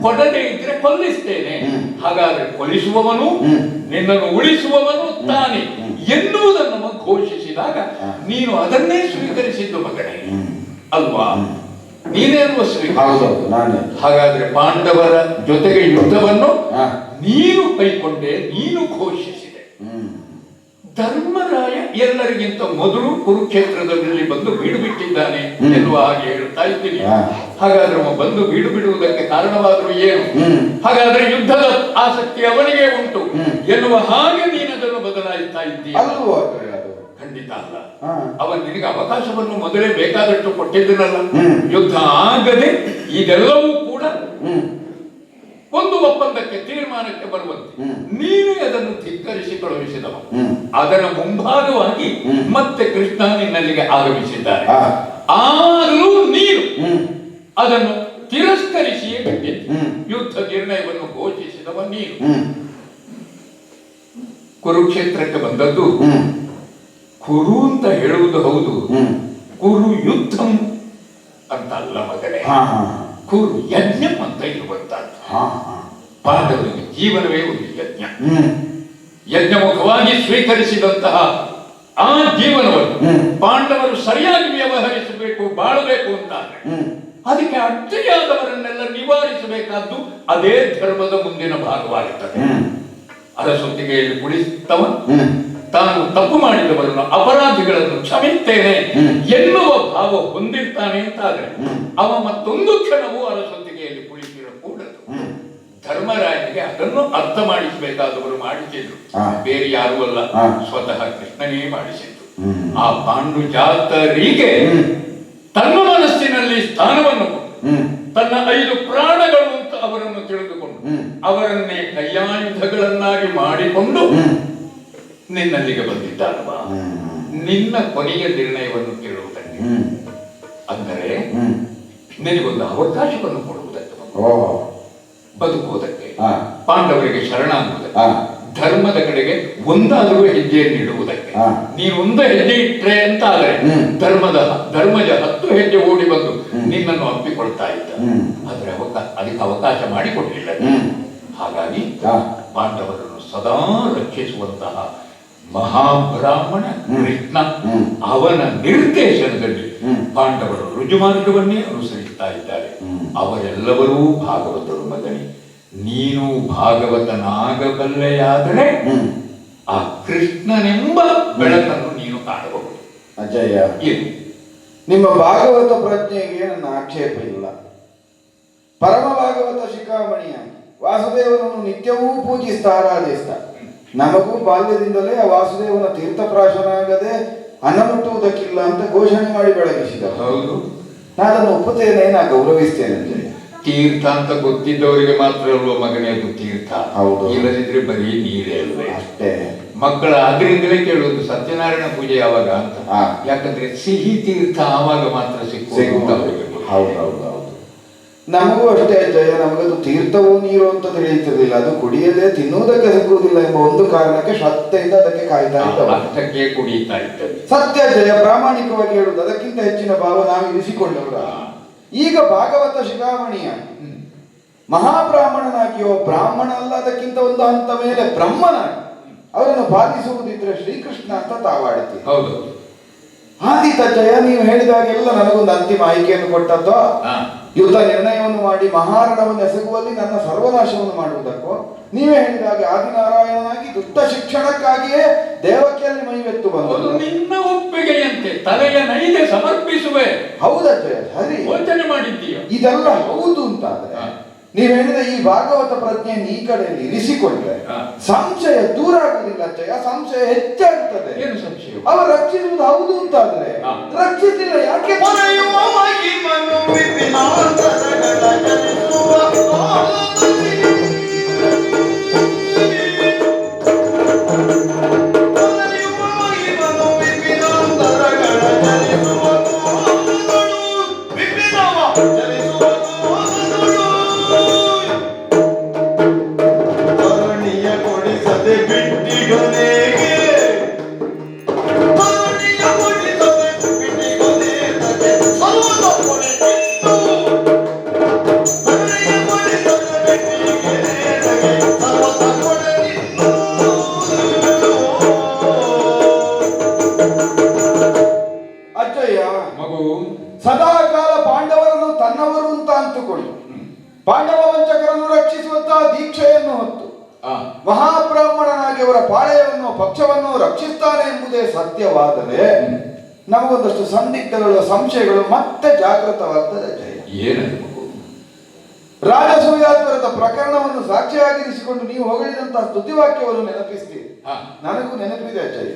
ಕೊಡದೇ ಇದ್ರೆ ಕೊಲ್ಲಿಸ್ತೇನೆ, ಹಾಗಾದ್ರೆ ಕೊಲ್ಲಿಸುವವನು ನಿನ್ನನ್ನು ಉಳಿಸುವವನು ತಾನೆ ಎನ್ನುವುದನ್ನು ಘೋಷಿಸಿದಾಗ ನೀನು ಅದನ್ನೇ ಸ್ವೀಕರಿಸಿದ್ದು ಮಗನೇ ಅಲ್ವಾ? ನೀನೇ ಅಲ್ವಾ ಸ್ವೀಕರಿಸಿದ್ದು? ಹಾಗಾದ್ರೆ ಪಾಂಡವರ ಜೊತೆಗೆ ಯುದ್ಧವನ್ನು ನೀನು ಕೈಕೊಂಡೆ, ನೀನು ಘೋಷಿಸಿದೆ. ಧರ್ಮರಾಯ ಎಲ್ಲರಿಗಿಂತ ಮೊದಲು ಕುರುಕ್ಷೇತ್ರದಲ್ಲಿ ಬಂದು ಬೀಡು ಬಿಟ್ಟಿದ್ದಾನೆ ಎನ್ನುವ ಹಾಗೆ ಹೇಳ್ತಾ ಇದ್ದೀನಿ. ಹಾಗಾದ್ರೆ ಬಂದು ಬೀಡು ಬಿಡುವುದಕ್ಕೆ ಕಾರಣವಾದರೂ ಏನು? ಹಾಗಾದ್ರೆ ಯುದ್ಧದ ಆಸಕ್ತಿ ಅವನಿಗೆ ಉಂಟು ಎನ್ನುವ ಹಾಗೆ ನೀನದನ್ನು ಬದಲಾಯಿಸ್ತಾ ಇದ್ದೀಯ. ಖಂಡಿತ ಅಲ್ಲ. ಅವನು ನಿನಗೆ ಅವಕಾಶವನ್ನು ಮೊದಲೇ ಬೇಕಾದಷ್ಟು ಕೊಟ್ಟಿದ್ದನಲ್ಲ. ಯುದ್ಧ ಆಗದೆ ಇದೆಲ್ಲವೂ ಕೂಡ ಒಂದು ಒಪ್ಪಂದಕ್ಕೆ ತೀರ್ಮಾನಕ್ಕೆ ಬರುವಂತೆ ನೀನು ಅದನ್ನು ಧಿಕ್ಕರಿಸಿ ಕಳುಹಿಸಿದವ. ಅದರ ಮುಂಭಾಗವಾಗಿ ಮತ್ತೆ ಕೃಷ್ಣ ನಿನ್ನಲ್ಲಿಗೆ ಆಗಮಿಸಿದ್ದಾರೆ. ಆದರೂ ನೀನು ಅದನ್ನು ತಿರಸ್ಕರಿಸಿಯೇ ಬಿಟ್ಟಿದ್ದು. ಯುದ್ಧ ನಿರ್ಣಯವನ್ನು ಘೋಷಿಸಿದವ ನೀನು. ಕುರುಕ್ಷೇತ್ರಕ್ಕೆ ಬಂದದ್ದು ಕುರು ಅಂತ ಹೇಳುವುದು ಹೌದು, ಕುರು ಯುದ್ಧಂ ಅಂತ ಅಲ್ಲ ಮಗನೇ. ಕುರು ಯಜ್ಞ ಅಂತ ಇರುವಂತಹದ್ದು. ಪಾಂಡವರಿಗೆ ಜೀವನವೇ ಒಂದು ಯಜ್ಞ. ಯಜ್ಞಮುಖವಾಗಿ ಸ್ವೀಕರಿಸಿದಂತಹ ಆ ಜೀವನವನ್ನು ಪಾಂಡವರು ಸರಿಯಾಗಿ ವ್ಯವಹರಿಸಬೇಕು, ಬಾಳಬೇಕು ಅಂತಾದ್ರೆ ಅದಕ್ಕೆ ಅಡ್ಡಿಯಾದವರನ್ನೆಲ್ಲ ನಿವಾರಿಸಬೇಕಾದ್ದು ಅದೇ ಧರ್ಮದ ಮುಂದಿನ ಭಾಗವಾಗುತ್ತದೆ. ಅರಸೊತ್ತಿಗೆಯಲ್ಲಿ ಕುಳಿತವ ತಾನು ತಪ್ಪು ಮಾಡಿದವರನ್ನು, ಅಪರಾಧಿಗಳನ್ನು ಕ್ಷಮಿಸ್ತೇನೆ ಎನ್ನುವ ಭಾವ ಹೊಂದಿರ್ತಾನೆ ಅಂತಾದ್ರೆ ಅವ ಮತ್ತೊಂದು ಕ್ಷಣವೂ ಅರಸೊತ್ತಿಗೆಯಲ್ಲಿ ಕುಳಿತಿರಕೂಡದು. ಧರ್ಮರಾಯನಿಗೆ ಅದನ್ನು ಅರ್ಥ ಮಾಡಿಸಬೇಕಾದವರು ಮಾಡಿಸಿದ್ರು, ಬೇರೆ ಯಾರೂ ಅಲ್ಲ, ಸ್ವತಃ ಕೃಷ್ಣನೇ ಮಾಡಿಸಿದ್ರು. ಆ ಪಾಂಡು ಜಾತರಿಗೆ ತನ್ನ ಮನಸ್ಸಿನಲ್ಲಿ ಸ್ಥಾನವನ್ನು ಕೊಟ್ಟು ತನ್ನ 5 ಪ್ರಾಣಗಳು ಅಂತ ಅವರನ್ನು ತಿಳಿದುಕೊಂಡು ಅವರನ್ನೇ ಕೈಯಾಯುಧಗಳನ್ನಾಗಿ ಮಾಡಿಕೊಂಡು ನಿನ್ನಲ್ಲಿಗೆ ಬಂದಿದ್ದಾನವ. ನಿನ್ನ ಕೊನೆಯ ನಿರ್ಣಯವನ್ನು ಕೇಳುವುದಕ್ಕೆ, ಅಂದರೆ ನಿನಗೊಂದು ಅವಕಾಶವನ್ನು ಕೊಡುವುದಕ್ಕೆ, ಬದುಕುವುದಕ್ಕೆ, ಪಾಂಡವರಿಗೆ ಶರಣಾಗುವುದಕ್ಕೆ, ಧರ್ಮದ ಕಡೆಗೆ ಒಂದಾದರೂ ಹೆಜ್ಜೆಯನ್ನು ಇಡುವುದಕ್ಕೆ. ನೀನು ಒಂದು ಹೆಜ್ಜೆ ಇಟ್ರೆ ಅಂತ ಆದ್ರೆ ಧರ್ಮಜ 10 ಹೆಜ್ಜೆ ಓಡಿ ಬಂದು ನಿನ್ನನ್ನು ಅಪ್ಪಿಕೊಳ್ತಾ ಇದ್ದ. ಆದ್ರೆ ಅದಕ್ಕೆ ಅವಕಾಶ ಮಾಡಿಕೊಟ್ಟಿಲ್ಲ. ಹಾಗಾಗಿ ಪಾಂಡವರನ್ನು ಸದಾ ರಕ್ಷಿಸುವಂತಹ ಮಹಾಬ್ರಾಹ್ಮಣ ಕೃಷ್ಣ ಅವನ ನಿರ್ದೇಶನದಲ್ಲಿ ಪಾಂಡವರು ರುಜುಮಾರ್ಗವನ್ನೇ ಅನುಸರಿಸ್ತಾ ಇದ್ದಾರೆ. ಅವರೆಲ್ಲವರೂ ಭಾಗವತರು ಮಗನೇ. ನೀನು ಭಾಗವತನಾಗಬಲ್ಲೆಯಾದರೆ ಆ ಕೃಷ್ಣನೆಂಬ ಬೆಳಕನ್ನು ನೀನು ಕಾಣಬಹುದು. ಅಜಯ, ನಿಮ್ಮ ಭಾಗವತ ಪ್ರಜ್ಞೆಗೆ ನನ್ನ ಆಕ್ಷೇಪ ಇಲ್ಲ. ಪರಮ ಭಾಗವತ ಶಿಖಾಮಣಿಯಾಗಿ ವಾಸುದೇವನನ್ನು ನಿತ್ಯವೂ ಪೂಜಿಸ್ತಾ ಆರಾಧಿಸ್ತಾ, ನಮಗೂ ಬಾಲ್ಯದಿಂದಲೇ ಆ ವಾಸುದೇವನ ತೀರ್ಥಪ್ರಾಶನಾಗದೆ ಅನ್ನ ಮುಟ್ಟುವುದಕ್ಕಿಲ್ಲ ಅಂತ ಘೋಷಣೆ ಮಾಡಿ ಬೆಳಗಿಸಿದ. ಹೌದು, ನಾನನ್ನು ಒಪ್ಪುತ್ತೇನೆ, ನಾ ಗೌರವಿಸ್ತೇನೆ. ತೀರ್ಥ ಅಂತ ಗೊತ್ತಿದ್ದವರಿಗೆ ಮಾತ್ರ ಅಲ್ವ ಮಗನೇ ಅದು ತೀರ್ಥ. ಹೌದು, ಇಲ್ಲದಿದ್ರೆ ಬರೀ ನೀರೇ ಅಲ್ವೇ. ಅಷ್ಟೇ. ಮಕ್ಕಳ ಆದ್ರಿಂದಲೇ ಕೇಳುವುದು ಸತ್ಯನಾರಾಯಣ ಪೂಜೆ ಯಾವಾಗ ಅಂತ. ಯಾಕಂದ್ರೆ ಸಿಹಿ ತೀರ್ಥ ಆವಾಗ ಮಾತ್ರ ಸಿಕ್ಕುವುದು. ಹೌದೌದು, ನಮಗೂ ಅಷ್ಟೇ ಜಯ. ನಮಗದು ತೀರ್ಥವೂ ನೀರು ಅಂತ ತಿಳಿಯುತ್ತಿರಲಿಲ್ಲ. ಅದು ಕುಡಿಯದೆ ತಿನ್ನುವುದಕ್ಕೆ ಸಿಕ್ಕುವುದಿಲ್ಲ ಎಂಬ ಒಂದು ಕಾರಣಕ್ಕೆ ಶ್ರದ್ಧೆಯಿಂದ ಅದಕ್ಕೆ ಕಾಯ್ತಾ ಇದ್ದವು. ಅಷ್ಟಕ್ಕೆ ಕುಡಿಯುತ್ತಾ ಇರ್ತದೆ. ಸತ್ಯ ಜಯ, ಪ್ರಾಮಾಣಿಕವಾಗಿ ಹೇಳುವುದು. ಅದಕ್ಕಿಂತ ಹೆಚ್ಚಿನ ಭಾವ ನಾವು ಇರಿಸಿಕೊಂಡವರ. ಈಗ ಭಾಗವತ ಶಿಖಾಮಣಿಯಾಗಿ ಮಹಾಬ್ರಾಹ್ಮಣನಾಗಿಯೋ, ಬ್ರಾಹ್ಮಣ ಅಲ್ಲ ಅದಕ್ಕಿಂತ ಒಂದು ಹಂತ ಮೇಲೆ ಬ್ರಹ್ಮನಾಗಿ ಅವರನ್ನು ಬಾಧಿಸುವುದಿದ್ರೆ ಶ್ರೀಕೃಷ್ಣ ಅಂತ ತಾವಾಡ್ತೀವಿ. ಹೌದು, ಆದೀತ ಜಯ. ನೀವು ಹೇಳಿದಾಗೆಲ್ಲ ನನಗೊಂದು ಅಂತಿಮ ಆಯ್ಕೆಯನ್ನು ಕೊಟ್ಟದ್ದು, ಯುದ್ಧ ನಿರ್ಣಯವನ್ನು ಮಾಡಿ ಮಹಾರಣವನ್ನು ಎಸಗುವಲ್ಲಿ ನನ್ನ ಸರ್ವನಾಶವನ್ನು ಮಾಡುವುದಕ್ಕೋ, ನೀವೇ ಹೇಳಿದಾಗೆ ಆದಿನಾರಾಯಣನಾಗಿ ದುಷ್ಟ ಶಿಕ್ಷಣಕ್ಕಾಗಿಯೇ ದೇವಕಿಯಲ್ಲಿ ಮೈವೆತ್ತು ಬಂದು ನಿನ್ನ ಒಪ್ಪಿಗೆಯಂತೆ ತಲೆಯ ನೈದೆ ಸಮರ್ಪಿಸುವೆ. ಹೌದಾ ಜಯ? ಸರಿ, ಯೋಚನೆ ಮಾಡಿದ್ದೀಯ. ಇದೆಲ್ಲ ಹೌದು ಅಂತಾದ್ರೆ ನೀವು ಹೇಳಿದ ಈ ಭಾಗವತ ಪ್ರಜ್ಞೆಯನ್ನು ಈ ಕಡೆಯಲ್ಲಿ ಇರಿಸಿಕೊಂಡ್ರೆ ಸಂಶಯ ದೂರ ಆಗುವುದಿಲ್ಲ ಜಯ, ಸಂಶಯ ಹೆಚ್ಚಾಗುತ್ತದೆ. ಏನು ಸಂಶಯ? ಅವರು ರಕ್ಷಿಸುವುದು ಹೌದು ಅಂತಾದ್ರೆ ರಕ್ಷಿಸಿಲ್ಲ ಯಾಕೆ? ಸತ್ಯವಾದರೆ ನಮಗೊಂದಷ್ಟು ಸಂದಿಗ್ಧಗಳು ಸಂಶಯಗಳು ಮತ್ತೆ ಜಾಗೃತವಾಗ್ತದೆ ಅಜಯ. ಏನದು? ರಾಜಸೂಯಾತ್ವರದ ಪ್ರಕರಣವನ್ನು ಸಾಕ್ಷಿಯಾಗಿರಿಸಿಕೊಂಡು ನೀವು ಹೊಗಳಿದಂತಹ ಸ್ತುತಿವಾಕ್ಯವನ್ನು ನೆನಪಿಸ್ತೀರಿ. ನನಗೂ ನೆನಪಿದೆ ಅಜಯ.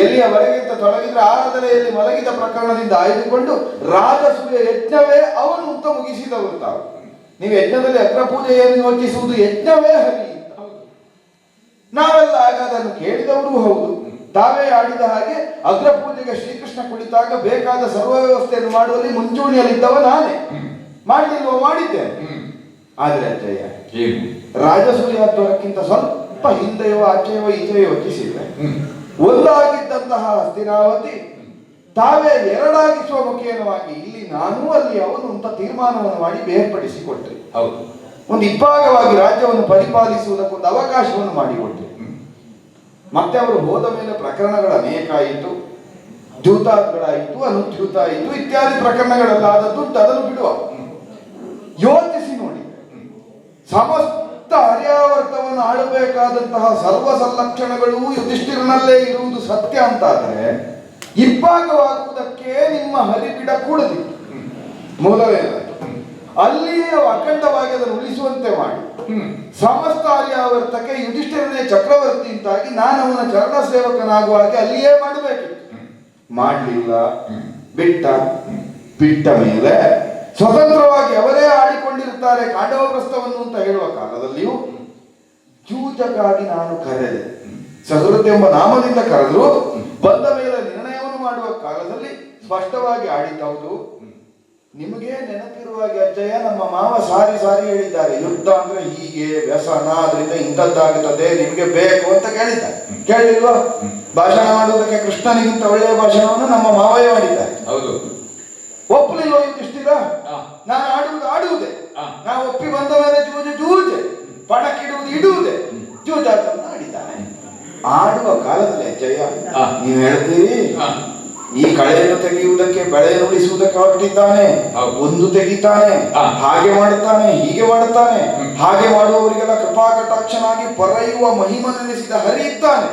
ಎಲ್ಲಿಯವರೆಗಿಂತ ತೊಡಗಿದ್ರೆ ಆರಾಧನೆಯಲ್ಲಿ ಮಲಗಿದ ಪ್ರಕರಣದಿಂದ ಆಯ್ದುಕೊಂಡು ರಾಜಸೂಯ ಯಜ್ಞವೇ ಅವನು ಅಂತ ಮುಗಿಸಿದವರು ತಾವು. ನೀವು ಯಜ್ಞದಲ್ಲಿ ಅಗ್ರ ಪೂಜೆಯನ್ನು ಯೋಚಿಸುವುದು ಯಜ್ಞವೇ ಹರಿ. ನಾವೆಲ್ಲ ಆಗ ಅದನ್ನು ಕೇಳಿದವರು ಹೌದು. ತಾವೇ ಆಡಿದ ಹಾಗೆ ಅಗ್ರ ಪೂಜೆಗೆ ಶ್ರೀಕೃಷ್ಣ ಕುಳಿತಾಗ ಬೇಕಾದ ಸರ್ವ ವ್ಯವಸ್ಥೆಯನ್ನು ಮಾಡುವಲ್ಲಿ ಮುಂಚೂಣಿಯಲ್ಲಿದ್ದವ ನಾನೇ. ಮಾಡಲಿಲ್ವೋ? ಮಾಡಿದ್ದೇನೆ. ಆದ್ರೆ ಅಜಯ, ರಾಜಸೂಯಾತ್ವರಕ್ಕಿಂತ ಸ್ವಲ್ಪ ಹಿಂದೆಯೋ ಆಚೆಯೋ ಈಚೆಯೋ ಯೋಚಿಸಿದ್ರೆ ಒಂದಾಗಿದ್ದಂತಹ ಹಸ್ತಿನಾವತಿ ತಾವೇ ಎರಡಾಗಿಸುವ ಮುಖೇನವಾಗಿ ಇಲ್ಲಿ ನಾನು ಅಲ್ಲಿ ಅವನು ಅಂತ ತೀರ್ಮಾನವನ್ನು ಮಾಡಿ ಬೇರ್ಪಡಿಸಿಕೊಟ್ರಿ. ಹೌದು. ಒಂದು ಇಬ್ಬಾಗವಾಗಿ ರಾಜ್ಯವನ್ನು ಪರಿಪಾಲಿಸುವುದಕ್ಕೊಂದು ಅವಕಾಶವನ್ನು ಮಾಡಿಕೊಟ್ರಿ. ಮತ್ತೆ ಅವರು ಹೋದ ಮೇಲೆ ಪ್ರಕರಣಗಳು ಅನೇಕ ಆಯಿತು. ದ್ಯೂತಾದಿಗಳಾಯಿತು, ಅನುದ್ಯೂತ ಆಯಿತು, ಇತ್ಯಾದಿ ಪ್ರಕರಣಗಳೆಲ್ಲ ಆದದ್ದು ಅದನ್ನು ಬಿಡುವ. ಯೋಚಿಸಿ ನೋಡಿ, ಸಮಸ್ತ ಹರ್ಯಾವರ್ತವನ್ನು ಆಡಬೇಕಾದಂತಹ ಸರ್ವ ಸಲ್ಲಕ್ಷಣಗಳು ಯುಧಿಷ್ಠಿರನಲ್ಲೇ ಇರುವುದು ಸತ್ಯ ಅಂತಾದರೆ ಇಬ್ಬಾಗವಾಗುವುದಕ್ಕೆ ನಿಮ್ಮ ಹರಿಬಿಡ ಕೂಡದು. ಮೂಲವೇನಾಯಿತು ಅಲ್ಲಿಯೇ ಅಖಂಡವಾಗಿ ಅದನ್ನು ಉಳಿಸುವಂತೆ ಮಾಡಿ ಸಮಸ್ತ ಹರ್ಯಾವರ್ತಕ್ಕೆ ಯುಧಿಷ್ಠಿರನೇ ಚಕ್ರವರ್ತಿ ಅಂತಾಗಿ ನಾನು ಅವನ ಚರಣ ಸೇವಕನಾಗುವ ಹಾಗೆ ಅಲ್ಲಿಯೇ ಮಾಡಬೇಕಿತ್ತು. ಮಾಡಲಿಲ್ಲ, ಬಿಟ್ಟ ಮೇಲೆ ಸ್ವತಂತ್ರವಾಗಿ ಅವರೇ ಆಡಿಕೊಂಡಿರುತ್ತಾರೆ ಕಾಂಡವ ಪ್ರಸ್ಥವನ್ನು ಅಂತ ಹೇಳುವ ಕಾಲದಲ್ಲಿಯೂ ಜೂಜಕ್ಕಾಗಿ ನಾನು ಕರೆದೆ. ಸಹೃತ್ ಎಂಬ ನಾಮದಿಂದ ಕರೆದ್ರು. ಬಂದ ಮೇಲೆ ನಿರ್ಣಯವನ್ನು ಮಾಡುವ ಕಾಲದಲ್ಲಿ ಸ್ಪಷ್ಟವಾಗಿ ಆಡಿತವುದು. ನಿಮಗೆ ನೆನಪಿರುವಾಗ ಅಜ್ಜಯ್ಯ, ನಮ್ಮ ಮಾವ ಸಾರಿ ಹೇಳಿದ್ದಾರೆ, ಯುದ್ಧ ಅಂದ್ರೆ ಹೀಗೆ ವ್ಯಸನ, ಅದರಿಂದ ಇಂಥದ್ದಾಗುತ್ತದೆ, ನಿಮ್ಗೆ ಬೇಕು ಅಂತ ಕೇಳಿದ್ದಾರೆ. ಕೇಳಿಲ್ವಾ? ಭಾಷಣ ಮಾಡುವುದಕ್ಕೆ ಕೃಷ್ಣನಿಗಿಂತ ಒಳ್ಳೆಯ ಭಾಷಣವನ್ನು ನಮ್ಮ ಮಾವಯ್ಯ ಮಾಡಿದ್ದಾರೆ. ಹೌದು. ಒಪ್ಪಲಿಲ್ವ ಯುಧಿಷ್ಠಿರ? ನಾನು ಆಡುವುದೇ. ನಾವು ಒಪ್ಪಿ ಬಂದ ಮೇಲೆ ಜೂಜೆ ಪಣಕ್ಕಿಡುವುದು ಇಡುವುದೇ, ಜೂಜಾಟವನ್ನು ಆಡಿದ್ದಾನೆ. ಆಡುವ ಕಾಲದಲ್ಲಿ ಅಜ್ಜಯ್ಯ ನೀವು ಹೇಳ್ತೀರಿ ಈ ಕಳೆಯನ್ನು ತೆಗೆಯುವುದಕ್ಕೆ ಬೆಳೆಯನ್ನು ಉಳಿಸುವುದಕ್ಕೆ ಹೊರಟಿದ್ದಾನೆ, ಒಂದು ತೆಗಿತಾನೆ, ಹಾಗೆ ಮಾಡುತ್ತಾನೆ, ಹೀಗೆ ಮಾಡುತ್ತಾನೆ. ಹಾಗೆ ಮಾಡುವವರಿಗೆಲ್ಲ ಕೃಪಾ ಕಟಾಕ್ಷನಾಗಿ ಪೊರೆಯುವ ಮಹಿಮನೆನಿಸಿದ ಹರಿ ಇದ್ದಾನೆ.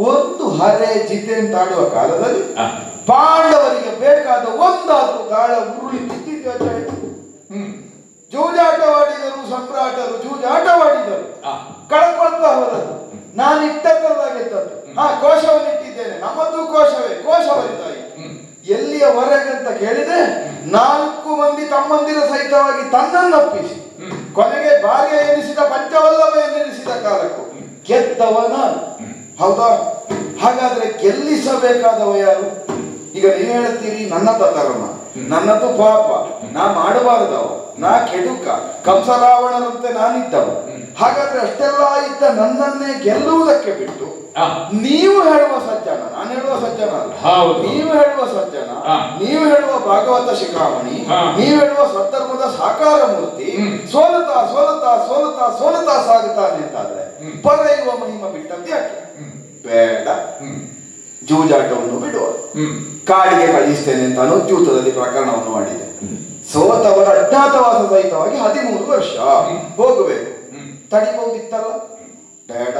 ಒಂದು ಹರೆ ಜಿತೆ ಅಂತ ಆಡುವ ಕಾಲದಲ್ಲಿ ಪಾಂಡವರಿಗೆ ಬೇಕಾದ ಒಂದಾದ್ರೂ ಗಾಳ ಉರುಳಿ ಬಿದ್ದಿದ್ದು. ಜೂಜಾಟವಾಡಿದರು ಸಮ್ರಾಟರು, ಜೂಜಾಟವಾಡಿದರು, ಕಳ್ಕೊಳ್ತಾ ಹೋದದ್ದು. ನಾನು ಇಟ್ಟದ್ದಲ್ಲಾಗಿದ್ದದ್ದು. ಕೋಶವನ್ನು ಇಟ್ಟಿದ್ದೇನೆ, ನಮ್ಮದು ಕೋಶವೇ, ಕೋಶವರಿತಾಯಿ. ಎಲ್ಲಿಯವರೆಗೆ ಅಂತ ಕೇಳಿದೆ, 4 ಮಂದಿ ತಮ್ಮಂದಿರ ಸಹಿತವಾಗಿ ತನ್ನನ್ನೊಪ್ಪಿಸಿ ಕೊನೆಗೆ ಭಾರ್ಯ ಎನಿಸಿದ ಪಂಚವಲ್ಲಭ ಎನಿಸಿದ ಕಾಲಕ್ಕೂ ಗೆದ್ದವ ನಾನು. ಹೌದಾ? ಹಾಗಾದ್ರೆ ಗೆಲ್ಲಿಸಬೇಕಾದವ ಯಾರು? ಈಗ ನೀವು ಹೇಳ್ತೀರಿ ನನ್ನದ ಧರ್ಮ, ನನ್ನದು ಪಾಪ, ನಾ ಮಾಡಬಾರದವ, ನಾ ಕೆಡುಕ, ಕಂಸರಾವಣರಂತೆ ನಾನಿದ್ದವ. ಹಾಗಾದ್ರೆ ಅಷ್ಟೆಲ್ಲ ಇದ್ದ ನನ್ನನ್ನೇ ಗೆಲ್ಲುವುದಕ್ಕೆ ಬಿಟ್ಟು ನೀವು ಹೇಳುವ ಸಜ್ಜನ, ನಾನು ಹೇಳುವ ಸಜ್ಜನ ಅಲ್ಲ, ನೀವು ಹೇಳುವ ಸಜ್ಜನ, ನೀವು ಹೇಳುವ ಭಾಗವತ ಶಿಖಾಮಣಿ, ನೀವು ಹೇಳುವ ಸ್ವಧರ್ಮದ ಸಾಕಾರ ಮೂರ್ತಿ ಸೋಲುತ್ತಾ ಸಾಗುತ್ತಾನೆ ಅಂತಾದ್ರೆ ಪರೆಯುವ ಮಹಿಮ ಬಿಟ್ಟದ್ದು ಯಾಕೆ? ಬೇಡ, ಜೂಜಾಟವನ್ನು ಬಿಡುವ, ಕಾಡಿಗೆ ಕಳಿಸ್ತೇನೆ ಅಂತ ಅನುದ್ಯೂತದಲ್ಲಿ ಪ್ರಕರಣವನ್ನು ಮಾಡಿದೆ. ಸೋತವರ ಅಜ್ಞಾತವಾಸ ಸಹಿತವಾಗಿ 13 ವರ್ಷ ಹೋಗಬೇಕು. ತಡಿಬಹುದಿತ್ತಲ್ಲ? ಬೇಡ,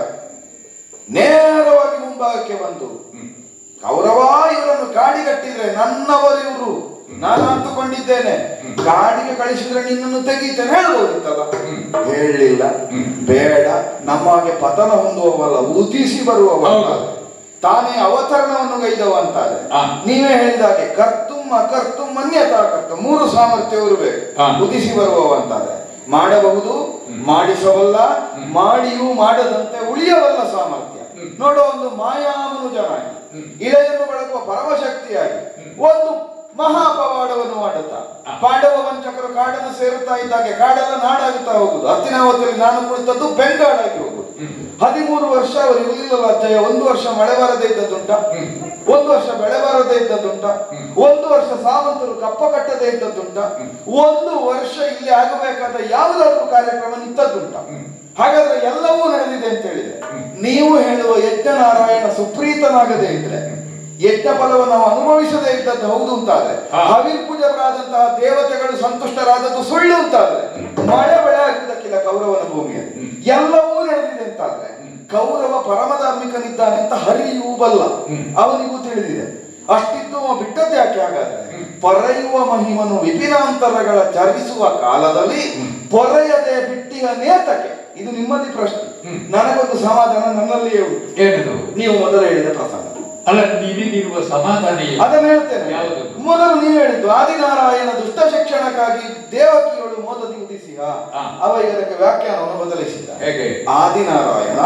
ನೇರವಾಗಿ ಮುಂಭಾಗಕ್ಕೆ ಬಂದು ಕೌರವ ಇವರನ್ನು ಕಾಡಿಗಟ್ಟಿದ್ರೆ ನನ್ನವರು ಇವರು, ನಾನು ಅಂತುಕೊಂಡಿದ್ದೇನೆ, ಕಾಡಿಗೆ ಕಳಿಸಿದ್ರೆ ನಿನ್ನನ್ನು ತೆಗೀತೇನೆ ಹೇಳ್ಬೋದಿತ್ತಲ್ಲ. ಹೇಳಲಿಲ್ಲ. ಬೇಡ, ನಮಗೆ ಪತನ ಹೊಂದುವವಲ್ಲ, ಉದಿಸಿ ಬರುವವಲ್ಲ, ತಾನೇ ಅವತರಣವನ್ನು ಗೈದವ ಅಂತಾರೆ. ನೀವೇ ಹೇಳಿದಾಗೆ ಕರ್ತುಂ ಅಕರ್ತುಂ ಅನ್ಯತಾ ಕರ್ತುಂ 3 ಸಾಮರ್ಥ್ಯ ಇರಬೇಕು. ಉದಿಸಿ ಬರುವವ ಅಂತಾರೆ. ಮಾಡಬಹುದು, ಮಾಡಿಸಬಲ್ಲ, ಮಾಡಿಯೂ ಮಾಡದಂತೆ ಉಳಿಯಬಲ್ಲ ಸಾಮರ್ಥ್ಯ. ನೋಡೋ, ಒಂದು ಮಾಯಾಮನುಜನಾಗಿ ಇಳೆಯನ್ನು ಬೆಳಗುವ ಪರಮಶಕ್ತಿಯಾಗಿ ಒಂದು ಮಹಾಪವಾಡವನ್ನು ಮಾಡುತ್ತಾ ಪಾಂಡವ ವಂಚಕರು ಕಾಡನ್ನು ಸೇರುತ್ತಾ ಇದ್ದಾಗೆ ಕಾಡೆಲ್ಲ ನಾಡಾಗುತ್ತಾ ಹೋಗುದು. ಹಸ್ತಿನಾವತಿಯಲ್ಲಿ ನಾನು ಕುಳಿತದ್ದು ಬೆಂಗಾಡಾಗಿ ಹೋಗುದು. 13 ವರ್ಷ ಅವರು ಇರಲಿಲ್ಲಲ್ಲ ಅಜ್ಜಯ್ಯ. 1 ವರ್ಷ ಮಳೆ ಬಾರದೇ ಇದ್ದದ್ದುಂಟ, 1 ವರ್ಷ ಬೆಳೆ ಬಾರದೇ ಇದ್ದದ್ದುಂಟ, 1 ವರ್ಷ ಸಾವಂತರು ಕಪ್ಪ ಕಟ್ಟದೇ ಇದ್ದದ್ದುಂಟ, 1 ವರ್ಷ ಇಲ್ಲಿ ಆಗಬೇಕಾದ ಯಾವುದಾದ್ರೂ ಕಾರ್ಯಕ್ರಮ ನಿಂತದ್ದುಂಟ. ಹಾಗಾದ್ರೆ ಎಲ್ಲವೂ ನಡೆದಿದೆ ಅಂತ ಹೇಳಿದ್ರೆ, ನೀವು ಹೇಳುವ ಯಜ್ಞನಾರಾಯಣ ಸುಪ್ರೀತನಾಗದೇ ಇದ್ರೆ, ಯಜ್ಞ ಫಲವನ್ನು ನಾವು ಅನುಭವಿಸದೇ ಇದ್ದದ್ದು ಹೌದು ಅಂತಾದ್ರೆ, ಹವಿರ್ಪೂಜಕರಾದಂತಹ ದೇವತೆಗಳು ಸಂತುಷ್ಟರಾದದ್ದು ಸುಳ್ಳು ಅಂತಾದ್ರೆ, ಮಳೆ ಬೆಳೆ ಆಗುವುದಕ್ಕಿಲ್ಲ ಕೌರವನ ಭೂಮಿಯಲ್ಲಿ. ಎಲ್ಲವೂ ನಡೆದಿದೆ ಅಂತಾದ್ರೆ, ಕೌರವ ಪರಮಧಾರ್ಮಿಕನಿದ್ದಾನೆ ಅಂತ ಹರಿಯೂ ಬಲ್ಲ, ಅವನಿಗೂ ತಿಳಿದಿದೆ. ಅಷ್ಟಿದ್ದು ಅವ ಬಿಟ್ಟದ್ದು ಯಾಕೆ ಹಾಗಾದ್ರೆ? ಪೊರೆಯುವ ಮಹಿಮನು ವಿಪಿನಾಂತರಗಳ ಚರಿಸುವ ಕಾಲದಲ್ಲಿ ಪೊರೆಯದೆ ಬಿಟ್ಟಿಯ ನೇತಕ್ಕೆ. ಇದು ನಿಮ್ಮದಿ ಪ್ರಶ್ನೆ, ನನಗೊಂದು ಸಮಾಧಾನ ನನ್ನಲ್ಲಿಯೇ ಉಂಟು. ಏನದು? ನೀವು ಮೊದಲು ಹೇಳಿದ ಪ್ರಸಂಗ ಅಲ್ಲ, ನೀವಿರುವ ಸಮಾಧಾನ ಅದನ್ನ ಹೇಳ್ತೇನೆ. ಮೊದಲು ನೀವು ಹೇಳಿದ್ದು ಆದಿನಾರಾಯಣ ದುಷ್ಟ ಶಿಕ್ಷಣಕ್ಕಾಗಿ ದೇವಕಿಯಳು ಮೋದದಿ ಉದಿಸಿಯ, ಅವ ಇದಕ್ಕೆ ವ್ಯಾಖ್ಯಾನವನ್ನು ಬದಲಿಸಿದ. ಆದಿನಾರಾಯಣ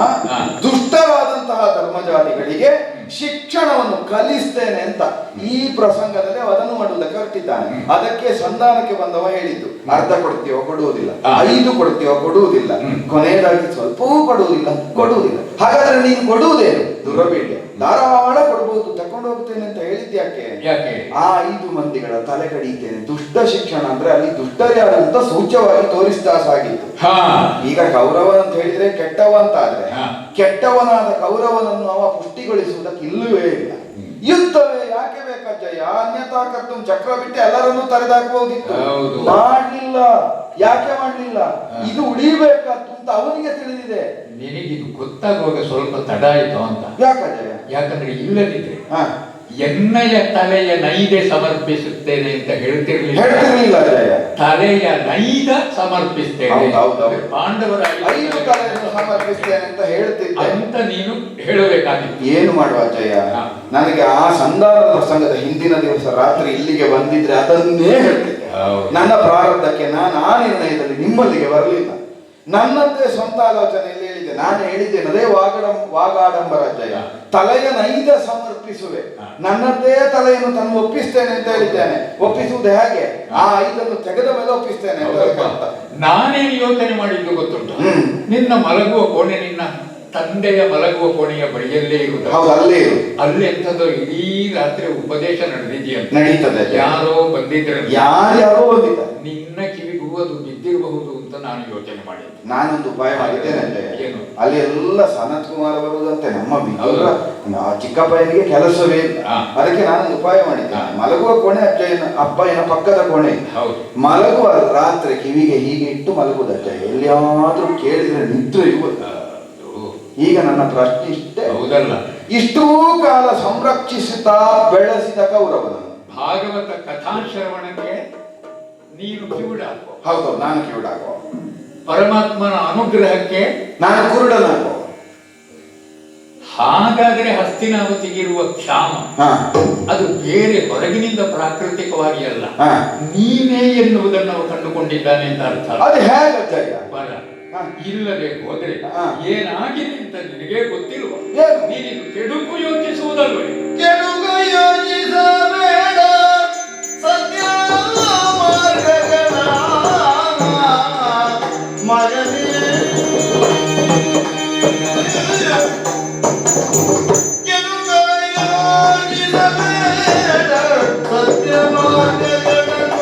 ದುಷ್ಟರಾದಂತಹ ಧರ್ಮಜಾತಿಗಳಿಗೆ ಶಿಕ್ಷಣವನ್ನು ಕಲಿಸ್ತೇನೆ ಅಂತ ಈ ಪ್ರಸಂಗದಲ್ಲಿ ಅದನ್ನು ಮಾಡುವುದಕ್ಕೆ ಹೊರಟಿದ್ದಾನೆ. ಅದಕ್ಕೆ ಸಂಧಾನಕ್ಕೆ ಬಂದವ ಹೇಳಿದ್ದು, ಅರ್ಧ ಕೊಡ್ತೀವೋ ಕೊಡುವುದಿಲ್ಲ, 5 ಕೊಡ್ತೀವೋ ಕೊಡುವುದಿಲ್ಲ, ಕೊನೆಯದಾಗಿ ಸ್ವಲ್ಪವೂ ಕೊಡುವುದಿಲ್ಲ. ಹಾಗಾದ್ರೆ ನೀನು ಕೊಡುವುದೇನು? ದುರಬೇಡಿ, ಧಾರಾಳ ಕೊಡಬಹುದು, ತಕೊಂಡು ಹೋಗ್ತೇನೆ ಅಂತ ಹೇಳಿದ್ಯಾಕೆ? ಆ 5 ಮಂದಿಗಳ ತಲೆ ಕಡಿತೇನೆ. ದುಷ್ಟ ಶಿಕ್ಷಣ ಅಂದ್ರೆ ಅಲ್ಲಿ ದುಷ್ಟರ್ಯಾರು ಅಂತ ಸೂಚ್ಯವಾಗಿ ತೋರಿಸ್ತಾ ಸಾಗಿತ್ತು. ಈಗ ಕೌರವ ಅಂತ ಹೇಳಿದ್ರೆ ಕೆಟ್ಟವ ಅಂತ ಆದ್ರೆ, ಕೆಟ್ಟವನಾದ ಕೌರವನನ್ನು ಅವ ಪುಷ್ಟಿಗೊಳಿಸುವುದಕ್ಕೆ ಇಲ್ಲವೇ ಇಲ್ಲ. ಯುದ್ಧವೇ ಯಾಕೆ ಬೇಕಾಜಯ್ಯ? ಅನ್ಯತಾ ಕರ್ತಂ ಚಕ್ರ ಬಿಟ್ಟು ಎಲ್ಲರನ್ನೂ ತರೆದಾಕಬಹುದಿತ್ತು, ಮಾಡ್ಲಿಲ್ಲ. ಯಾಕೆ ಮಾಡ್ಲಿಲ್ಲ? ಇದು ಉಳಿಬೇಕಾದ್ದು ಅಂತ ಅವನಿಗೆ ತಿಳಿದಿದೆ. ನಿನಗಿದು ಗೊತ್ತಾಗುವಾಗ ಸ್ವಲ್ಪ ತಡ ಆಯ್ತು ಅಂತ. ಯಾಕಜಯ್ಯ? ಯಾಕಂದ್ರೆ ಇಲ್ಲದಿದ್ರೆ ಎಣ್ಣೆಯ ತಲೆಯ ನೈದೆ ಸಮರ್ಪಿಸುತ್ತೇನೆ ಅಂತ ಹೇಳ್ತಿರ್ಲಿಲ್ಲ ಜಯ. ತಲೆಯ ನೈದ ಸಮರ್ಪಿಸ್ತೇನೆ, ಪಾಂಡವರ 5 ತಲೆಯನ್ನು ಸಮರ್ಪಿಸ್ತೇನೆ ಅಂತ ಹೇಳ್ತಿದ್ದೆ ಅಂತ ನೀನು ಹೇಳಬೇಕಾಗಿತ್ತು. ಏನು ಮಾಡುವ ಜಯ? ನನಗೆ ಆ ಸಂಧಾನ ಪ್ರಸಂಗದ ಹಿಂದಿನ ದಿವಸ ರಾತ್ರಿ ಇಲ್ಲಿಗೆ ಬಂದಿದ್ರೆ ಅದನ್ನೇ ಹೇಳ್ತಿದ್ದೆ. ನನ್ನ ಪ್ರಾರಬ್ಧಕ್ಕೆ ನಾನು ಆ ನಿರ್ಣಯದಲ್ಲಿ ನಿಮ್ಮಲ್ಲಿಗೆ ಬರಲಿಲ್ಲ. ನನ್ನದೇ ಸ್ವಂತ ಆಲೋಚನೆಯಲ್ಲಿ ಹೇಳಿದೆ. ನಾನು ಹೇಳಿದ್ದೇನೆ, ಅದೇ ವಾಗಾಡಂಬರ ಜಯ. ತಲೆಯ ನೈದ ಸಮರ್ಪಿಸುವೆ, ನನ್ನದೇ ತಲೆಯನ್ನು ತಂದು ಒಪ್ಪಿಸ್ತೇನೆ ಅಂತ ಹೇಳಿದ್ದೇನೆ. ಒಪ್ಪಿಸುವುದು ಹೇಗೆ? ಆ 5 ತೆಗೆದ ಮೇಲೆ ಒಪ್ಪಿಸ್ತೇನೆ ಅಂತ. ನಾನೇನು ಯೋಚನೆ ಮಾಡಿದ್ದು ಗೊತ್ತುಂಟು? ನಿನ್ನ ಮಲಗುವ ಕೋಣೆ ನಿನ್ನ ತಂದೆಯ ಮಲಗುವ ಕೋಣೆಯ ಬಳಿಯಲ್ಲೇ ಇರುವುದು. ಅಲ್ಲಿ ಎಂಥದ್ದು ಇಡೀ ರಾತ್ರಿ ಉಪದೇಶ ನಡೀತದೆ. ಯಾರೋ ಬಂದಿದ್ರೆ, ಯಾರ್ಯಾರೋ ಬಂದಿದ್ದಾರೆ, ನಿನ್ನ ಕಿವಿಗೂ ಅದು ಬಿದ್ದಿರಬಹುದು ಅಂತ ನಾನು ಯೋಚನೆ ಮಾಡಿದ್ದೆ. ನಾನೊಂದು ಉಪಾಯ ಮಾಡಿದ್ದೇನೆ. ಅಲ್ಲಿ ಎಲ್ಲ ಸನತ್ ಕುಮಾರ್ ಬರುವುದಂತೆ, ನಮ್ಮ ಚಿಕ್ಕಪ್ಪನಿಗೆ ಕೆಲಸವೇ ಇಲ್ಲ. ಅದಕ್ಕೆ ನಾನೊಂದು ಉಪಾಯ ಮಾಡಿದ್ದೇನೆ. ಮಲಗುವ ಕೋಣೆ ಅಪ್ಪಯ್ಯನ ಪಕ್ಕದ ಕೋಣೆ. ಮಲಗುವ ರಾತ್ರಿ ಕಿವಿಗೆ ಹೀಗೆ ಇಟ್ಟು ಮಲಗುವುದು ಅಜ್ಜಯ್ಯ. ಎಲ್ಲಿಯಾದ್ರೂ ಕೇಳಿದ್ರೆ ನಿದ್ರೆ ಇರುವುದು. ಈಗ ನನ್ನ ಪ್ರಶ್ನೆ ಇಷ್ಟೇ, ಹೌದಲ್ಲ? ಇಷ್ಟೂ ಕಾಲ ಸಂರಕ್ಷಿಸುತ್ತಾ ಬೆಳೆಸಿದ ಕೌರವನನ್ನು ಭಾಗವತ ಕಥಾಶ್ರವಣಕ್ಕೆ ನೀನು ಕಿವುಡಾಕೋ. ಹೌದು, ನಾನು ಕಿವುಡಾಕೋ. ಪರಮಾತ್ಮನ ಅನುಗ್ರಹಕ್ಕೆ ನಾನು ಕುರುಡನಾಕೋ. ಹಾಗಾದರೆ ಹಸ್ತಿನಾವತಿಗಿರುವ ಕ್ಷಾಮ ಅದು ಬೇರೆ ಹೊರಗಿನಿಂದ ಪ್ರಾಕೃತಿಕವಾಗಿ ಅಲ್ಲ, ನೀನೇ ಎನ್ನುವುದನ್ನು ನಾವು ಕಂಡುಕೊಂಡಿದ್ದಾನೆ ಅಂತ ಅರ್ಥ. ಅದು ಹೇಗೆ? ಇಲ್ಲದೆ ಹೋದ್ರೆ ಏನಾಗಿದೆ ಅಂತ ನಿನಗೆ ಗೊತ್ತಿರುವ ನೀನು ಕೆಡುಕು ಯೋಚಿಸುವುದಲ್ವೇ? ಕೆಡುಕು ಯೋಚಿಸಬೇಡ, ಸತ್ಯ ಮಾರ್ಗಗಳ ಮಗನೇ. ಕೆಡುಕು ಯೋಚಿಸಬೇಡ, ಸತ್ಯ ಮಾರ್ಗಗಳನ್ನು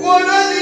ಕೊಡದಿ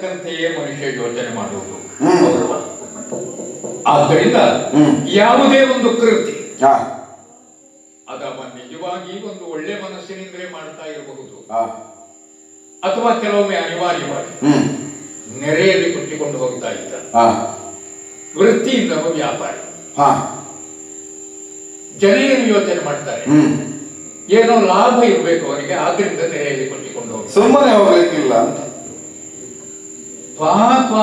ತಕ್ಕಂತೆಯೇ ಮನುಷ್ಯ ಯೋಚನೆ ಮಾಡುವುದು ಹ್ಮ್. ಗೌರವ. ಆದ್ದರಿಂದ ಹ್ಮ್. ಯಾವುದೇ ಒಂದು ಕೃತಿ ಹಾ ಅದವ ನಿಜವಾಗಿ ಒಂದು ಒಳ್ಳೆ ಮನಸ್ಸಿನಿಂದಲೇ ಮಾಡ್ತಾ ಇರಬಹುದು, ಹಾ ಅಥವಾ ಕೆಲವೊಮ್ಮೆ ಅನಿವಾರ್ಯವಾಗಿ ಹ್ಮ್ ನೆರೆಯಲ್ಲಿ ಕೊಟ್ಟಿಕೊಂಡು ಹೋಗ್ತಾ ಇದ್ದ ಹಾ ವೃತ್ತಿಯಿಂದ ವ್ಯಾಪಾರಿ ಹಾ ಜನ ಏನು ಯೋಚನೆ ಮಾಡ್ತಾರೆ, ಹ್ಮ್ ಏನೋ ಲಾಭ ಇರಬೇಕು ಅವರಿಗೆ, ಆದ್ರಿಂದ ನೆರೆಯಲ್ಲಿ ಕೊಟ್ಟಿಕೊಂಡು ಹೋಗ್ತಾರೆ. ಸುಮ್ಮನೆ ಹೋಗ್ಲಿಕ್ಕಿಲ್ಲ ಅಂತ. ಪಾಪ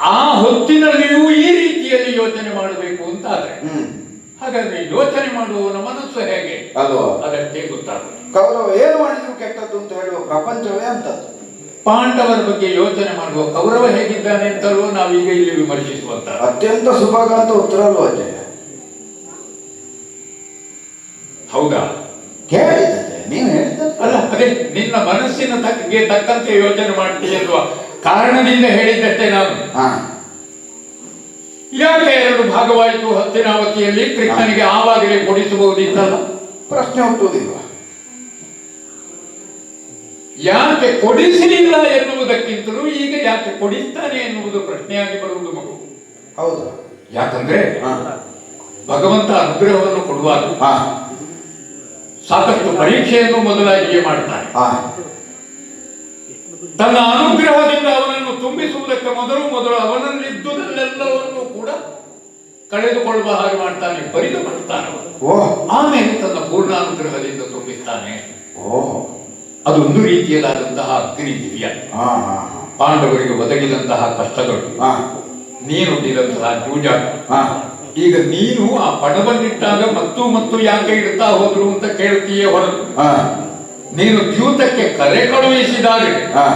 ಆ ಹೊತ್ತಿನಲ್ಲಿಯೂ ಈ ರೀತಿಯಲ್ಲಿ ಯೋಚನೆ ಮಾಡಬೇಕು ಅಂತ ಆದ್ರೆ ಹ್ಮ್ ಹಾಗಾದ್ರೆ ಯೋಚನೆ ಮಾಡುವವನ ಮನಸ್ಸು ಹೇಗೆ ಅಲ್ವಾ? ಅದಕ್ಕೆ ಗೊತ್ತಾಗುತ್ತೆ. ಕೌರವ ಏನು ಮಾಡಿದ್ರು ಕೆಟ್ಟದ್ದು ಅಂತ ಹೇಳುವ ಪ್ರಪಂಚವೇ ಅಂತದ್ದು. ಪಾಂಡವರ ಬಗ್ಗೆ ಯೋಚನೆ ಮಾಡುವ ಕೌರವ ಹೇಗಿದ್ದಾನೆ ಅಂತಲೂ ನಾವೀಗ ಇಲ್ಲಿ ವಿಮರ್ಶಿಸುವಂತ ಅತ್ಯಂತ ಸುಭಾಗಾಂತ ಉತ್ತರ ಅಲ್ವಾ ಅಜಯ? ಹೌದಾ? ಕೇಳಿದ್ದೆ ನೀವು ಹೇಳಿದ ಅಲ್ಲ, ಅದೇ ನಿನ್ನ ಮನಸ್ಸಿನ ತಕ್ಕಂತೆ ಯೋಚನೆ ಮಾಡ್ತೀಯ ಎನ್ನುವ ಕಾರಣದಿಂದ ಹೇಳಿದ್ದಷ್ಟೇ ನಾನು. ಹಾ ಯಾಕೆ ಎರಡು ಭಾಗವಾಯಿತು ಹಸ್ತಿನಾವತಿಯಲ್ಲಿ? ಕೃಷ್ಣನಿಗೆ ಆವಾಗಲೇ ಕೊಡಿಸಬಹುದಿತ್ತಲ್ಲ. ಪ್ರಶ್ನೆ ಹುಟ್ಟುವುದಿಲ್ವಾ? ಯಾಕೆ ಕೊಡಿಸಲಿಲ್ಲ ಎನ್ನುವುದಕ್ಕಿಂತಲೂ ಈಗ ಯಾಕೆ ಕೊಡಿಸ್ತಾನೆ ಎನ್ನುವುದು ಪ್ರಶ್ನೆಯಾಗಿ ಬರುವುದು ಮಗು. ಹೌದಾ? ಯಾಕಂದ್ರೆ ಹಾ ಭಗವಂತ ಅನುಗ್ರಹವನ್ನು ಕೊಡುವಾಗ ಹಾ ಸಾಕಷ್ಟು ಪರೀಕ್ಷೆಯನ್ನು ಮೊದಲಾಗಿಯೇ ಮಾಡ್ತಾನೆ. ಹಾ ತನ್ನ ಅನುಗ್ರಹದಿಂದ ಅವನನ್ನು ತುಂಬಿಸುವುದಕ್ಕೆ ಮೊದಲು ಅವನಲ್ಲಿದ್ದುದೆಲ್ಲವನ್ನೂ ಕೂಡ ಕಳೆದುಕೊಳ್ಳುವ ಹಾಗೆ ಮಾಡ್ತಾನೆ, ಬರಿದು ಮಾಡ್ತಾನೆ. ಓ ಆಮೇಲೆ ತನ್ನ ಪೂರ್ಣ ಅನುಗ್ರಹದಿಂದ ತುಂಬಿಸ್ತಾನೆ. ಓ ಅದೊಂದು ರೀತಿಯದಾದಂತಹ ಅಗ್ನಿ ದಿವ್ಯ. ಹಾ ಹಾ ಪಾಂಡವರಿಗೆ ಒದಗಿದಂತಹ ಕಷ್ಟಗಳು, ಹಾ ನೀನುಂಡಿದಂತಹ ಜೂಜಾಟ. ಹಾ ಈಗ ನೀನು ಆ ಪಣವನ್ನಿಟ್ಟಾಗ ಮತ್ತು ಯಾಕೆ ಇಡ್ತಾ ಹೋದ್ರು ಅಂತ ಕೇಳ್ತೀಯೇ ಹೊರತು, ಹಾ ನೀನು ದ್ಯೂತಕ್ಕೆ ಕರೆ ಕಳುಹಿಸಿದಾಗ ಹಾ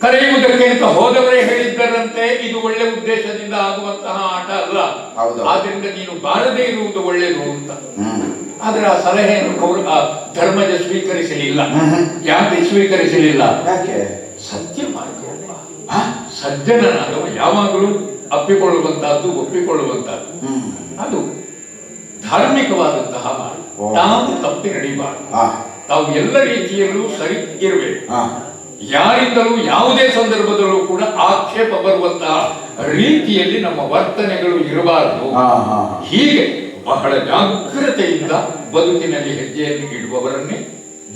ಕರೆಯುವುದಕ್ಕೆ ಅಂತ ಹೋದವರೇ ಹೇಳಿದ್ದರಂತೆ ಇದು ಒಳ್ಳೆ ಉದ್ದೇಶದಿಂದ ಆಗುವಂತಹ ಆಟ ಅಲ್ಲ, ಹೌದು. ಆದ್ರಿಂದ ನೀನು ಬಾರದೇ ಇರುವುದು ಒಳ್ಳೆಯದು ಅಂತ. ಹ್ಮ್ ಆದ್ರೆ ಆ ಸಲಹೆಯನ್ನು ಧರ್ಮಜ ಸ್ವೀಕರಿಸಲಿಲ್ಲ. ಹ್ಮ್. ಯಾಕೆ ಸ್ವೀಕರಿಸಲಿಲ್ಲ? ಯಾಕೆ? ಸತ್ಯ ಮಾರ್ಗ. ಸಜ್ಜನನಾದವ ಯಾವಾಗಲೂ ಅಪ್ಪಿಕೊಳ್ಳುವಂತಹದ್ದು, ಒಪ್ಪಿಕೊಳ್ಳುವಂತಹದ್ದು, ಹ್ಮ್ ಅದು ಧಾರ್ಮಿಕವಾದಂತಹ ಮಾರ್ಗ. ಓ. ತಾವು ತಪ್ಪಿ ನಡೀಬಾರದು, ಹಾ ತಾವು ಎಲ್ಲ ರೀತಿಯಲ್ಲೂ ಸರಿ ಇರಬೇಕು. ಹಾ ಯಾರಿಂದಲೂ ಯಾವುದೇ ಸಂದರ್ಭದಲ್ಲೂ ಕೂಡ ಆಕ್ಷೇಪ ಬರುವಂತಹ ರೀತಿಯಲ್ಲಿ ನಮ್ಮ ವರ್ತನೆಗಳು ಇರಬಾರದು. ಹಾ ಹಾ ಹೀಗೆ ಬಹಳ ಜಾಗೃತೆಯಿಂದ ಬದುಕಿನಲ್ಲಿ ಹೆಜ್ಜೆಯನ್ನು ಇಡುವವರನ್ನೇ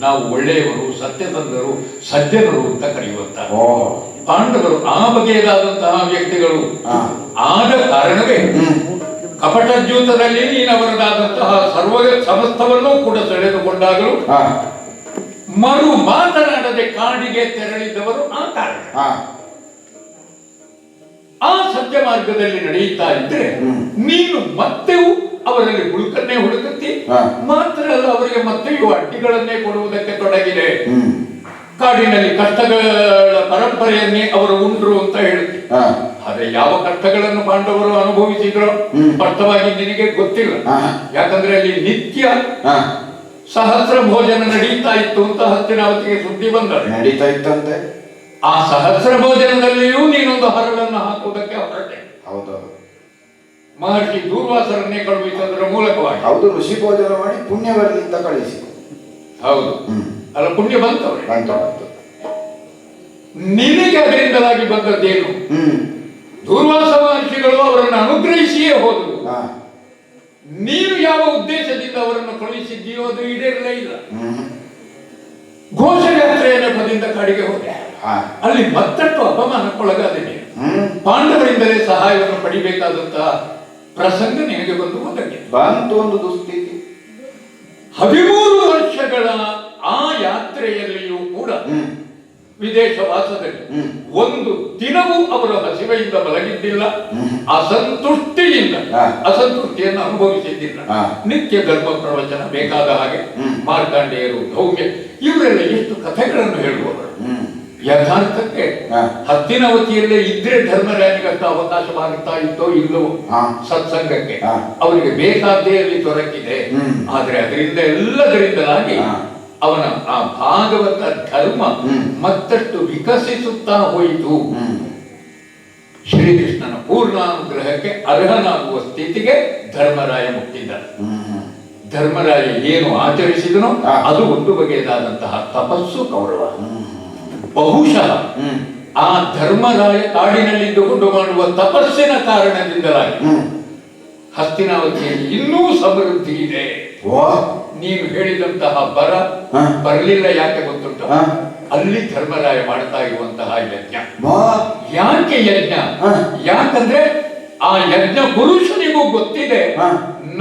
ನಾವು ಒಳ್ಳೆಯವರು, ಸತ್ಯಸಂಧರು, ಸಜ್ಜನರು ಅಂತ ಕರೆಯುವಂತಹ. ಓ ಪಾಂಡವರು ಆ ಬಗೆಯದಾದಂತಹ ವ್ಯಕ್ತಿಗಳು ಆದ ಕಾರಣವೇ ಕಪಟ ದ್ಯೂತದಲ್ಲಿ ನೀನವರದಾದಂತಹ ಸಮಸ್ತವನ್ನೂ ಕೂಡ ಸೆಳೆದುಕೊಂಡಾಗಲೂ ಹಾ ಮರು ಮಾತನಾಡದೆ ಕಾಡಿಗೆ ತೆರಳಿದವರು ಆ ಕಾರಣ. ಹಾ ಆ ಸತ್ಯ ಮಾರ್ಗದಲ್ಲಿ ನಡೆಯುತ್ತಾ ಇದ್ರೆ ನೀನು ಮತ್ತೆಯೂ ಅವರಲ್ಲಿ ಹುಡುಕನ್ನೇ ಹುಡುಕುತ್ತಿ, ಮಾತ್ರ ಅಲ್ಲ ಅವರಿಗೆ ಮತ್ತೆಯೂ ಅಡ್ಡಿಗಳನ್ನೇ ಕೊಡುವುದಕ್ಕೆ ತೊಡಗಿದೆ. ಕಾಡಿನಲ್ಲಿ ಕಷ್ಟಗಳ ಪರಂಪರೆಯನ್ನೇ ಅವರು ಉಂಡ್ರು ಅಂತ ಹೇಳುತ್ತಿ. ಆದ್ರೆ ಯಾವ ಕಷ್ಟಗಳನ್ನು ಪಾಂಡವರು ಅನುಭವಿಸಿದ್ರು ಸ್ಪಷ್ಟವಾಗಿ ನಿನಗೆ ಗೊತ್ತಿಲ್ಲ. ಯಾಕಂದ್ರೆ ಅಲ್ಲಿ ನಿತ್ಯ ಸಹಸ್ರ ಭೋಜನ ನಡೀತಾ ಇತ್ತು ಅಂತ ಹಸ್ತಿನಾವತಿಗೆ ಸುದ್ದಿ ಬಂದರೆ ನಡೀತಾ ಇತ್ತಂತೆ. ಆ ಸಹಸ್ರ ಭೋಜನದಲ್ಲಿಯೂ ನೀನೊಂದು ಹರಳನ್ನು ಹಾಕುವುದಕ್ಕೆ ಹೊರಟೆ. ಹೌದೌದು. ಮಹರ್ಷಿ ದೂರ್ವಾಸರನ್ನೇ ಕಳುಹಿಸೋದರ ಮೂಲಕವಾಗಿ. ಹೌದು, ಋಷಿ ಭೋಜನ ಮಾಡಿ ಪುಣ್ಯ ಬರಲಿ ಅಂತ ಕಳಿಸಿ. ಹೌದು, ಅಲ್ಲ ಪುಣ್ಯ ಬಂತವ್ರೆ. ಬಂತು. ನಿನಗೆ ಅದರಿಂದಲಾಗಿ ಬಂದದ್ದೇನು? ದೂರ್ವಾಸ ಮಹರ್ಷಿಗಳು ಅವರನ್ನು ಅನುಗ್ರಹಿಸಿಯೇ ಹೋದರು. ನೀನು ಯಾವ ಉದ್ದೇಶದಿಂದ ಅವರನ್ನು ಕಳುಹಿಸಿದ್ದೀಯೋ ಅದು ಈಡೇರಲೇ ಇಲ್ಲ. ಘೋಷಯಾತ್ರೆಯ ನೆಪದಿಂದ ಕಾಡಿಗೆ ಹೋದೆ. ಅಲ್ಲಿ ಮತ್ತಷ್ಟು ಅಪಮಾನಕ್ಕೊಳಗಾದೆ. ಪಾಂಡವರಿಂದಲೇ ಸಹಾಯವನ್ನು ಪಡಿಬೇಕಾದಂತಹ ಪ್ರಸಂಗ ನಿನಗೆ ಬಂತು ಒಂದು ದುಸ್ಥಿತಿ. 13 ವರ್ಷಗಳ ಆ ಯಾತ್ರೆಯಲ್ಲಿಯೂ ಕೂಡ ವಿದೇಶ ವಾಸದಲ್ಲಿ ಒಂದು ದಿನವೂ ಅವರು ಹಸಿವೆಯಿಂದ ಮಲಗಿದ್ದಿಲ್ಲ, ಅಸಂತೃಪ್ತಿಯನ್ನು ಅನುಭವಿಸಿದ್ದಿಲ್ಲ. ನಿತ್ಯ ಧರ್ಮ ಪ್ರವಚನ ಬೇಕಾದ ಹಾಗೆ ಮಾರ್ಕಾಂಡೇಯರು, ಧೌಮ್ಯ ಇವರೆಲ್ಲ ಎಷ್ಟು ಕಥೆಗಳನ್ನು ಹೇಳುವವರು. ಯಥಾರ್ಥಕ್ಕೆ ಹಸ್ತಿನಾವತಿಯಲ್ಲೇ ಇದ್ರೆ ಧರ್ಮರಾಯನಿಗಷ್ಟು ಅವಕಾಶವಾಗುತ್ತಾ ಇತ್ತೋ ಇಲ್ಲವೋ ಸತ್ಸಂಗಕ್ಕೆ ಅವರಿಗೆ ಬೇಕಾದ್ದೇ ಅಲ್ಲಿ ದೊರಕಿದೆ. ಆದ್ರೆ ಅದರಿಂದ ಎಲ್ಲದರಿಂದಲಾಗಿ ಅವನ ಆ ಭಾಗವತ ಧರ್ಮ ಮತ್ತಷ್ಟು ವಿಕಸಿಸುತ್ತಾ ಹೋಯಿತು. ಶ್ರೀಕೃಷ್ಣನ ಪೂರ್ಣಾನುಗ್ರಹಕ್ಕೆ ಅರ್ಹನಾಗುವ ಸ್ಥಿತಿಗೆ ಧರ್ಮರಾಯ ಮುಟ್ಟಿದ್ದ. ಧರ್ಮರಾಯ ಏನು ಆಚರಿಸಿದನೋ ಅದು ಒಂದು ಬಗೆಯದಾದಂತಹ ತಪಸ್ಸು, ಕೌರವ. ಬಹುಶಃ ಹ್ಮ್ ಆ ಧರ್ಮರಾಯ ಕಾಡಿನಲ್ಲಿದ್ದುಕೊಂಡು ಮಾಡುವ ತಪಸ್ಸಿನ ಕಾರಣದಿಂದಲಾಗಿ ಹಸ್ತಿನಾವತಿಯಲ್ಲಿ ಇನ್ನೂ ಸಮೃದ್ಧಿ ಇದೆ. ವಾ ನೀನು ಹೇಳಿದಂತಹ ಬರ ಹ. ಬರಲಿಲ್ಲ, ಯಾಕೆ ಗೊತ್ತುಂಟು? ಹ. ಅಲ್ಲಿ ಧರ್ಮರಾಯ ಮಾಡ್ತಾ ಇರುವಂತಹ ಯಜ್ಞ. ವಾ ಯಾಕೆ ಯಜ್ಞ? ಹ. ಯಾಕಂದ್ರೆ ಆ ಯಜ್ಞ ಪುರುಷನಿಗೂ ಗೊತ್ತಿದೆ, ಹ.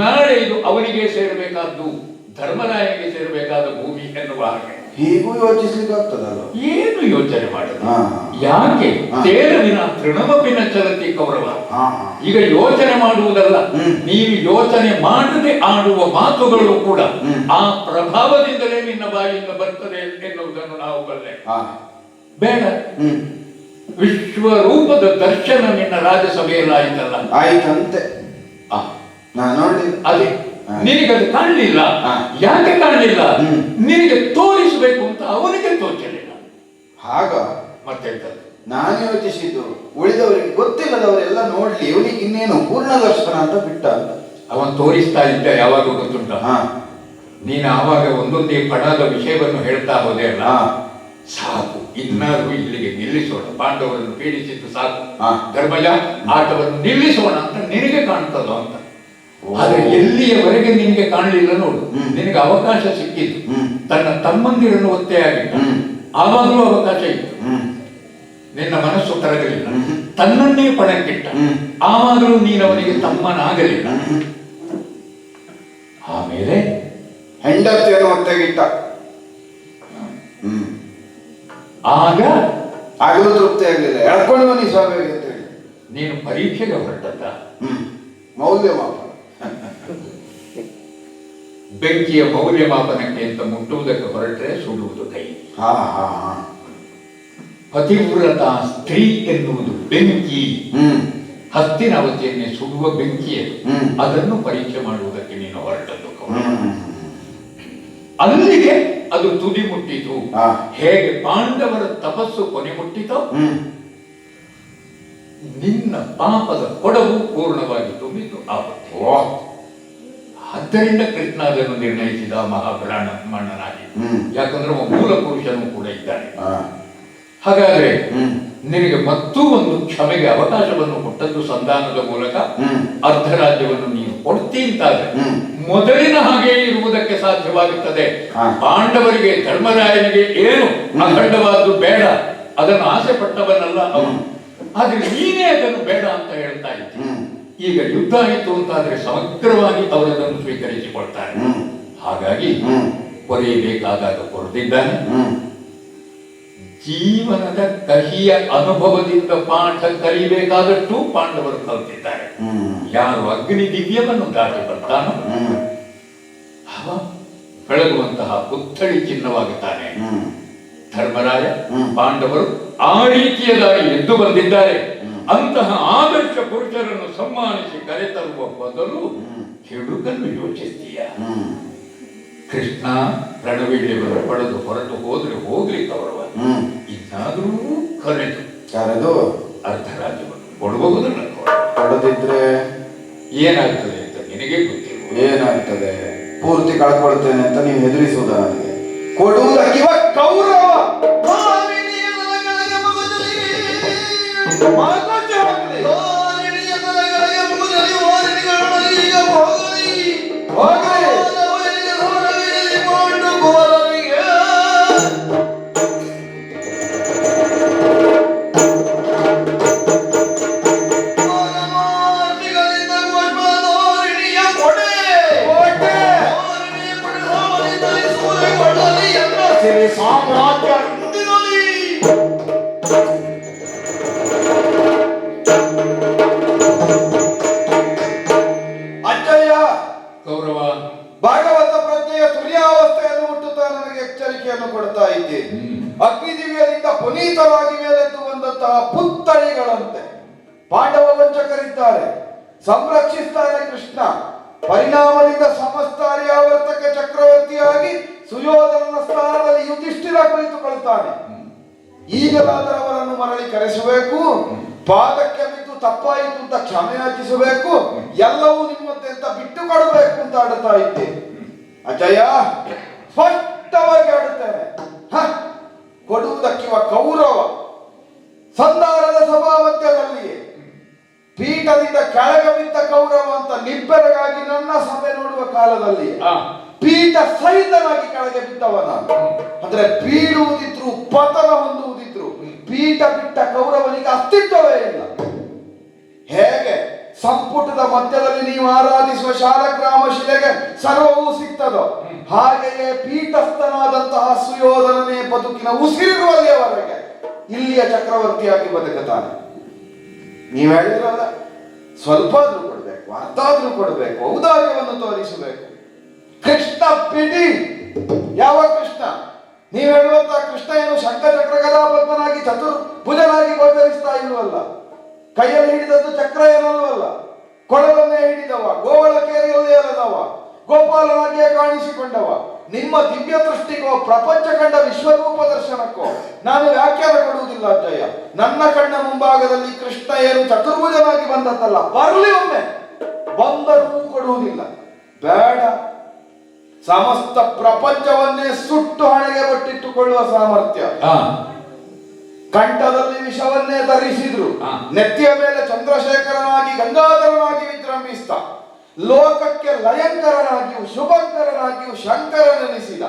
ನಾಳೆ ಇದು ಅವನಿಗೆ ಸೇರಬೇಕಾದ್ದು, ಧರ್ಮರಾಯನಿಗೆ ಸೇರಬೇಕಾದ ಭೂಮಿ ಎನ್ನುವ ಹಾಗೆ. ಹೀಗೂ ಯೋಚಿಸ್ಲಿಕ್ಕೆ ಆಗ್ತದಲ್ಲ. ಏನು ಯೋಚನೆ ಮಾಡುದು? ಹ. ಯಾಕೆ ಹ. ತೇರವಿನ ತೃಣವಪಿನ ಚಲತಿ ಕೌರವ. ಹಾ ಈಗ ಯೋಚನೆ ಮಾಡುವುದಲ್ಲ, ಹ್ಮ್. ನೀವು ಯೋಚನೆ ಮಾಡದೆ ಆಡುವ ಮಾತುಗಳು ಕೂಡ ಹ್ಮ್. ಆ ಪ್ರಭಾವದಿಂದಲೇ ನಿನ್ನ ಬಾಯಿಂದ ಬರ್ತದೆ ಎನ್ನುವುದನ್ನು ನಾವು ಬಲ್ಲೆ. ಹಾ ಬೇಡ, ಹ್ಮ್ ವಿಶ್ವರೂಪದ ದರ್ಶನ ನಿನ್ನ ರಾಜ್ಯಸಭೆಯಲ್ಲಿ ಆಯ್ತಲ್ಲ. ಆಯ್ತಂತೆ. ಆ, ನಾನು ನೋಡ್ಲಿಲ್ಲ. ಅದೇ ಹಾ. ನಿನಗದು ಕಾಣಲಿಲ್ಲ. ಹಾ. ಯಾಕೆ ಕಾಣಲಿಲ್ಲ? ಹ್ಮ್. ನಿನಗೆ ತೋರಿಸಬೇಕು ಅಂತ ಅವನಿಗೆ ತೋಚಲಿಲ್ಲ. ಹಾಗ ಮತ್ತೆಂತದ್ದು? ನಾನು ಯೋಚಿಸಿದ್ದು ಉಳಿದವರಿಗೆ ಗೊತ್ತಿಲ್ಲದವರೆಲ್ಲ ನೋಡ್ಲಿ, ಇವನಿಗೆ ಇನ್ನೇನು ಪೂರ್ಣ ದರ್ಶನ ಅಂತ ಬಿಟ್ಟ ಅಂತ. ಅವನು ತೋರಿಸ್ತಾ ಇದ್ದ ಯಾವಾಗ ಗೊತ್ತುಂಟ? ಹಾ ನೀನು ಆವಾಗ ಒಂದೊಂದೇ ಪಡದ ವಿಷಯವನ್ನು ಹೇಳ್ತಾ ಹೋದೆ ಅಲ್ಲ, ಹಾ ಸಾಕು, ಇನ್ನಾದ್ರೂ ಇಲ್ಲಿಗೆ ನಿಲ್ಲಿಸೋಣ, ಪಾಂಡವರನ್ನು ಪೀಡಿಸಿದ್ದು ಸಾಕು, ಹಾ. ಧರ್ಮಜ ಆಟವನ್ನು ನಿಲ್ಲಿಸೋಣ ಅಂತ ನಿನಗೆ ಕಾಣ್ತದೋ ಅಂತ. ಓ. ಆದ್ರೆ ಎಲ್ಲಿಯವರೆಗೆ ನಿನಗೆ ಕಾಣಲಿಲ್ಲ ನೋಡು, ಹ್ಮ್. ನಿನಗೆ ಅವಕಾಶ ಸಿಕ್ಕಿದ್ದು ಹ್ಮ್. ತನ್ನ ತಮ್ಮಂದಿರನ್ನು ಒತ್ತೆಯಾಗಿದ್ದ, ಹ್ಮ್. ಆವಾಗಲೂ ಅವಕಾಶ ಇತ್ತು, ಹ್ಮ್ ನಿನ್ನ ಮನಸ್ಸು ಕರಗಲಿಲ್ಲ, ಹ್ಮ್. ತನ್ನನ್ನೇ ಪಣಕ್ಕಿಟ್ಟ, ಹ್ಮ್. ಆವಾಗಲೂ ನೀನವನಿಗೆ ತಮ್ಮನಾಗಲಿಲ್ಲ. ಹ್ಮ್. ಆಮೇಲೆ ಹೆಂಡತಿಯನ್ನು ಒತ್ತೆಗಿಟ್ಟ. ಹ್ಮ್ ಆಗ ಆಗಲೂ ತೃಪ್ತಿ ಆಗ್ಲಿಲ್ಲ, ಎಳ್ಕೊಂಡು ಬನ್ನಿ ಸ್ವಾಮಿಗೆ ಅಂತ ಹೇಳಿ ನೀನು ಪರೀಕ್ಷೆಗೆ ಹೊರಟದ್ದ. ಹ್ಮ್ ಮೌಲ್ಯಮಾಪನ. ಬೆಂಕಿಯ ಮೌಲ್ಯಮಾಪನಕ್ಕೆ ಅಂತ ಮುಟ್ಟುವುದಕ್ಕೆ ಹೊರಟ್ರೆ ಸುಡುವುದು ಕೈ. ಹಾ ಹಾ ಹಾ ಪತಿವ್ರತ ಸ್ತ್ರೀ ಎನ್ನುವುದು ಬೆಂಕಿ. ಹ್ಮ್ ಹಸ್ತಿನಾವತಿಯನ್ನೇ ಸುಡುವ ಬೆಂಕಿಯದು. ಹ್ಮ್. ಅದನ್ನು ಪರೀಕ್ಷೆ ಮಾಡುವುದಕ್ಕೆ ನೀನು ಹೊರಟದ್ದು ಕೌರವ. ಹ್ಮ್ ಅಲ್ಲಿಗೆ ಅದು ತುದಿ ಮುಟ್ಟಿತು. ಹಾ. ಹೇಗೆ ಪಾಂಡವರ ತಪಸ್ಸು ಕೊನೆ ಮುಟ್ಟಿತೋ, ಹ್ಮ್ ನಿನ್ನ ಪಾಪದ ಕೊಡವು ಪೂರ್ಣವಾಗಿ ತುಂಬಿತು ಆವತ್ತು. ಓ. ಆದ್ದರಿಂದ ಕೃಷ್ಣ ಅದನ್ನು ನಿರ್ಣಯಿಸಿದ ಮಹಾಬ್ರಾಹ್ಮಣನಾಗಿ. ಹ್ಮ್. ಯಾಕಂದ್ರೆ ಒಬ್ಬ ಮೂಲ ಪುರುಷನು ಕೂಡ ಇದ್ದಾನೆ. ಹಾ. ಹಾಗಾದ್ರೆ ಹ್ಮ್. ನಿನಗೆ ಮತ್ತೂ ಒಂದು ಕ್ಷಮೆಗೆ ಅವಕಾಶವನ್ನು ಕೊಟ್ಟದ್ದು ಸಂಧಾನದ ಮೂಲಕ. ಹ್ಮ್. ಅರ್ಧ ರಾಜ್ಯವನ್ನು ನೀನು ಕೊಡ್ತೀಂತಾದ್ರೆ ಹ್ಮ್. ಮೊದಲಿನ ಹಾಗೆ ಇರುವುದಕ್ಕೆ ಸಾಧ್ಯವಾಗುತ್ತದೆ. ಹಾ. ಪಾಂಡವರಿಗೆ ಧರ್ಮರಾಯನಿಗೆ ಏನು ಅಖಂಡವಾದ್ದು ಬೇಡ, ಅದನ್ನು ಆಸೆ ಪಟ್ಟವನಲ್ಲ ಅವನು. ಆದ್ರೆ ನೀನೇ ಅದನ್ನು ಬೇಡ ಅಂತ ಹೇಳ್ತಾ ಇದ್ದಿ. ಹ್ಮ್. ಈಗ ಯುದ್ಧ ಆಯಿತು ಅಂತಾದ್ರೆ ಸಮಗ್ರವಾಗಿ ಅವರನ್ನು ಸ್ವೀಕರಿಸಿಕೊಳ್ತಾರೆ. ಹ್ಮ್. ಹಾಗಾಗಿ ಹ್ಮ್. ಕೊರೆಯಬೇಕಾದಾಗ ಕೊರೆದಿದ್ದಾನೆ. ಹ್ಮ್. ಜೀವನದ ಕಹಿಯ ಅನುಭವದಿಂದ ಪಾಠ ಕಲಿಬೇಕಾದಷ್ಟು ಪಾಂಡವರು ಕಲಿತಿದ್ದಾರೆ. ಹ್ಮ್. ಯಾರು ಅಗ್ನಿ ದಿವ್ಯವನ್ನು ದಾಟಿ ಬರ್ತಾನೋ ಹ್ಮ್. ಅವ ಬೆಳಗುವಂತಹ ಪುತ್ಥಳಿ ಚಿನ್ನವಾಗುತ್ತಾನೆ. ಹ್ಮ್. ಧರ್ಮರಾಯ ಹ್ಮ್. ಪಾಂಡವರು ಆ ರೀತಿಯದಾಗಿ ಎದ್ದು ಬಂದಿದ್ದಾರೆ. ಹ್ಮ್. ಅಂತಹ ಆದರ್ಶ ಪುರುಷರನ್ನು ಸನ್ಮಾನಿಸಿ ಕರೆತರುವ ಬದಲು ಹ್ಮ್. ಕೆಡುಕನ್ನು ಯೋಚಿಸ್ತೀಯ. ಹ್ಮ್. ಕೃಷ್ಣ ರಣವೀಳ್ಯವನ್ನು ಪಡೆದು ಹೊರಟು ಹೋದ್ರೆ ಹೋಗ್ಲಿ ಕೌರವ, ಹ್ಮ್. ಇನ್ನಾದರೂ ಕರೆದು ಯಾರದು ಅರ್ಧ ರಾಜ್ಯವನ್ನು ಕೊಡಬಹುದಲ್ಲ ಕೌರವ. ಕೊಡದಿದ್ರೆ ಏನಾಗ್ತದೆ ಅಂತ ನಿನಗೆ ಗೊತ್ತಿರುವ. ಏನಾಗ್ತದೆ? ಪೂರ್ತಿ ಕಳ್ಕೊಳ್ತೇನೆ ಅಂತ ನೀವು ಹೆದರಿಸುವುದ ನನಗೆ? ಕೊಡುವುದಕ್ಕಿವ ಕೌರವ ತಾರಿಣಿಯ ದನಗಳಿಗೆ ಮಗುದಲ್ಲಿ, ಮಾತಾಡ್ತಿ ಹೋಗ್ಲಿ. ತಾರಿಣಿಯ ದನಗಳಿಗೆ ಮಗುದಲ್ಲಿ, ವಾರಿಣಿಗಳೊಳಗೆ ಈಗ ಹೋಗಲಿ. ಹೋಗ್ಲಿ. ಮಾನವನಿಗೆ ಹೊರಗಿರಲಿ ಮಾಡು ಘೋರರಿಗೆ. ಮಾನವಾಸಿಗಳಿಂದ ಗೋಷ್ಪ ತಾರಿಣಿಯ ಕೊಡೆ. ಕೋಟೆ. ತಾರಿಣಿಯ ಕೊಡೆ ಸಾಮನಿಂದಲೇ ಸೂರೆಗೊಳ್ಳಲಿ ಎಂಬ ಸಿರಿ ಸಾಮ್ರಾಜ್ಯ ಮುಂದಿರಲಿ. ಅಜ್ಜಯ್ಯ, ಕೌರವ ಭಾಗವತ ಪ್ರಜ್ಞೆಯ ತುರ್ಯಾವಸ್ಥೆಯನ್ನು ಮುಟ್ಟುತ್ತಾ ನನಗೆ ಎಚ್ಚರಿಕೆಯನ್ನು ಕೊಡ್ತಾ ಇದ್ದೇನೆ. ಅಗ್ನಿದಿವ್ಯದಿಂದ ಪುನೀತರಾಗಿ ಮೇಲೆದ್ದು ಬಂದಂತಹ ಪುತ್ಥಳಿಗಳಂತೆ ಪಾಂಡವ ವಂಚಕರಿದ್ದಾರೆ. ಸಂರಕ್ಷಿಸ್ತಾನೆ ಕೃಷ್ಣ. ಪರಿಣಾಮದಿಂದ ಸಮಸ್ತ ಆರ್ಯಾವರ್ತಕ ಚಕ್ರವರ್ತಿಯಾಗಿ ಸುಯೋಧನನ ಸ್ಥಾನದಲ್ಲಿ ಯುಧಿಷ್ಠಿರ ಕುಳಿತುಕೊಳ್ತಾನೆ. ಈಗಲಾದರೂ ಅವರನ್ನು ಮರಳಿ ಕರೆಸಬೇಕು. ಪಾದಕ್ಕೆ ಬಿದ್ದು ತಪ್ಪಾಯಿತು ಅಂತ ಕ್ಷಮೆ ಯಾಚಿಸಬೇಕು. ಎಲ್ಲವೂ ನಿಮ್ಮಂತೆ ಅಂತ ಬಿಟ್ಟು ಕೊಡಬೇಕು ಅಂತ ಆಡುತ್ತಾ ಇದ್ದೇನೆ. ಅಜಯ, ಸ್ಪಷ್ಟವಾಗಿ ಆಡುತ್ತೇನೆ. ಕೊಡುವುದಕ್ಕಿವ ಕೌರ ಸಹಿತನಾಗಿ ಕೆಳಗೆ ಬಿದ್ದವ ನಾನು. ಅಂದ್ರೆ ಬೀಳುವುದಿದ್ರು ಪತನ ಹೊಂದುವುದಿದ್ರು ಪೀಠ ಬಿಟ್ಟ ಕೌರವನಿಗೆ ಅಸ್ತಿತ್ವವೇ ಇಲ್ಲ. ಹೇಗೆ ಸಂಪುಟದ ಮಧ್ಯದಲ್ಲಿ ನೀವು ಆರಾಧಿಸುವ ಶಾಲಗ್ರಾಮ ಶಿಲೆಗೆ ಸರ್ವವೂ ಸಿಗ್ತದೋ ಹಾಗೆಯೇ ಪೀಠಸ್ಥನಾದಂತಹ ಸುಯೋಧನನೇ ಬದುಕಿನ ಉಸಿರಿರುವಲ್ಲಿಯವರೆಗೆ ಇಲ್ಲಿಯ ಚಕ್ರವರ್ತಿಯಾಗಿ ಬದುಕುತ್ತಾನೆ. ನೀವು ಹೇಳಿದ್ರಲ್ಲ, ಸ್ವಲ್ಪ ಆದ್ರೂ ಕೊಡ್ಬೇಕು, ಅರ್ಥ ಆದ್ರೂ ಕೊಡ್ಬೇಕು, ಔದಾರ್ಯವನ್ನು ತೋರಿಸಬೇಕು. ಕೃಷ್ಣ ಬಿಡಿ. ಯಾವ ಕೃಷ್ಣ? ನೀವು ಹೇಳುವಂತಹ ಕೃಷ್ಣ ಏನು ಶಂಖಚಕ್ರ ಗದಾಪದ್ಮನಾಗಿ ಚತುರ್ಭುಜನಾಗಿ ಗೋಚರಿಸ್ತಾ ಇಲ್ವಲ್ಲ. ಕೈಯಲ್ಲಿ ಹಿಡಿದದ್ದು ಚಕ್ರ ಏನಲ್ವಲ್ಲ, ಕೊಳಲನ್ನೇ ಹಿಡಿದವ, ಗೋವಳ ಕೇರಿಯಲ್ಲೇ ಅಲ್ಲದವ, ಗೋಪಾಲನಾಗಿಯೇ ಕಾಣಿಸಿಕೊಂಡವ. ನಿಮ್ಮ ದಿವ್ಯ ದೃಷ್ಟಿಗೋ ಪ್ರಪಂಚ ಕಂಡ ವಿಶ್ವರೂಪ ದರ್ಶನಕ್ಕೋ ನಾನು ವ್ಯಾಖ್ಯಾನ ಕೊಡುವುದಿಲ್ಲ ಅಜ್ಜಯ್ಯ. ನನ್ನ ಕಣ್ಣ ಮುಂಭಾಗದಲ್ಲಿ ಕೃಷ್ಣ ಏನು ಚತುರ್ಭುಜನಾಗಿ ಬಂದದ್ದಲ್ಲ, ಬರಲಿ ಒಮ್ಮೆ, ಬಂದರೂ ಕೊಡುವುದಿಲ್ಲ. ಬೇಡ, ಸಮಸ್ತ ಪ್ರಪಂಚವನ್ನೇ ಸುಟ್ಟು ಹಣೆಗೆ ಬಟ್ಟಿಟ್ಟುಕೊಳ್ಳುವ ಸಾಮರ್ಥ್ಯ. ಕಂಠದಲ್ಲಿ ವಿಷವನ್ನೇ ಧರಿಸಿದ್ರು, ನೆತ್ತಿಯ ಮೇಲೆ ಚಂದ್ರಶೇಖರನಾಗಿ ಗಂಗಾಧರನಾಗಿ ವಿಜೃಂಭಿಸಿದ, ಲೋಕಕ್ಕೆ ಲಯಂಕರನಾಗಿಯೂ ಶುಭಂಕರನಾಗಿಯೂ ಶಂಕರನೆನಿಸಿದ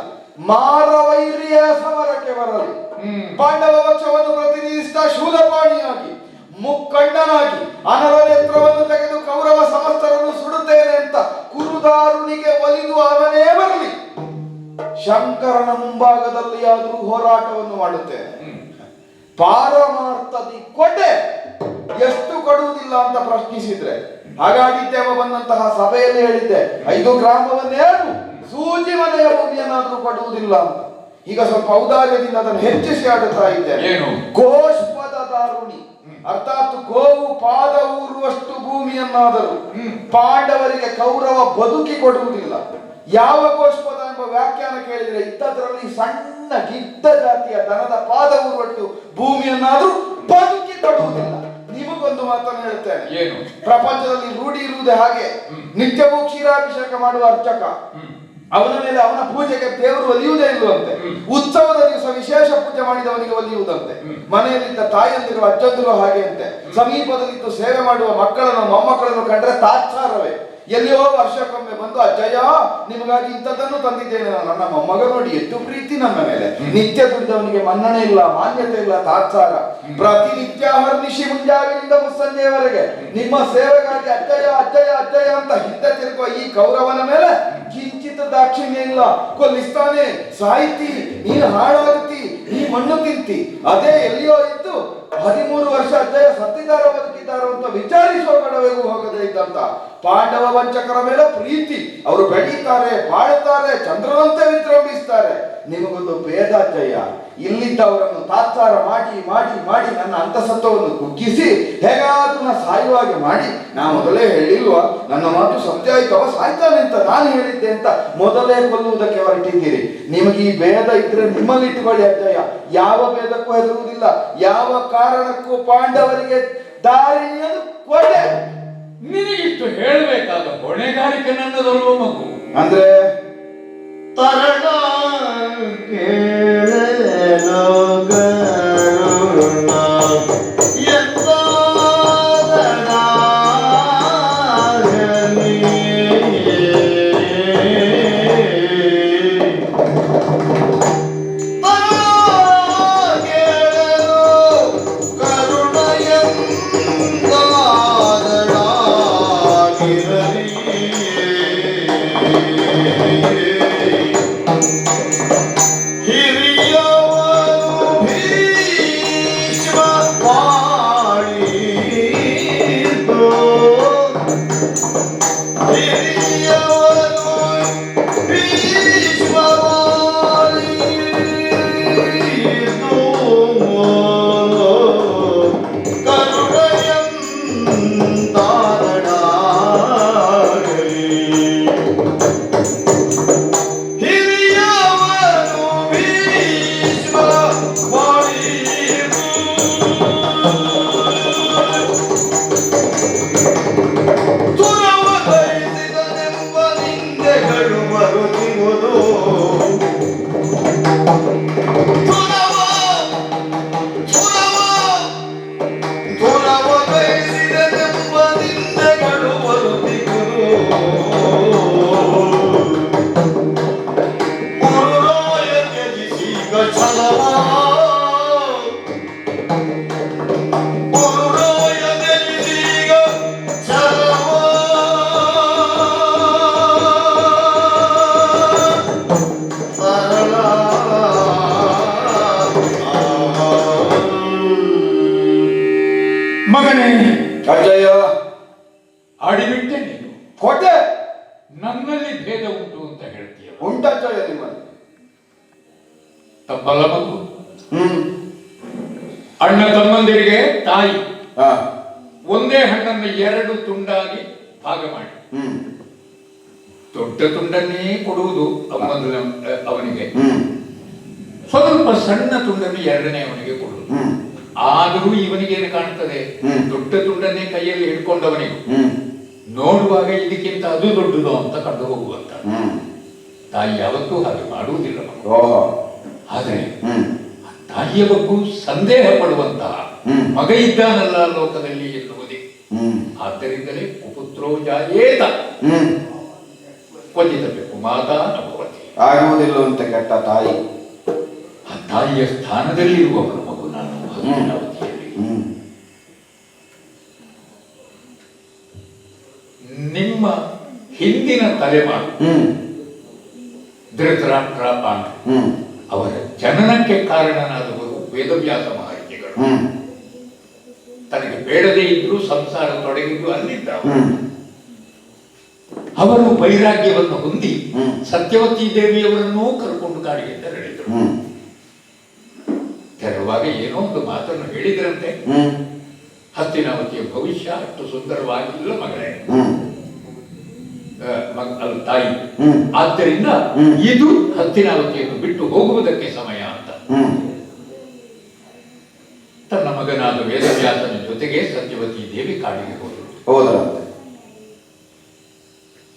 ಮಾರವೈರಿಯ ಸಮರಕ್ಕೆ ಬರಲಿ. ಪಾಂಡವ ಪಕ್ಷವನ್ನು ಪ್ರತಿನಿಧಿಸಿದ ಶೂಲಪಾಣಿಯಾಗಿ ಮುಕ್ಕಣ್ಣನಾಗಿ ಅನಲ ನೇತ್ರವನ್ನು ತೆಗೆದು ಕೌರವ ಸಮಸ್ತರನ್ನು ಸುಡುತ್ತೇನೆ ಅಂತ ಕುರುದಾರುನಿಗೆ ಒಲಿದು ಅವನೇ ಬರಲಿ. ಶಂಕರನ ಮುಂಭಾಗದಲ್ಲಿ ಆದರೂ ಹೋರಾಟವನ್ನು ಮಾಡುತ್ತೇನೆ. ಪಾರಮಾರ್ಥದಿ ಕೊಟ್ಟೆ, ಎಷ್ಟು ಕೊಡುವುದಿಲ್ಲ ಅಂತ ಪ್ರಶ್ನಿಸಿದ್ರೆ ಹಾಗಾಗಿದ್ದೇವ ಬಂದಂತಹ ಸಭೆಯಲ್ಲಿ ಹೇಳಿದ್ದೆ, 5 ಗ್ರಾಮವನ್ನೇನು ಸೂಜಿ ಮನೆಯ ಭೂಮಿಯನ್ನಾದ್ರೂ ಕೊಡುವುದಿಲ್ಲ ಅಂತ. ಈಗ ಸ್ವಲ್ಪ ಔದಾರ್ಯದಿಂದ ಅದನ್ನು ಹೆಚ್ಚಿಸಿ ಆಡುತ್ತಾ ಇದ್ದೇನೆ. ಗೋಷ್ಪದ ದಾರುಣಿ ಅರ್ಥಾತ್ ಗೋವು ಪಾದ ಊರುವಷ್ಟು ಭೂಮಿಯನ್ನಾದರೂ ಪಾಂಡವರಿಗೆ ಕೌರವ ಬದುಕಿ ಕೊಡುವುದಿಲ್ಲ. ಯಾವ ಗೋಷ್ಪದ ಎಂಬ ವ್ಯಾಖ್ಯಾನ ಕೇಳಿದ್ರೆ ಇದ್ದದ್ರಲ್ಲಿ ಸಣ್ಣ ಗಿಡ್ಡ ಜಾತಿಯ ದನದ ಪಾದ ಊರುವಷ್ಟು ಭೂಮಿಯನ್ನಾದ್ರೂ ಬದುಕಿ ಕೊಡುವುದಿಲ್ಲ. ನಿಮಗೊಂದು ಮಾತನ್ನು ಹೇಳ್ತೇನೆ, ಏನು ಪ್ರಪಂಚದಲ್ಲಿ ರೂಢಿ ಇರುವುದೇ ಹಾಗೆ. ನಿತ್ಯವೂ ಕ್ಷೀರಾಭಿಷೇಕ ಮಾಡುವ ಅರ್ಚಕ, ಅವನ ಮೇಲೆ ಅವನ ಪೂಜೆಗೆ ದೇವರು ಒಲಿಯುವುದೇ ಇಲ್ಲವಂತೆ. ಉತ್ಸವದ ದಿವಸ ವಿಶೇಷ ಪೂಜೆ ಮಾಡಿದವನಿಗೆ ಒಲಿಯುವುದಂತೆ. ಮನೆಯಲ್ಲಿದ್ದ ತಾಯಿಯಂದಿರುವ ಅಜ್ಜಂದಿರುವ ಹಾಗೆ ಅಂತೆ. ಸಮೀಪದಲ್ಲಿದ್ದು ಸೇವೆ ಮಾಡುವ ಮಕ್ಕಳನ್ನು ಮೊಮ್ಮಕ್ಕಳನ್ನು ಕಂಡ್ರೆ ತಾತ್ಸಾರವೇ. ಎಲ್ಲಿಯೋ ವರ್ಷಕ್ಕೊಮ್ಮೆ ಬಂದು ಅಜ್ಜಯ್ಯ ನಿಮಗಾಗಿ ಇಂಥದ್ದನ್ನು ತಂದಿದ್ದೇನೆ, ನನ್ನ ಮೊಮ್ಮಗ ನೋಡಿ ಎಷ್ಟು ಪ್ರೀತಿ ನನ್ನ ಮೇಲೆ. ನಿತ್ಯ ದುಡಿದವನಿಗೆ ಮನ್ನಣೆ ಇಲ್ಲ, ಮಾನ್ಯತೆ ಇಲ್ಲ, ತಾತ್ಸಾರ. ಪ್ರತಿನಿತ್ಯ ಹರ್ನಿಶಿ ಮುಂಜಾವಿನಿಂದ ಮುಸ್ಸಂಜೆಯವರೆಗೆ ನಿಮ್ಮ ಸೇವೆಗಾಗಿ ಅಜ್ಜಯ್ಯ ಅಜ್ಜಯ್ಯ ಅಜ್ಜಯ್ಯ ಅಂತ ಹಿಂದೆ ತಿರುಗುವ ಈ ಕೌರವನ ಮೇಲೆ ಕಿಂಚಿತ್ ದಾಕ್ಷಿಣ್ಯ ಇಲ್ಲ. ಕೊಲ್ಲಿಸ್ತಾನೆ, ಸಾಹಿತಿ, ನೀನು ಹಾಳಾಗುತ್ತಿ, ನೀ ಮಣ್ಣು ತಿಂತಿ. ಅದೇ ಎಲ್ಲಿಯೋ ಇದ್ದು 13 ವರ್ಷ ಅಜ್ಜಯ್ಯ ಸತ್ತಿದಾರೋ ಬದುಕಿದ್ದಾರೋ ಅಂತ ವಿಚಾರಿಸುವ ಕಡವೆಗೂ ಹೋಗದೇ ಇದ್ದಂತ ಪಾಂಡವ ವಂಚಕರ ಮೇಲೆ ಪ್ರೀತಿ. ಅವರು ಬೆಳೀತಾರೆ, ಬಾಳುತ್ತಾರೆ, ಚಂದ್ರನಂತೆ ವಿಜೃಂಭಿಸ್ತಾರೆ. ನಿಮಗೊಂದು ಭೇದ ಅಜ್ಜಯ್ಯ, ಇಲ್ಲಿದ್ದವರನ್ನು ತಾತ್ಸಾರ ಮಾಡಿ ಮಾಡಿ ಮಾಡಿ ನನ್ನ ಅಂತಸತ್ವವನ್ನು ಕುಗ್ಗಿಸಿ ಹೇಗಾದ್ರೂ ನಾ ಸಾಯುವಾಗೆ ಮಾಡಿ, ನಾ ಮೊದಲೇ ಹೇಳಿಲ್ವಾ ನನ್ನ ಮಾತು ಸತ್ಯ ಆಯ್ತವ ಸಾಯ್ತಾನೆ ಅಂತ ನಾನು ಹೇಳಿದ್ದೆ ಅಂತ ಮೊದಲೇ ಕೊಲ್ಲುವುದಕ್ಕೆ ಹೊರಟಿದ್ದೀರಿ. ನಿಮಗೆ ಈ ಭೇದ ಇದ್ರೆ ನಿಮ್ಮಲ್ಲಿ ಇಟ್ಟುಕೊಳ್ಳಿ ಅಜ್ಜಯ್ಯ. ಯಾವ ಭೇದಕ್ಕೂ ಹೆದರುವುದಿಲ್ಲ, ಯಾವ ಕಾರಣಕ್ಕೂ ಪಾಂಡವರಿಗೆ ದಾರಿಯನ್ನು ಕೊಡೆ. ನಿನಗಿಷ್ಟು ಹೇಳಬೇಕಾದ ಹೊಣೆಗಾರಿಕೆ ನನ್ನದಲ್ವ ಮಗು. ಅಂದ್ರೆ ತರಣ ಕೇಳೇನೋ ಗರುಣ ಉಂಟಾಚಾರ್ಯ ನಿಮ್ಮಲ್ಲಿ ತಪ್ಪಲ್ಲ ಮಗು. ಹ್ಮ್ ಅಣ್ಣ ತಮ್ಮಂದಿರಿಗೆ ತಾಯಿ ಹಾ ಒಂದೇ ಹಣ್ಣನ್ನು 2 ತುಂಡಾಗಿ ಭಾಗ ಮಾಡಿ ಹ್ಮ್ ದೊಡ್ಡ ತುಂಡನ್ನೇ ಕೊಡುವುದು ಅವನಿಗೆ, ಹ್ಮ್ ಸ್ವಲ್ಪ ಸಣ್ಣ ತುಂಡನ್ನು 2ನೇ ಅವನಿಗೆ ಕೊಡುವುದು. ಹ್ಮ್ ಆದರೂ ಇವನಿಗೇನು ಕಾಣ್ತದೆ, ದೊಡ್ಡ ತುಂಡನ್ನೇ ಕೈಯಲ್ಲಿ ಹಿಡ್ಕೊಂಡವನಿಗೆ ಹ್ಮ್ ನೋಡುವಾಗ ಇದಕ್ಕಿಂತ ಅದು ದೊಡ್ಡದು ಅಂತ ಕಂಡು ಹೋಗುವಂತ. ಹ್ಮ್ ತಾಯಿ ಯಾವತ್ತೂ ಹಾಗೆ ಮಾಡುವುದಿಲ್ಲ ಮಗು. ಓಹೋ ಆದರೆ ಹ್ಮ್ ತಾಯಿಯ ಬಗ್ಗೆ ಸಂದೇಹ ಪಡುವಂತಹ ಹ್ಮ್ ಮಗ ಇದ್ದಾನಲ್ಲ ಲೋಕದಲ್ಲಿ ಎನ್ನುವುದೇ. ಹ್ಮ್ ಆದ್ದರಿಂದಲೇ ಕುಪುತ್ರೋ ಜಾಯೇತ ಹ್ಮ್ ಕ್ವಚಿತಬೇಕು ಮಾತಾ ನಭವತಿ. ಆಗುವುದಿಲ್ಲ ಅಂತ ಕೆಟ್ಟ ತಾಯಿ. ಆ ತಾಯಿಯ ಸ್ಥಾನದಲ್ಲಿರುವವನು ಮಗು ನಾನು ಹಸ್ತಿನಾವತಿಯಲ್ಲಿ. ಹ್ಮ್ ನಿಮ್ಮ ಹಿಂದಿನ ತಲೆಮಾರು ಹ್ಮ್ ಧೃತರಾಷ್ಟ್ರ ಪಾಂಡು ಹ್ಮ್ ಅವರ ಜನನಕ್ಕೆ ಕಾರಣನಾದವರು ವೇದವ್ಯಾಸ ಮಹರ್ಷಿಗಳು. ಹ್ಮ್ ತನಗೆ ಬೇಡದೇ ಇದ್ರು ಸಂಸಾರ ತೊಡಗಿದ್ದು ಅಲ್ಲಿದ್ದ ಹ್ಮ್ ಅವರು ವೈರಾಗ್ಯವನ್ನು ಹೊಂದಿ ಹ್ಮ್ ಸತ್ಯವತಿ ದೇವಿಯವರನ್ನೂ ಕರ್ಕೊಂಡು ಕಾಡಿಗೆ ತೆರಳಿದರು. ಹ್ಮ್ ತೆರಳುವಾಗ ಏನೋ ಒಂದು ಮಾತನ್ನು ಹೇಳಿದ್ರಂತೆ, ಹ್ಮ್ ಹಸ್ತಿನಾವತಿಯ ಭವಿಷ್ಯ ಅಷ್ಟು ಸುಂದರವಾಗಿಲ್ಲ ಮಗಳೇ, ಹ್ಮ್ ಅಲ್ಲ ತಾಯಿ. ಹ್ಮ್ ಆದ್ದರಿಂದ ಹ್ಮ್. ಇದು ಹಸ್ತಿನಾವತಿಯನ್ನು ಬಿಟ್ಟು ಹೋಗುವುದಕ್ಕೆ ಸಮಯ ಅಂತ ಹ್ಮ್ ತನ್ನ ಮಗನಾದ ವೇದವ್ಯಾಸನ ಜೊತೆಗೆ ಸತ್ಯವತಿ ದೇವಿ ಕಾಡಿಗೆ ಹೋದರು. ಹೋದರಂತೆ.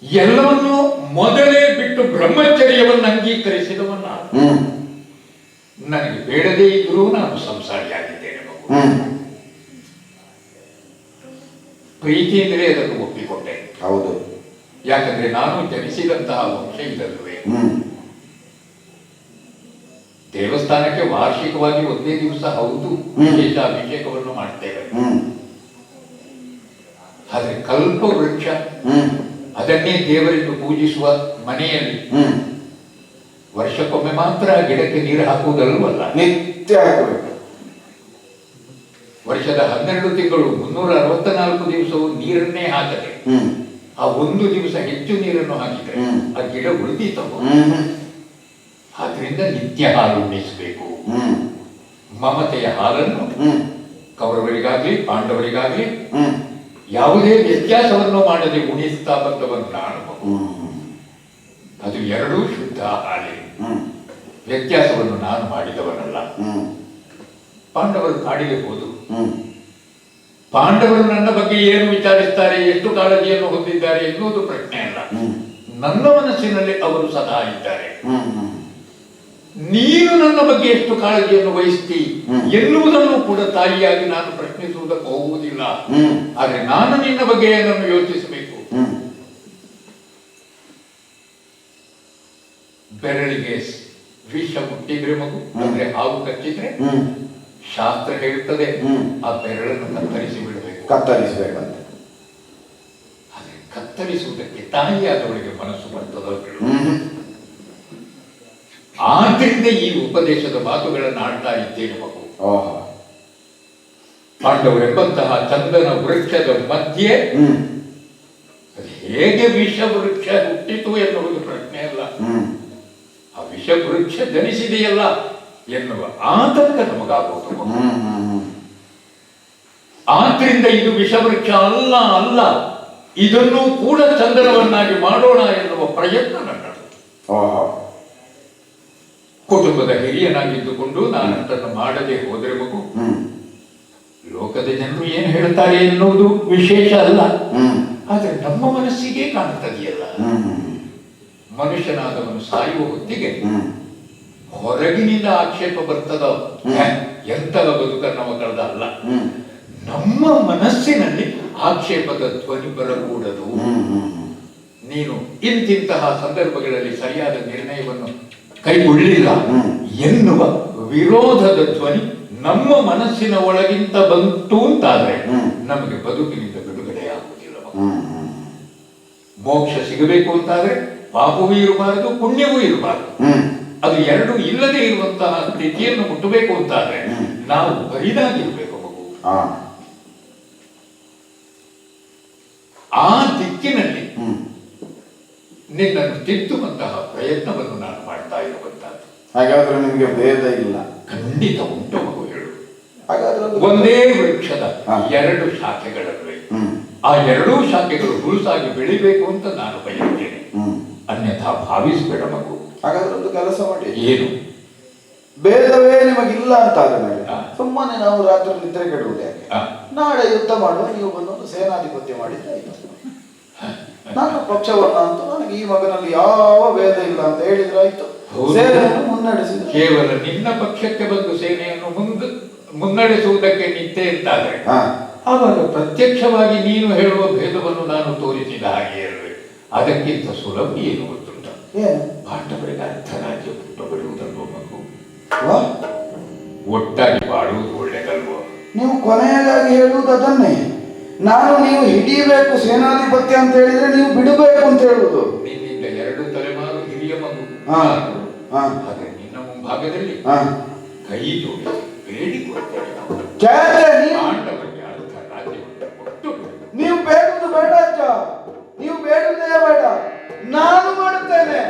ಎಲ್ಲವನ್ನೂ ಮೊದಲೇ ಬಿಟ್ಟು ಬ್ರಹ್ಮಚರ್ಯವನ್ನು ಅಂಗೀಕರಿಸಿದವನ್ನ ಹ್ಮ್ ನನಗೆ ಬೇಡದೇ ಇದ್ರೂ ನಾನು ಸಂಸಾರಿಯಾಗಿದ್ದೇನೆ ಮಗು. ಹ್ಮ್ ಪ್ರೀತಿಯಿಂದಲೇ ಅದನ್ನು ಒಪ್ಪಿಕೊಂಡೆ. ಹೌದು. ಯಾಕಂದ್ರೆ ನಾನು ಜನಿಸಿದಂತಹ ವಂಶ ಇದಲ್ಲವೇ. ಹ್ಮ್ ದೇವಸ್ಥಾನಕ್ಕೆ ವಾರ್ಷಿಕವಾಗಿ ಒಂದೇ ದಿವಸ ಹೌದು ವಿಶೇಷ ಅಭಿಷೇಕವನ್ನು ಮಾಡ್ತೇವೆ. ಹ್ಮ್ ಆದ್ರೆ ಕಲ್ಪ ವೃಕ್ಷ ಹ್ಮ್ ಅದನ್ನೇ ದೇವರಿಗೆ ಪೂಜಿಸುವ ಮನೆಯಲ್ಲಿ ಹ್ಮ್ ವರ್ಷಕ್ಕೊಮ್ಮೆ ಮಾತ್ರ ಗಿಡಕ್ಕೆ ನೀರು ಹಾಕುವುದಲ್ವಲ್ಲ, ನಿತ್ಯ ಹಾಕಬೇಕು. ವರ್ಷದ 12 ತಿಂಗಳು 364 ದಿವಸವು ನೀರನ್ನೇ ಹಾಕದೆ ಹ್ಮ್ ಆ ಒಂದು ದಿವಸ ಹೆಚ್ಚು ನೀರನ್ನು ಹಾಕಿದ್ರೆ ಹ್ಮ್. ಆ ಗಿಡ ಉಳಿದೀತವು. ಹ್ಮ್ ಆದ್ರಿಂದ ನಿತ್ಯ ಹಾಲು ಉಣಿಸಬೇಕು. ಹ್ಮ್ ಮಮತೆಯ ಹಾಲನ್ನು ಹ್ಮ್ ಕೌರವರಿಗಾಗ್ಲಿ ಪಾಂಡವರಿಗಾಗ್ಲಿ ಹ್ಮ್ ಯಾವುದೇ ವ್ಯತ್ಯಾಸವನ್ನು ಮಾಡದೆ ಉಣಿಸ್ತಾ ಬಂದವನು ನಾನು ಮಗು. ಹ್ಮ್ ಅದು ಎರಡೂ ಶುದ್ಧ ಹಾಲೆ. ಹ್ಮ್ ವ್ಯತ್ಯಾಸವನ್ನು ನಾನು ಮಾಡಿದವನಲ್ಲ. ಹ್ಮ್ ಪಾಂಡವರು ಕಾಡಿಗೆ ಹೋದರು. ಹ್ಮ್ ಪಾಂಡವರು ನನ್ನ ಬಗ್ಗೆ ಏನು ವಿಚಾರಿಸ್ತಾರೆ, ಎಷ್ಟು ಕಾಳಜಿಯನ್ನು ಹೊಂದಿದ್ದಾರೆ ಎನ್ನುವುದು ಪ್ರಶ್ನೆ ಅಲ್ಲ. ಹ್ಮ್ ನನ್ನ ಮನಸ್ಸಿನಲ್ಲಿ ಅವರು ಸದಾ ಇದ್ದಾರೆ. ಹ್ಮ್ ಹ್ಮ್ ನೀನು ನನ್ನ ಬಗ್ಗೆ ಎಷ್ಟು ಕಾಳಜಿಯನ್ನು ವಹಿಸ್ತಿ ಹ್ಮ್. ಎನ್ನುವುದನ್ನು ಕೂಡ ತಾಯಿಯಾಗಿ ನಾನು ಪ್ರಶ್ನಿಸುವುದಕ್ಕೆ ಹೋಗುವುದಿಲ್ಲ. ಹ್ಮ್ ಆದ್ರೆ ನಾನು ನಿನ್ನ ಬಗ್ಗೆ ಏನನ್ನು ಯೋಚಿಸಬೇಕು. ಹ್ಮ್ ಬೆರಳಿಗೆ ವಿಷ ಮುಟ್ಟಿದ್ರೆ ಮಗು, ಅಂದ್ರೆ ಹಾವು ಕಚ್ಚಿದ್ರೆ ಹ್ಮ್ ಶಾಸ್ತ್ರ ಹೇಳುತ್ತದೆ ಹ್ಮ್. ಆ ಬೆರಳನ್ನು ಕತ್ತರಿಸಿ ಬಿಡಬೇಕು. ಕತ್ತರಿಸಬೇಕಂತೆ. ಆದ್ರೆ ಕತ್ತರಿಸುವುದಕ್ಕೆ ತಾಯಿಯಾದವಳಿಗೆ ಮನಸ್ಸು ಬರ್ತದೋ ಹೇಳು. ಹ್ಮ್ ಆದ್ದರಿಂದ ಈ ಉಪದೇಶದ ಮಾತುಗಳನ್ನು ಆಡ್ತಾ ಇದ್ದೇನೆ ಮಗು. ಓಹೋ. ಪಾಂಡವರೆಂಬಂತಹ ಚಂದನ ವೃಕ್ಷದ ಮಧ್ಯೆ ಹ್ಮ್ ಅದು ಹೇಗೆ ವಿಷ ವೃಕ್ಷ ಹುಟ್ಟಿತು ಎನ್ನುವುದು ಪ್ರಶ್ನೆ ಅಲ್ಲ, ಹ್ಮ್ ಆ ವಿಷ ವೃಕ್ಷ ಜನಿಸಿದೆಯಲ್ಲ ಎನ್ನುವ ಆತಂಕ ನಮಗಾಗುವುದು ಮಗು. ಹ್ಮ್ ಹ್ಮ್ ಆದ್ರಿಂದ ಇದು ವಿಷವೃಕ್ಷ ಅಲ್ಲ ಅಲ್ಲ, ಇದನ್ನು ಕೂಡ ಚಂದನವನ್ನಾಗಿ ಮಾಡೋಣ ಎನ್ನುವ ಪ್ರಯತ್ನ ನನ್ನದು. ಓಹೋ. ಕುಟುಂಬದ ಹಿರಿಯನಾಗಿದ್ದುಕೊಂಡು ನಾನು ಅದನ್ನು ಮಾಡದೆ ಹೋದರೆ ಮಗು, ಹ್ಮ್ ಲೋಕದ ಜನರು ಏನು ಹೇಳ್ತಾರೆ ಎನ್ನುವುದು ವಿಶೇಷ ಅಲ್ಲ. ಹ್ಮ್ ಆದ್ರೆ ನಮ್ಮ ಮನಸ್ಸಿಗೆ ಕಾಣುತ್ತದೆಯಲ್ಲ. ಹ್ಮ್ ಮನುಷ್ಯನಾದವನು ಸಾಯುವ ಹೊತ್ತಿಗೆ ಹ್ಮ್ ಹೊರಗಿನಿಂದ ಆಕ್ಷೇಪ ಬರ್ತದ, ಎಂತದ ಬದುಕನ್ನವ ಕಳೆದ ಅಲ್ಲ. ಹ್ಮ್ ನಮ್ಮ ಮನಸ್ಸಿನಲ್ಲಿ ಆಕ್ಷೇಪದ ಧ್ವನಿ ಬರಕೂಡದು. ನೀನು ಇಂತಿಂತಹ ಸಂದರ್ಭಗಳಲ್ಲಿ ಸರಿಯಾದ ನಿರ್ಣಯವನ್ನು ಕೈಗೊಳ್ಳಿಲ್ಲ ಎನ್ನುವ ವಿರೋಧದ ಧ್ವನಿ ನಮ್ಮ ಮನಸ್ಸಿನ ಒಳಗಿಂತ ಬಂತು ಅಂತಾದ್ರೆ ನಮಗೆ ಬದುಕಿನಿಂದ ಬಿಡುಗಡೆ ಆಗುವುದಿಲ್ಲ. ಮೋಕ್ಷ ಸಿಗಬೇಕು ಅಂತಾದ್ರೆ ಪಾಪವೂ ಇರಬಾರದು, ಪುಣ್ಯವೂ ಇರಬಾರದು. ಅದು ಎರಡು ಇಲ್ಲದೆ ಇರುವಂತಹ ಸ್ಥಿತಿಯನ್ನು ಮುಟ್ಟಬೇಕು ಅಂತಾದ್ರೆ ನಾವು ಬರಿದಾಗಿರ್ಬೇಕು ಮಗು. ಆ ದಿಕ್ಕಿನಲ್ಲಿ ನಿನ್ನನ್ನು ತಿದ್ದುವಂತಹ ಪ್ರಯತ್ನವನ್ನು ನಾನು ಮಾಡ್ತಾ ಇರುವಂತಹದ್ದು. ಹಾಗಾದ್ರೆ ನಿಮಗೆ ಭೇದ ಇಲ್ಲ? ಖಂಡಿತ ಉಂಟು ಮಗು, ಹೇಳು. ಹಾಗಾದ್ರೆ ಒಂದೇ ವೃಕ್ಷದ ಎರಡು ಶಾಖೆಗಳಿವೆ. ಆ ಎರಡೂ ಶಾಖೆಗಳು ಹುರುಸಾಗಿ ಬೆಳಿಬೇಕು ಅಂತ ನಾನು ಬಯಸ್ತೇನೆ, ಅನ್ಯಥಾ ಭಾವಿಸಬೇಡ ಮಗು. ಹಾಗಾದ್ರೆ ಒಂದು ಕೆಲಸ ಮಾಡಿ. ಏನು? ಭೇದವೇ ನಿಮಗಿಲ್ಲ ಅಂತ ಆದ ಮೇಲೆ ಸುಮ್ಮನೆ ನಾವು ರಾತ್ರಿ ನಿದ್ರೆ ಕೆಡುವುದು ಯಾಕೆ? ನಾಳೆ ಯುದ್ಧ ಮಾಡುವ, ನೀವು ಬಂದೊಂದು ಸೇನಾಧಿಪತ್ಯ ಮಾಡಿದ್ದಾಯ್ತು. ನನ್ನ ಪಕ್ಷವನ್ನ ಅಂತ ನನಗೆ ಈ ಮಗನಲ್ಲಿ ಯಾವ ಭೇದ ಇಲ್ಲ ಅಂತ ಹೇಳಿದ್ರೆ ಆಯ್ತು, ಸೇನೆಯನ್ನು ಮುನ್ನಡೆಸಿದ. ಕೇವಲ ನಿನ್ನ ಪಕ್ಷಕ್ಕೆ ಬಂದು ಸೇನೆಯನ್ನು ಮುನ್ನಡೆಸುವುದಕ್ಕೆ ನಿಂತೆ ಅಂತಾದ್ರೆ ಆವಾಗ ಪ್ರತ್ಯಕ್ಷವಾಗಿ ನೀನು ಹೇಳುವ ಭೇದವನ್ನು ನಾನು ತೋರಿಸಿದ ಹಾಗೆ ಇರಬೇಕು. ಅದಕ್ಕಿಂತ ಸುಲಭ ಏನು ಗೊತ್ತುಂಟ? ಪಾಂಡವರಿಗೆ ಅರ್ಧರಾಜ್ಯ ಪುಟ್ಟಬರುವುದಲ್ವ ಮಗು. ಒಟ್ಟಾಗಿ ಬಾಳುವುದು ಒಳ್ಳೆಯದಲ್ವ? ನೀವು ಕೊನೆಯದಾಗಿ ಹೇಳುವುದು ಅದನ್ನೇ. ನಾನು ನೀವು ಹಿಡಿಯಬೇಕು ಸೇನಾಧಿಪತ್ಯ ಅಂತ ಹೇಳಿದ್ರೆ ನೀವು ಬಿಡಬೇಕು ಅಂತ ಹೇಳುವುದು. ನಿನ್ನಿಂದ 2 ತಲೆಮಾರು ಹಿರಿಯ ಮಗು. ಆದ್ರೆ ನಿನ್ನ ಮುಂಭಾಗದಲ್ಲಿ ಕೈ ಜೋಡಿಸಿ ಬೇಡಿಕೊಳ್ತೇನೆ, ಪಾಂಡವರಿಗೆ ಅರ್ಧ ರಾಜ್ಯವನ್ನು ಕೊಟ್ಟು. ನೀವು ಬೇಡುವುದು ಬೇಡ ಅಜ್ಜ, ನೀವು ಬೇಡುವುದೇ ಬೇಡ, ನಾನು ಮಾಡುತ್ತೇನೆ.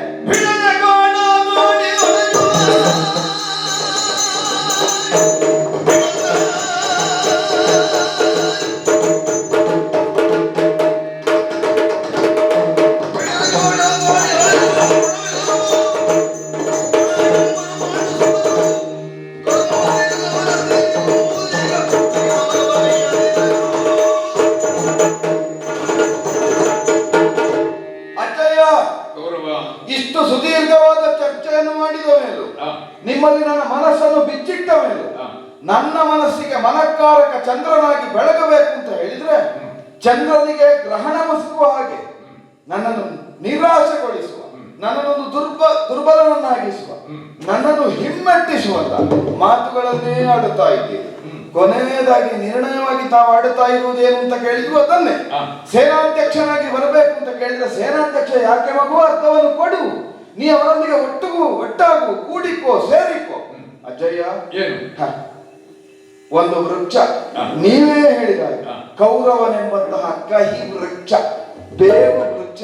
ಇಷ್ಟು ಸುದೀರ್ಘವಾದ ಚರ್ಚೆಯನ್ನು ಮಾಡಿದ ಮೇಲೂ, ನಿಮ್ಮಲ್ಲಿ ನನ್ನ ಮನಸ್ಸನ್ನು ಬಿಚ್ಚಿಟ್ಟ ಮೇಲೂ, ನನ್ನ ಮನಸ್ಸಿಗೆ ಮನಕಾರಕ ಚಂದ್ರನಾಗಿ ಬೆಳಗಬೇಕು ಅಂತ ಹೇಳಿದ್ರೆ, ಚಂದ್ರನಿಗೆ ಗ್ರಹಣ ಮಸುಕುವ ಹಾಗೆ ನನ್ನನ್ನು ನಿರಾಶೆಗೊಳಿಸುವ, ನನ್ನನ್ನು ದುರ್ಬಲನನ್ನಾಗಿಸುವ, ನನ್ನನ್ನು ಹಿಮ್ಮೆಟ್ಟಿಸುವಂತ ಮಾತುಗಳನ್ನೇ ಆಡುತ್ತಾ ಇದ್ದೀರಿ. ಕೊನೆಯದಾಗಿ ನಿರ್ಣಯವಾಗಿ ತಾವು ಆಡುತ್ತಾ ಇರುವುದೇನು ಅಂತ ಕೇಳಿದ್ರು ಅದನ್ನೇ. ಸೇನಾಧ್ಯಕ್ಷನಾಗಿ ಬರಬೇಕು ಅಂತ ಕೇಳಿದ್ರೆ ಸೇನಾಧ್ಯಕ್ಷ ಯಾಕೆ ಮಗು, ಅರ್ಥವನ್ನು ಕೊಡು, ನೀ ಅವರೊಂದಿಗೆ ಒಟ್ಟಾಗು, ಕೂಡಿಕೋ, ಸೇರಿಕೋ. ಅಜ್ಜಯ್ಯ, ಒಂದು ವೃಕ್ಷ ನೀವೇ ಹೇಳಿದಾಗ ಕೌರವನೆಂಬಂತಹ ಕಹಿ ವೃಕ್ಷ, ಬೇವು ವೃಕ್ಷ,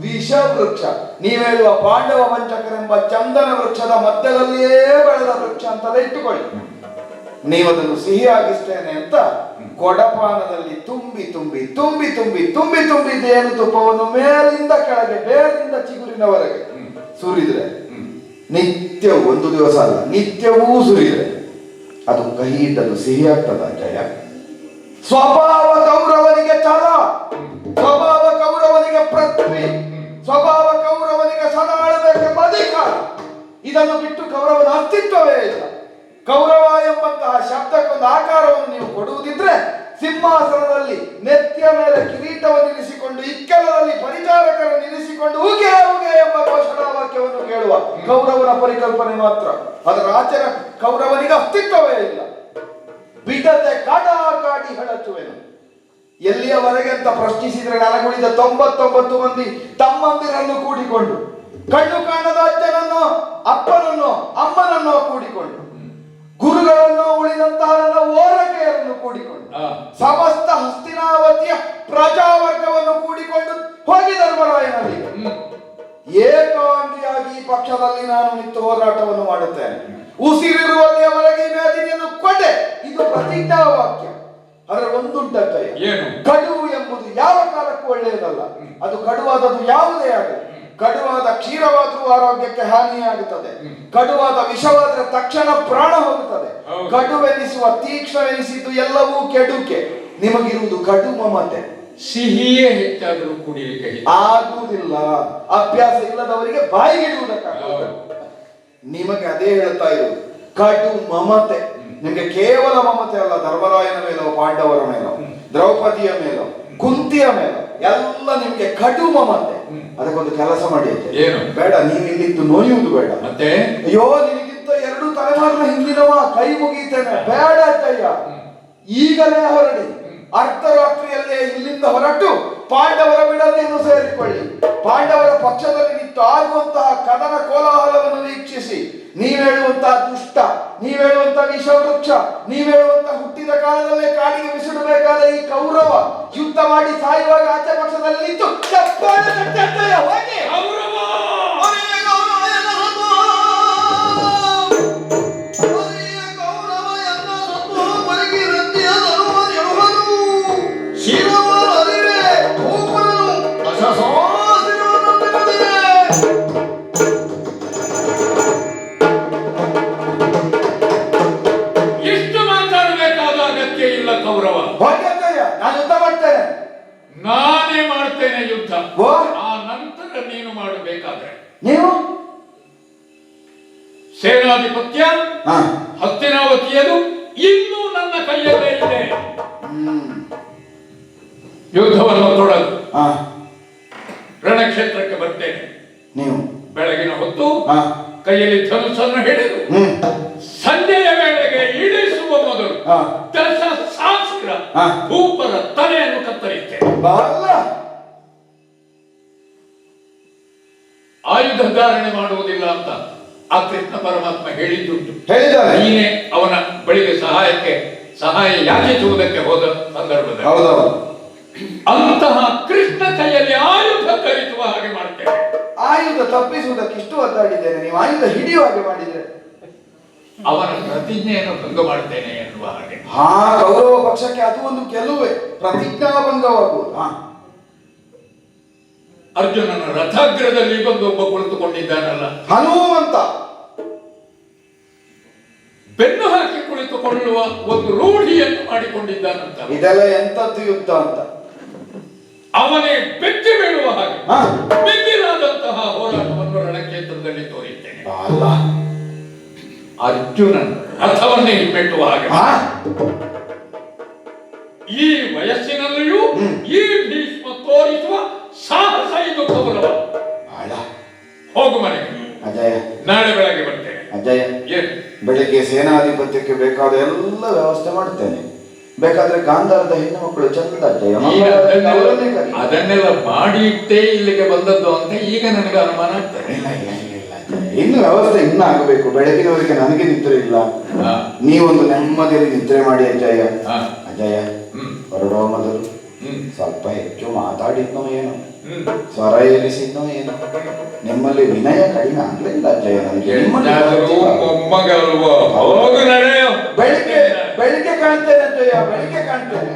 ವಿಷ ವೃಕ್ಷ, ನೀವೇಳುವ ಪಾಂಡವ ವಂಚಕರೆಂಬ ಚಂದನ ವೃಕ್ಷದ ಮಧ್ಯದಲ್ಲಿಯೇ ಬೆಳೆದ ವೃಕ್ಷ ಅಂತಲೇ ಇಟ್ಟುಕೊಳ್ಳಿ. ನೀವದನ್ನು ಸಿಹಿಯಾಗಿಸ್ತೇನೆ ಅಂತ ಕೊಡಪಾನದಲ್ಲಿ ತುಂಬಿ ತುಂಬಿ ತುಂಬಿ ತುಂಬಿ ತುಂಬಿ ತುಂಬಿ ಜೇನು ತುಪ್ಪವನ್ನು ಮೇಲಿಂದ ಕೆಳಗೆ, ಬೇರಿಂದ ಚಿಗುರಿನವರೆಗೆ ಸುರಿದ್ರೆ, ನಿತ್ಯವೂ, ಒಂದು ದಿವಸ ಅಲ್ಲ ನಿತ್ಯವೂ ಸುರಿದ್ರೆ ಅದು ಕಹಿ ಇದ್ದದ್ದು ಸಿಹಿ ಆಗ್ತದ ಜಯ? ಸ್ವಭಾವ ಕೌರವನಿಗೆ ಛಲ, ಸ್ವಭಾವ ಕೌರವನಿಗೆ ಪೃಥ್ವಿ, ಸ್ವಭಾವ ಕೌರವನಿಗೆ ಸದಾ ಆಳಬೇಕೆಂಬ ಅಧಿಕಾರ. ಇದನ್ನು ಬಿಟ್ಟು ಕೌರವನ ಅಸ್ತಿತ್ವವೇ ಇಲ್ಲ. ಕೌರವ ಎಂಬಂತಹ ಶಬ್ದಕ್ಕೊಂದು ಆಕಾರವನ್ನು ನೀವು ಕೊಡುವುದಿದ್ರೆ, ಸಿಂಹಾಸನದಲ್ಲಿ ನೆತ್ತಿಯ ಮೇಲೆ ಕಿರೀಟವನ್ನು ಇರಿಸಿಕೊಂಡು, ಇಕ್ಕೆಲದಲ್ಲಿ ಪರಿಚಾರಕರನ್ನು ಇರಿಸಿಕೊಂಡು ಉಗೆ ಉಗೆ ಎಂಬ ಘೋಷಣಾವಾಕ್ಯವನ್ನು ಕೇಳುವ ಕೌರವನ ಪರಿಕಲ್ಪನೆ ಮಾತ್ರ. ಅದರ ಆಚರ ಕೌರವನಿಗೆ ಅಸ್ತಿತ್ವವೇ ಇಲ್ಲ. ಬಿಡದೆ ಕಾಡಿ ಹಳಚುವೆನು. ಎಲ್ಲಿಯವರೆಗೆ ಅಂತ ಪ್ರಶ್ನಿಸಿದ್ರೆ, ನನಗುಳಿದ 99 ಮಂದಿ ತಮ್ಮಂದಿರನ್ನು ಕೂಡಿಕೊಂಡು, ಕಣ್ಣು ಕಾಣದ ಅಜ್ಜನನ್ನು, ಅಪ್ಪನನ್ನು, ಅಮ್ಮನನ್ನು ಕೂಡಿಕೊಂಡು, ಗುರುಗಳನ್ನು, ಉಳಿದಂತಹ ನನ್ನ ಓರಗೆಯರನ್ನು ಕೂಡಿಕೊಂಡು, ಸಮಸ್ತ ಹಸ್ತಿನಾವತಿಯ ಪ್ರಜಾವರ್ಗವನ್ನು ಕೂಡಿಕೊಂಡು ಹೋಗಿ ಧರ್ಮರಾಯನಲ್ಲಿ ಏಕಾಂಗಿಯಾಗಿ ಈ ಪಕ್ಷದಲ್ಲಿ ನಾನು ನಿಂತು ಹೋರಾಟವನ್ನು ಮಾಡುತ್ತೇನೆ. ಉಸಿರಿರುವಲ್ಲಿಯವರೆಗೆ ಮೇದಿನಿಯನ್ನು ಕೊಡೆ, ಇದು ಪ್ರತಿಜ್ಞಾ ವಾಕ್ಯ. ಅದರ ಒಂದುಂಟಯ್ಯ, ಕಡು ಎಂಬುದು ಯಾವ ಕಾಲಕ್ಕೂ ಒಳ್ಳೆಯದಲ್ಲ. ಅದು ಕಡುವಾದದ್ದು ಯಾವುದೇ ಆಗಲಿ. ಕಡುವಾದ ಕ್ಷೀರವಾದರೂ ಆರೋಗ್ಯಕ್ಕೆ ಹಾನಿಯಾಗುತ್ತದೆ, ಕಡುವಾದ ವಿಷವಾದ್ರೆ ತಕ್ಷಣ ಪ್ರಾಣ ಹೋಗುತ್ತದೆ. ಕಡುವೆನಿಸುವ ತೀಕ್ಷ್ಣವೆನಿಸಿದ್ದು ಎಲ್ಲವೂ ಕೆಡುಕೆ. ನಿಮಗಿರುವುದು ಕಡು ಮಮತೆ. ಸಿಹಿಯೇ ಹೆಚ್ಚಾದರೂ ಕುಡಿಯಲಿಕ್ಕೆ ಆಗುವುದಿಲ್ಲ. ಅಭ್ಯಾಸ ಇಲ್ಲದವರಿಗೆ ಬಾಯಿಗಿಡುವುದಕ್ಕಾಗ. ನಿಮಗೆ ಅದೇ ಹೇಳ್ತಾ ಇರೋದು, ಕಡು ಮಮತೆ. ನಿಮಗೆ ಕೇವಲ ಮಮತೆ ಅಲ್ಲ, ಧರ್ಮರಾಯನ ಮೇಲೋ, ಪಾಂಡವರ ಮೇಲೋ, ದ್ರೌಪದಿಯ ಮೇಲೋ, ಕುಂತಿಯ ಮೇಲೋ ಎಲ್ಲ ನಿಮ್ಗೆ ಕಡು ಮಮತೆ. ಅದಕ್ಕೊಂದು ಕೆಲಸ ಮಾಡಿ, ಏನು ಬೇಡ, ನೀವು ಇಲ್ಲಿದ್ದು ನೋಯುವುದು ಬೇಡ. ಮತ್ತೆ ಅಯ್ಯೋ, ನಿನಗಿಂತ 2 ತಲೆಮಾರಿನ ಹಿಂದಿನವ ಕೈ ಮುಗಿತೇನೆ, ಬೇಡ ಅಜ್ಜಯ್ಯ. ಈಗಲೇ ಹೊರಡಿ, ಅರ್ಧರಾತ್ರಿಯಲ್ಲೇ ಇಲ್ಲಿಂದ ಹೊರಟು ಪಾಂಡವರ ಬಿಡಲಿಯನ್ನು ಸೇರಿಕೊಳ್ಳಿ. ಪಾಂಡವರ ಪಕ್ಷದಲ್ಲಿ ನಿಂತು ಆಗುವಂತಹ ಕದನ ಕೋಲಾಹಲವನ್ನು ವೀಕ್ಷಿಸಿ, ನೀವೇಳುವಂತಹ ದುಷ್ಟ, ನೀವೇಳುವಂತಹ ವಿಷವೃಕ್ಷ, ನೀವೇಳುವಂತಹ ಹುಟ್ಟಿದ ಕಾಲದಲ್ಲೇ ಕಾಡಿಗೆ ಬಿಸಿಡಬೇಕಾದ ಈ ಕೌರವ ಯುದ್ಧ ಮಾಡಿ ಸಾಯುವಾಗ ಆಚೆ ಪಕ್ಷದಲ್ಲಿ ನಿಂತು ಚಪ್ಪಾಳೆ ತಟ್ಟೆಯ ಹೋಗಿ ಸೇನಾಧಿಪತ್ಯ ಹಾ ಹಸ್ತಿನಾವತಿಯದು ಇನ್ನೂ ನನ್ನ ಕೈಯಲ್ಲೇ ಇದೆ. ಹ್ಮ್ ಯುದ್ಧವನ್ನು ತೊಡಗು. ಹಾ ರಣಕ್ಷೇತ್ರಕ್ಕೆ ಬರ್ತೇನೆ. ನೀವು ಬೆಳಗಿನ ಹೊತ್ತು ಹಾ ಕೈಯಲ್ಲಿ ಧನುಸ್ಸನ್ನು ಹಿಡಿದು ಸಂಜೆಯ ವೇಳೆಗೆ ಇಳಿಸುವ ಮೊದಲು ಹಾ 10,000 ಹಾ. ಭೂಪರ ತಲೆಯನ್ನು ಕತ್ತರಿಸ್ತೇನೆ. ಬಾಲ ಆಯುಧ ಧಾರಣೆ ಮಾಡುವುದಿಲ್ಲ ಅಂತ ಆ ಕೃಷ್ಣ ಪರಮಾತ್ಮ ಹೇಳಿದ್ದುಂಟು. ಹೇಳಿದ್ದಾರೆ. ನೀನೇ ಅವನ ಬಳಿಗೆ ಸಹಾಯ ಯಾಚಿಸುವುದಕ್ಕೆ ಹೋದ ಸಂದರ್ಭದಲ್ಲಿ ಹೌದೌದು. ಅಂತಹ ಕೃಷ್ಣ ಕೈಯಲ್ಲಿ ಆಯುಧ ಧರಿಸುವ ಹಾಗೆ ಮಾಡ್ತೇನೆ. ಆಯುಧ ತಪ್ಪಿಸುವುದಕ್ಕೆ ಇಷ್ಟು ಒದ್ದಾಡಿದ್ದೇನೆ, ನೀವು ಆಯುಧ ಹಿಡಿಯುವ ಹಾಗೆ ಮಾಡಿದ್ರೆ ಅವನ ಪ್ರತಿಜ್ಞೆಯನ್ನು ಭಂಗ ಮಾಡ್ತೇನೆ ಎನ್ನುವ ಹಾಗೆ. ಹಾ ಕೌರವ ಪಕ್ಷಕ್ಕೆ ಅದು ಒಂದು ಕೆಲವೇ ಪ್ರತಿಜ್ಞಾಭಂಗವಾಗುವುದು. ಹಾ ಅರ್ಜುನನ ರಥಾಗ್ರದಲ್ಲಿ ಬಂದು ಒಬ್ಬ ಕುಳಿತುಕೊಂಡಿದ್ದಾನಲ್ಲ, ಹನುಮಂತ. ಬೆನ್ನು ಹಾಕಿ ಕುಳಿತುಕೊಳ್ಳುವ ಒಂದು ರೂಢಿಯನ್ನು ಮಾಡಿಕೊಂಡಿದ್ದಾನಂತ. ಇದೆಲ್ಲ ಎಂತದ್ದು ಯುದ್ಧ ಅಂತ ಅವನೇ ಬೆಚ್ಚಿ ಬೀಳುವ ಹಾಗೆ ಹಾ ಮಿಗಿಲಾದಂತಹ ಹೋರಾಟವನ್ನು ರಣಕ್ಷೇತ್ರದಲ್ಲಿ ತೋರಿದ್ದೇನೆ. ಅಲ್ಲ ಅರ್ಜುನನ ರಥವನ್ನೇ ಹಿಮ್ಮೆಟ್ಟುವ ಹಾಗೆ. ಹಾ ಈ ವಯಸ್ಸಿನಲ್ಲಿಯೂ ಈ ಭೀಷ್ಮ ತೋರಿಸುವ ಸಾಹಸ ಇದು ಕೌರವ. ಬಾಳ ಹೋಗು ಮನೆಗೆ. ಅಜಯ ನಾಳೆ ಬೆಳಗ್ಗೆ ಬರ್ತೇನೆ. ಅಜಯ ಏನು ಬೆಳಿಗ್ಗೆ ಸೇನಾಧಿಪತ್ಯಕ್ಕೆ ಬೇಕಾದ ಎಲ್ಲ ವ್ಯವಸ್ಥೆ ಮಾಡ್ತೇನೆ. ಬೇಕಾದ್ರೆ ಗಾಂಧಾರದ ಹೆಣ್ಣು ಮಕ್ಕಳು ಚಂದ ಅಜಯ ಅವರನ್ನೇ ಕರಿ. ಅದನ್ನೆಲ್ಲ ಮಾಡಿ ಇಟ್ಟೇ ಇಲ್ಲಿಗೆ ಬಂದದ್ದು ಅಂತ ಈಗ ನನಗೆ ಅನುಮಾನ ಆಗ್ತದೆ. ಇಲ್ಲ, ಇಲ್ಲ, ಇಲ್ಲ, ಇಲ್ಲ, ಅಜಯ. ಇನ್ನು ವ್ಯವಸ್ಥೆ ಇನ್ನು ಆಗಬೇಕು. ಬೆಳಗಿನವರೆಗೆ ನನಗೆ ನಿದ್ರೆ ಇಲ್ಲ. ಹಾ. ನೀವೊಂದು ನೆಮ್ಮದಿಯಲ್ಲಿ ನಿದ್ರೆ ಮಾಡಿ ಅಜಯ. ಹಾ. ಅಜಯ ಹೊರಡುವ ಮೊದಲು ಸ್ವಲ್ಪ ಹೆಚ್ಚು ಮಾತಾಡಿದ್ನೋ ಏನೋ, ಸ್ವರ ಏರಿಸಿದ್ನೋ ಏನೋ, ನಿಮ್ಮಲ್ಲಿ ವಿನಯ ಕಡಿಮೆ ಆಗ್ಲಿಲ್ಲ ಅಜಯ ನನಗೆ. ಮೊಮ್ಮಗಲ್ವ, ಹೋಗು ನಡೆಯೋ. ಬೆಳಿಗ್ಗೆ ಬೆಳಿಗ್ಗೆ ಕಾಣ್ತೇನೆ ಅಜಯ, ಬೆಳಿಗ್ಗೆ ಕಾಣ್ತೇನೆ.